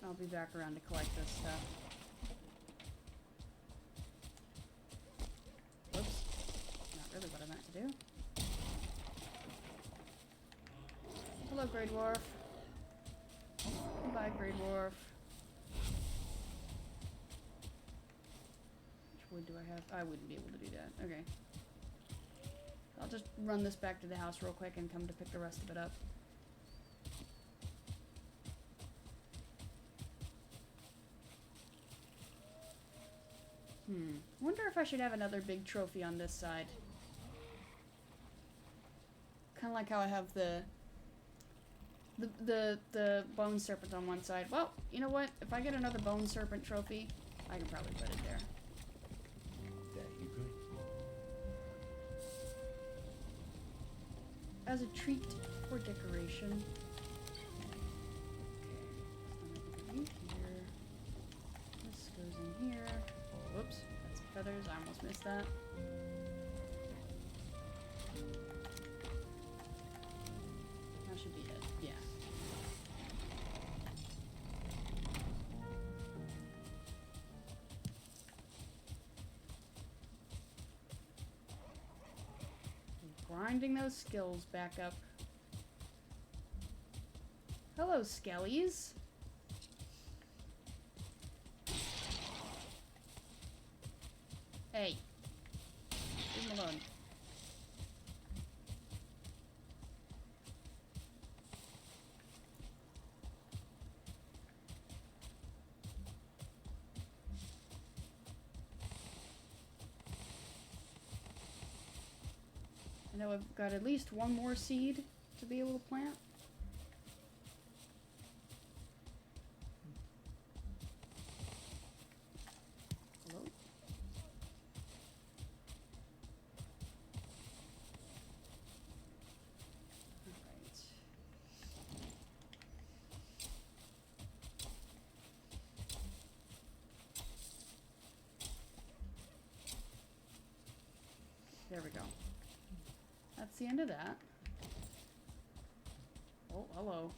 I'll be back around to collect this stuff. Whoops. Not really what I meant to do. Hello, Grey Dwarf. Goodbye, Grey Dwarf. Which wood do I have? I wouldn't be able to do that. Okay. I'll just run this back to the house real quick and come to pick the rest of it up. Wonder if I should have another big trophy on this side. Kind of like how I have the The bone serpent on one side. Well, you know what? If I get another bone serpent trophy, I can probably put it there. That you could. As a treat for decoration. Okay, here. This goes in here. Whoops, that's feathers. I almost missed that. That should be it. Yeah. Grinding those skills back up. Hello, Skellies. Hey. Leave him alone. I know I've got at least one more seed to be able to plant. Hello? Alright. There we go. That's the end of that. Oh, hello.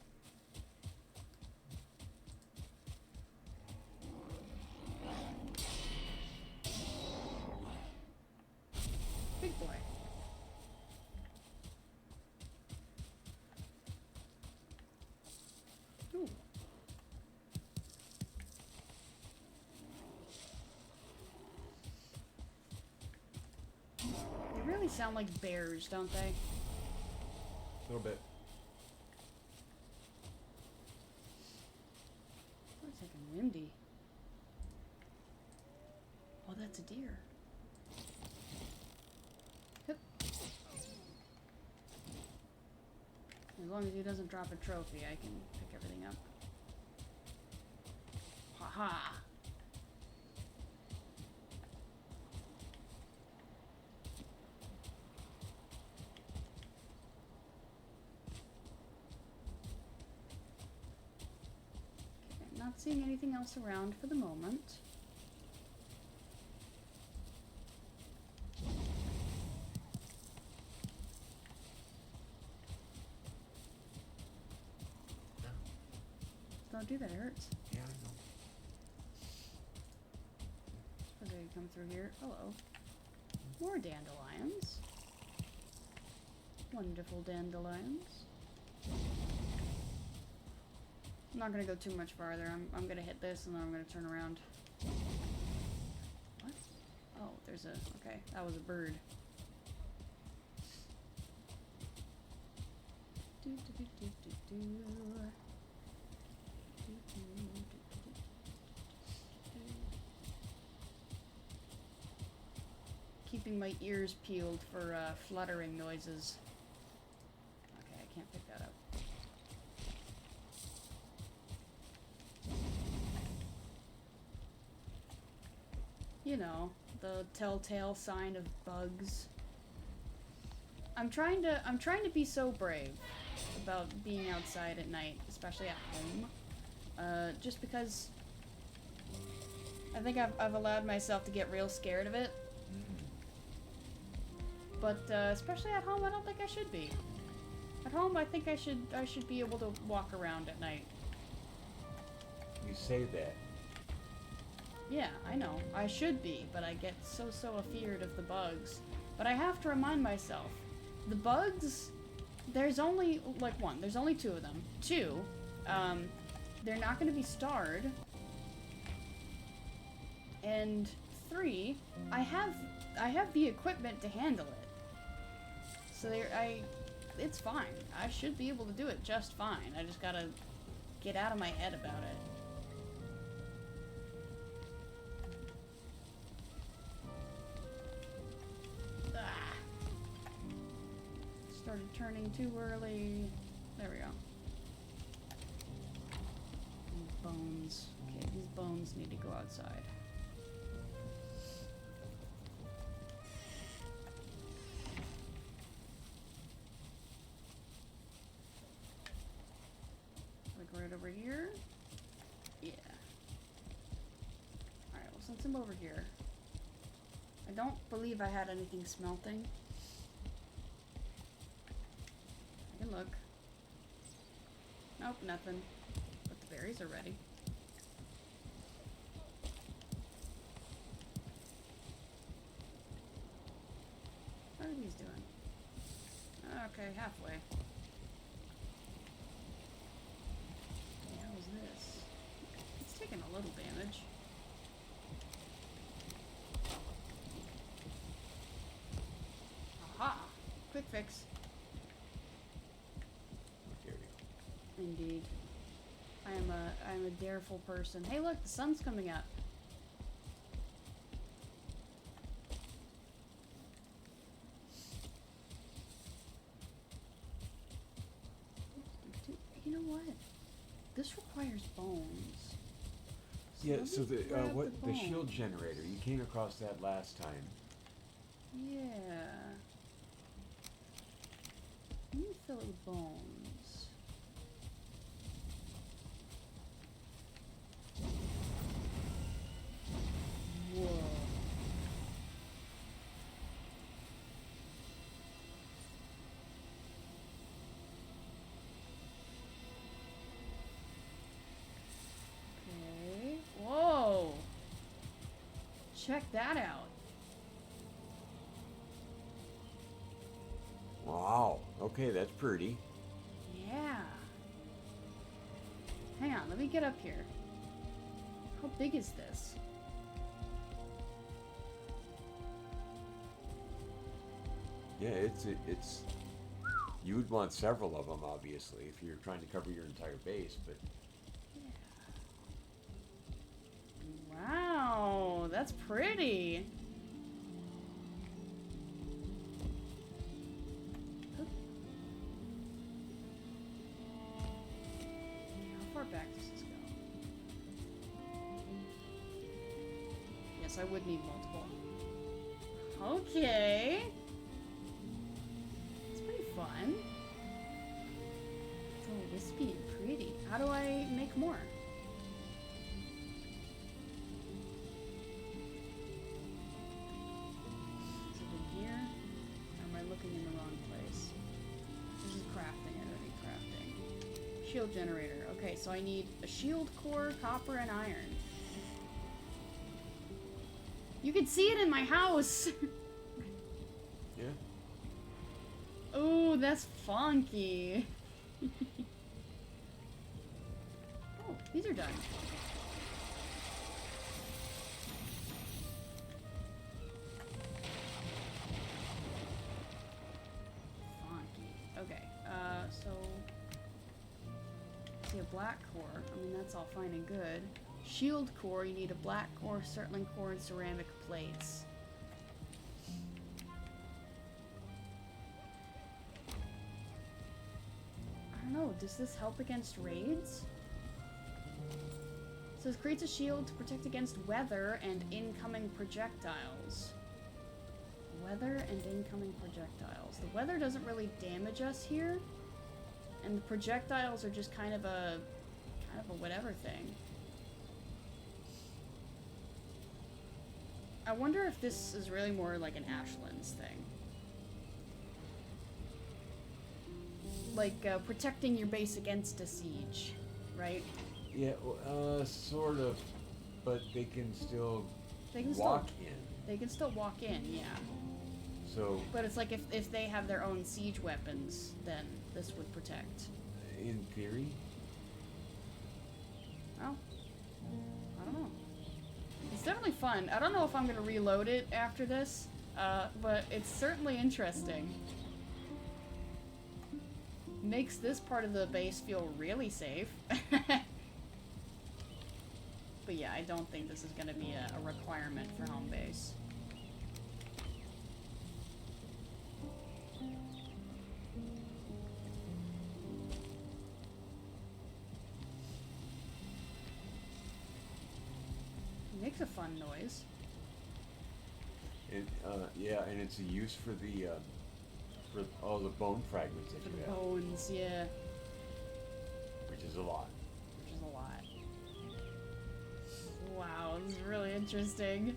Big boy. Ooh. They really sound like bears, don't they? A little bit. Looks like a windy. Oh, that's a deer. Hup. As long as he doesn't drop a trophy, I can pick everything up. Ha-ha! Okay, not seeing anything else around for the moment. Don't do that, it hurts. Yeah, I know. Suppose I could come through here. Hello. More dandelions. Wonderful dandelions. I'm not gonna go too much farther. I'm gonna hit this and then I'm gonna turn around. What? Oh, there's a... Okay, that was a bird. Do, do, do, do, do, do. Keeping my ears peeled for fluttering noises. Okay, I can't pick that up. You know, the telltale sign of bugs. I'm trying to be so brave about being outside at night, especially at home. Just because I think I've allowed myself to get real scared of it. But especially at home, I don't think I should be. At home, I think I should be able to walk around at night. You say that. Yeah, I know. I should be, but I get so afeared of the bugs. But I have to remind myself, the bugs, there's only, like, one. There's only two of them. Two, they're not going to be starred. And three, I have the equipment to handle it. So it's fine. I should be able to do it just fine. I just gotta get out of my head about it. Ah. Started turning too early. There we go. bones need to go outside. Like right over here? Yeah. Alright, well since I'm over here, I don't believe I had anything smelting. I can look. Nope, nothing. But the berries are ready. What are these doing? Okay, halfway. What the hell is this? It's taking a little damage. Aha! Quick fix. There we go. Indeed. I am a dareful person. Hey look, the sun's coming up. You know what? This requires bones. Yeah, let so me the grab the shield bones. generator, you came across that last time. Yeah. Let me fill it with bones. Whoa. Okay. Whoa. Check that out. Wow. Okay, that's pretty. Yeah. Hang on, let me get up here. How big is this? Yeah, it's. You would want several of them, obviously, if you're trying to cover your entire base. But Wow, that's pretty. How far back does this go? Yes, I would need multiple. Okay. It's pretty fun. It's all wispy and pretty. How do I make more? Is it in here? Or am I looking in the wrong place? This is crafting. I don't need crafting. Shield generator. Okay, so I need a shield core, copper, and iron. You can see it in my house! yeah, Oh, that's funky. Oh, these are done. Funky. Okay, so... see a black core. I mean, that's all fine and good. Shield core, you need a black core, circling core, and ceramic plates. I don't know, does this help against raids? It says creates a shield to protect against weather and incoming projectiles. Weather and incoming projectiles. The weather doesn't really damage us here, and the projectiles are just kind of a whatever thing. I wonder if this is really more like an Ashlands thing. Like, protecting your base against a siege, right? yeah, sort of, but they can still They can walk still, in. They can still walk in, yeah. So But it's like if they have their own siege weapons, then this would protect. in theory, Oh. I don't know. It's definitely fun. I don't know if I'm gonna reload it after this, but it's certainly interesting. Makes this part of the base feel really safe. But yeah, I don't think this is gonna be a requirement for home base. a fun noise. And yeah, and it's a use for the for all the bone fragments that For you the have, bones, yeah. which is a lot. Which is a lot. Wow, this is really interesting.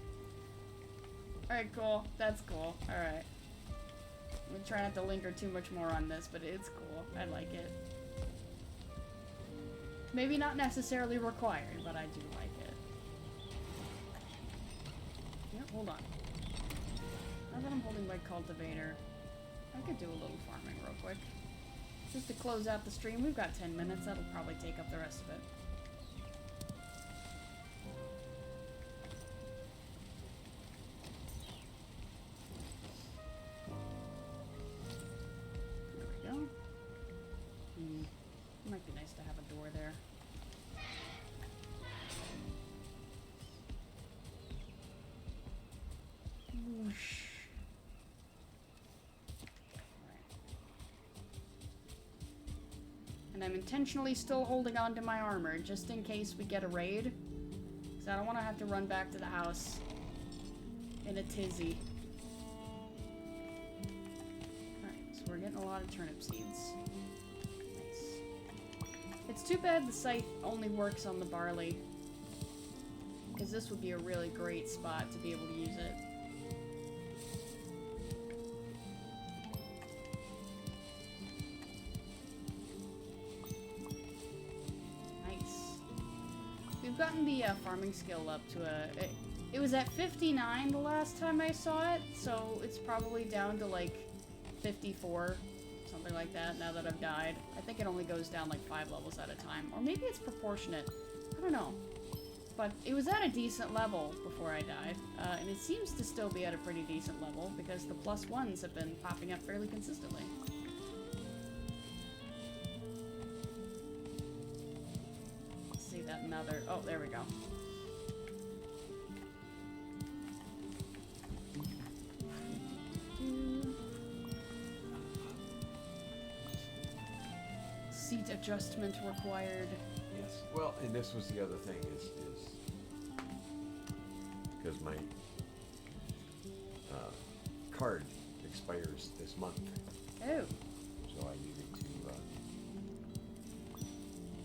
Alright, cool. That's cool. Alright. I'm gonna try not to linger too much more on this, but it's cool. I like it. Maybe not necessarily required, but I do like it. Yeah, hold on. Now that I'm holding my cultivator, I could do a little farming real quick. Just to close out the stream, we've got 10 minutes. That'll probably take up the rest of it. There we go. Might be nice to have a door there. Whoosh. And I'm intentionally still holding on to my armor, just in case we get a raid. Because I don't want to have to run back to the house in a tizzy. Alright, so we're getting a lot of turnip seeds. Nice. It's too bad the scythe only works on the barley. Because this would be a really great spot to be able to use it. We've gotten the farming skill up to it was at 59 the last time I saw it, so it's probably down to like 54, something like that, now that I've died. I think it only goes down like 5 levels at a time, or maybe it's proportionate. I don't know. But it was at a decent level before I died, and it seems to still be at a pretty decent level, because the +1s have been popping up fairly consistently. That another. Oh, there we go. Seat adjustment required. Yes. Well, and this was the other thing is because my card expires this month. Oh. So I needed to.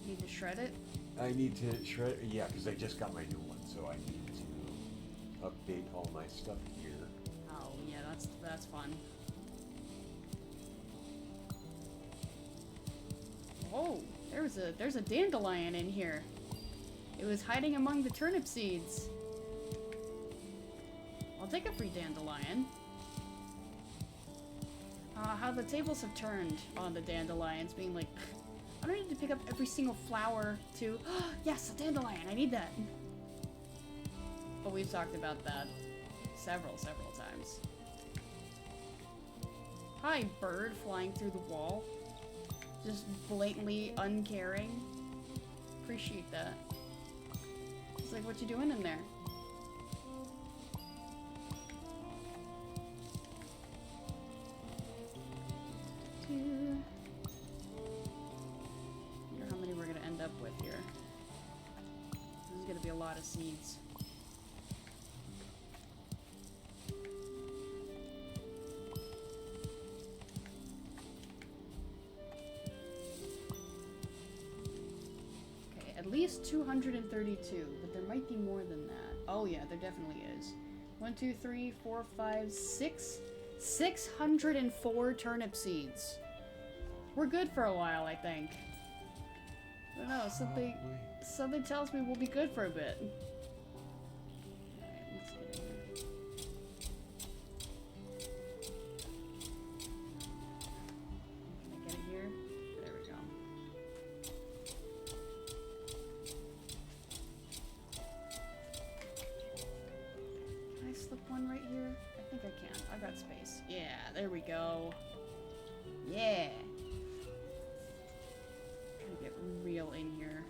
Need to shred it. I need to shred. Yeah, because I just got my new one, so I need to update all my stuff here. Oh yeah, that's fun. Oh, there's a dandelion in here. It was hiding among the turnip seeds. I'll take a free dandelion. How the tables have turned on the dandelions, being like, I don't need to pick up every single flower to... Yes, a dandelion! I need that! But we've talked about that several times. Hi, bird flying through the wall. Just blatantly uncaring. Appreciate that. It's like, what you doing in there? How many we're gonna end up with here. This is gonna be a lot of seeds. Okay, at least 232, but there might be more than that. Oh yeah, there definitely is. 1, 2, 3, 4, 5, 6. 604 turnip seeds. We're good for a while, I think. I don't know, something tells me we'll be good for a bit. Alright, let's get in here. Can I get it here? There we go. Can I slip one right here? I think I can. I've got space. Yeah, there we go. Yeah. Trying to get real in here.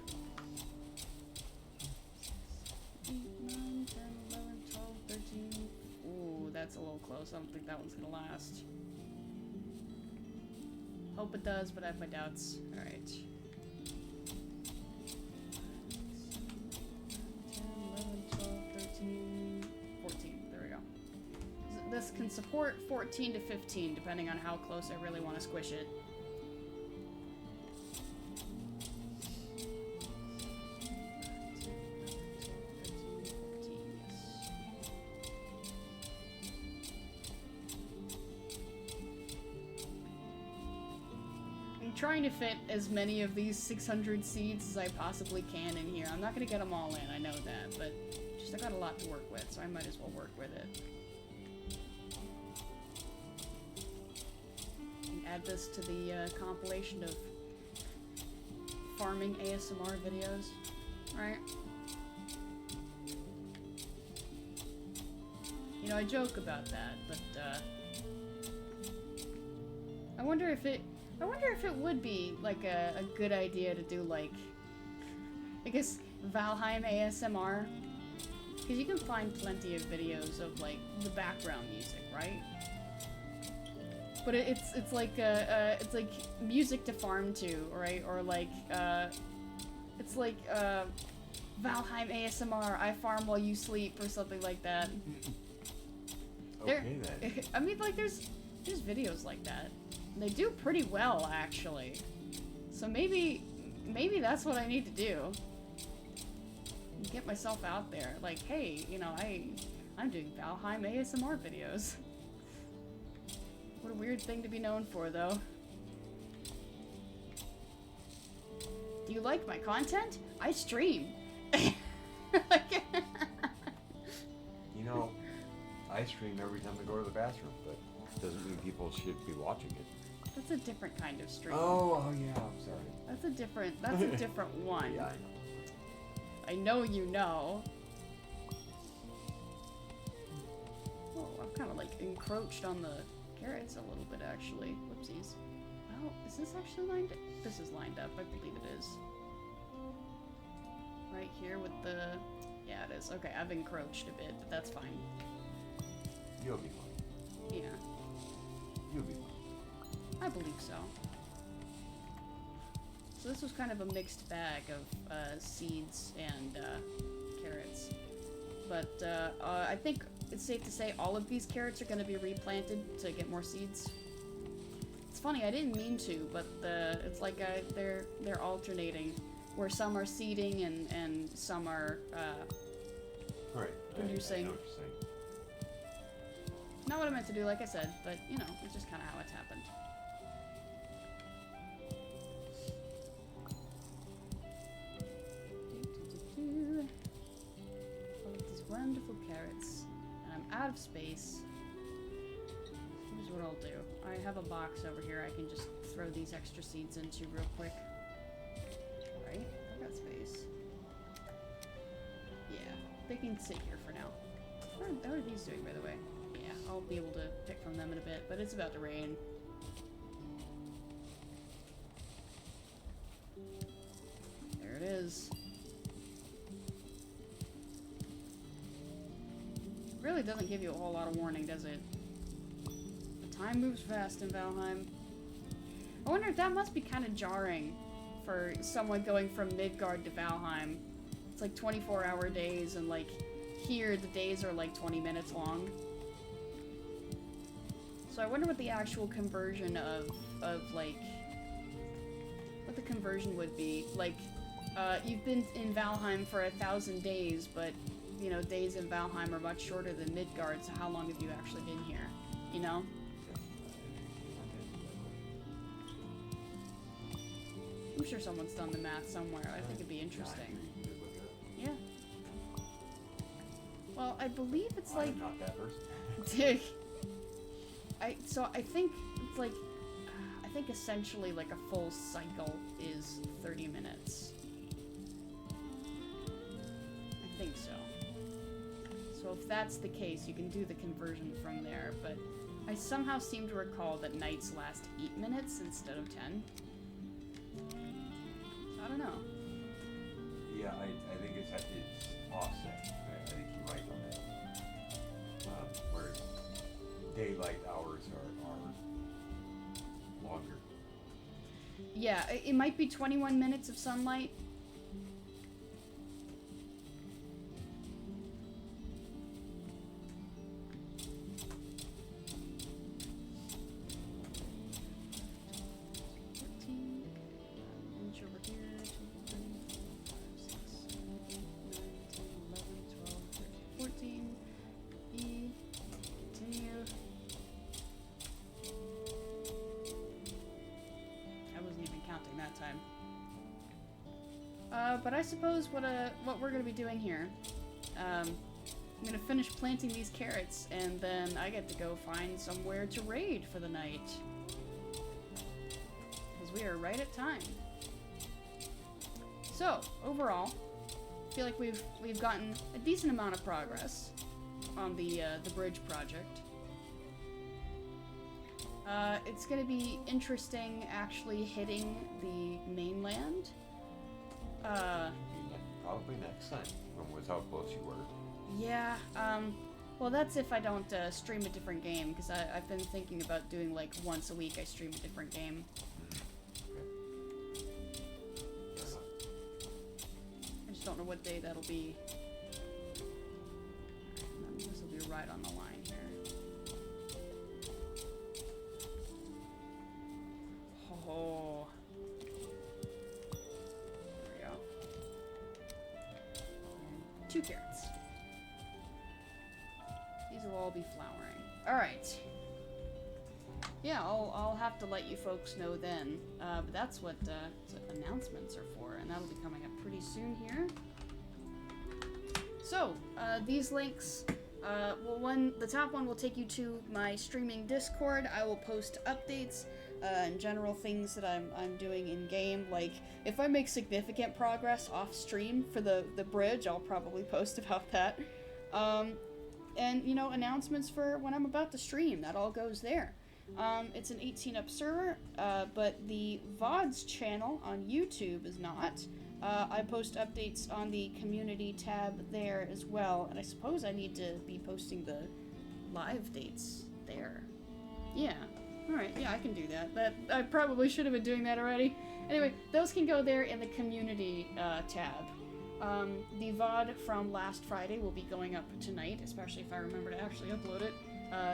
8, 9, 10, 11, 12, 13. Ooh, that's a little close. I don't think that one's gonna last. Hope it does, but I have my doubts. Alright. 10, 11, 12, 13, this can support 14 to 15, depending on how close I really want to squish it. I'm trying to fit as many of these 600 seeds as I possibly can in here. I'm not going to get them all in, I know that, but just I got a lot to work with, so I might as well work with it. And add this to the compilation of farming ASMR videos, right? You know, I joke about that, but I wonder if it would be like a good idea to do like, I guess, Valheim ASMR, because you can find plenty of videos of like the background music, right? But it's like music to farm to, right? Or like it's like Valheim ASMR, I farm while you sleep, or something like that. Okay then. I mean, like there's videos like that. And they do pretty well, actually. So maybe that's what I need to do. Get myself out there. Like, hey, you know, I'm doing Valheim ASMR videos. What a weird thing to be known for, though. Do you like my content? I stream. You know, I stream every time I go to the bathroom, but doesn't mean people should be watching it. That's a different kind of stream. Oh yeah, I'm sorry. That's a different one. Yeah, I know. I know you know. Oh, I've kind of like encroached on the carrots a little bit, actually. Whoopsies. Well, is this actually lined up? This is lined up, I believe it is. Right here with the... Yeah, it is. Okay, I've encroached a bit, but that's fine. You'll be fine. Yeah. You'll be fine. I believe so. So this was kind of a mixed bag of seeds and carrots. But I think it's safe to say all of these carrots are going to be replanted to get more seeds. It's funny, I didn't mean to, but it's like they're alternating, where some are seeding and some are Right. producing. I know what you're saying. Not what I meant to do, like I said, but you know, it's just kind of how it's happened. All of these wonderful carrots, and I'm out of space. Here's what I'll do. I have a box over here I can just throw these extra seeds into real quick. Right? I've got space. Yeah, they can sit here for now. How are these doing, by the way? Yeah, I'll be able to pick from them in a bit, but it's about to rain. There it is. It really doesn't give you a whole lot of warning, does it? The time moves fast in Valheim. I wonder if that must be kind of jarring for someone going from Midgard to Valheim. It's like 24-hour days, and like here the days are like 20 minutes long. So I wonder what the actual conversion of like, what the conversion would be. Like, you've been in Valheim for 1,000 days, but, you know, days in Valheim are much shorter than Midgard, so how long have you actually been here? You know? I'm sure someone's done the math somewhere. I think it'd be interesting. Yeah. Well, I believe it's like... I'm not that person. So I think it's like, I think essentially like a full cycle is 30 minutes. I think so. So if that's the case, you can do the conversion from there, but I somehow seem to recall that nights last 8 minutes instead of 10. So I don't know. Yeah, I think it's offset. I think you're right on that. Where daylight hours are longer. Yeah, it might be 21 minutes of sunlight. But I suppose what we're gonna be doing here, I'm gonna finish planting these carrots, and then I get to go find somewhere to raid for the night. Because we are right at time. So, overall, I feel like we've gotten a decent amount of progress on the bridge project. It's gonna be interesting actually hitting the mainland. Probably next time, with how close you were. Yeah, well that's if I don't stream a different game, because I've been thinking about doing like once a week I stream a different game. Okay. Fair enough. I just don't know what day that'll be. This will be right on the line here. Oh. There we go. And 2 carrots. These will all be flowering. Alright. Yeah, I'll have to let you folks know then. But that's what announcements are for, and that'll be coming up pretty soon here. So, these links, well, the top one will take you to my streaming Discord. I will post updates and general things that I'm doing in game. Like, if I make significant progress off stream for the bridge, I'll probably post about that. And, you know, announcements for when I'm about to stream, that all goes there. It's an 18-up server, but the VODs channel on YouTube is not. I post updates on the community tab there as well, and I suppose I need to be posting the live dates there. Yeah. Alright, yeah, I can do that. I probably should have been doing that already. Anyway, those can go there in the community tab. The VOD from last Friday will be going up tonight, especially if I remember to actually upload it.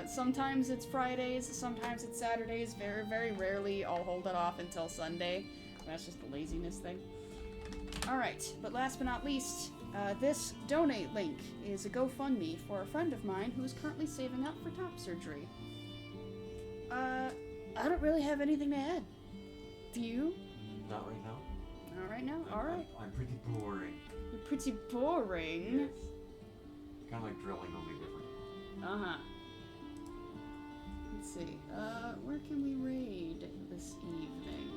Sometimes it's Fridays, sometimes it's Saturdays. Very, very rarely I'll hold it off until Sunday. That's just a laziness thing. Alright, but last but not least, this donate link is a GoFundMe for a friend of mine who is currently saving up for top surgery. I don't really have anything to add. Do you? Not right now. Not right now? Alright. I'm pretty boring. You're pretty boring. Yes. Kind of like drilling, only different. Uh-huh. Let's see. Where can we raid this evening?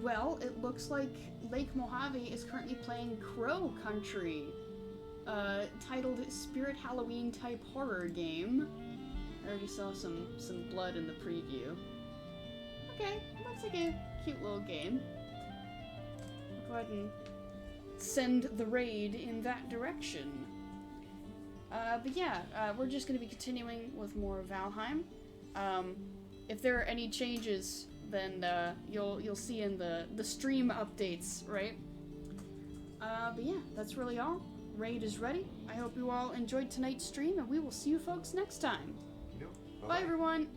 Well, it looks like Lake Mojave is currently playing Crow Country, titled Spirit Halloween type horror game. I already saw some blood in the preview. Okay, looks like a cute little game. I'll go ahead and send the raid in that direction. But yeah, we're just going to be continuing with more Valheim. If there are any changes, then you'll see in the stream updates, right? But yeah, that's really all. Raid is ready. I hope you all enjoyed tonight's stream, and we will see you folks next time. You know, Bye everyone!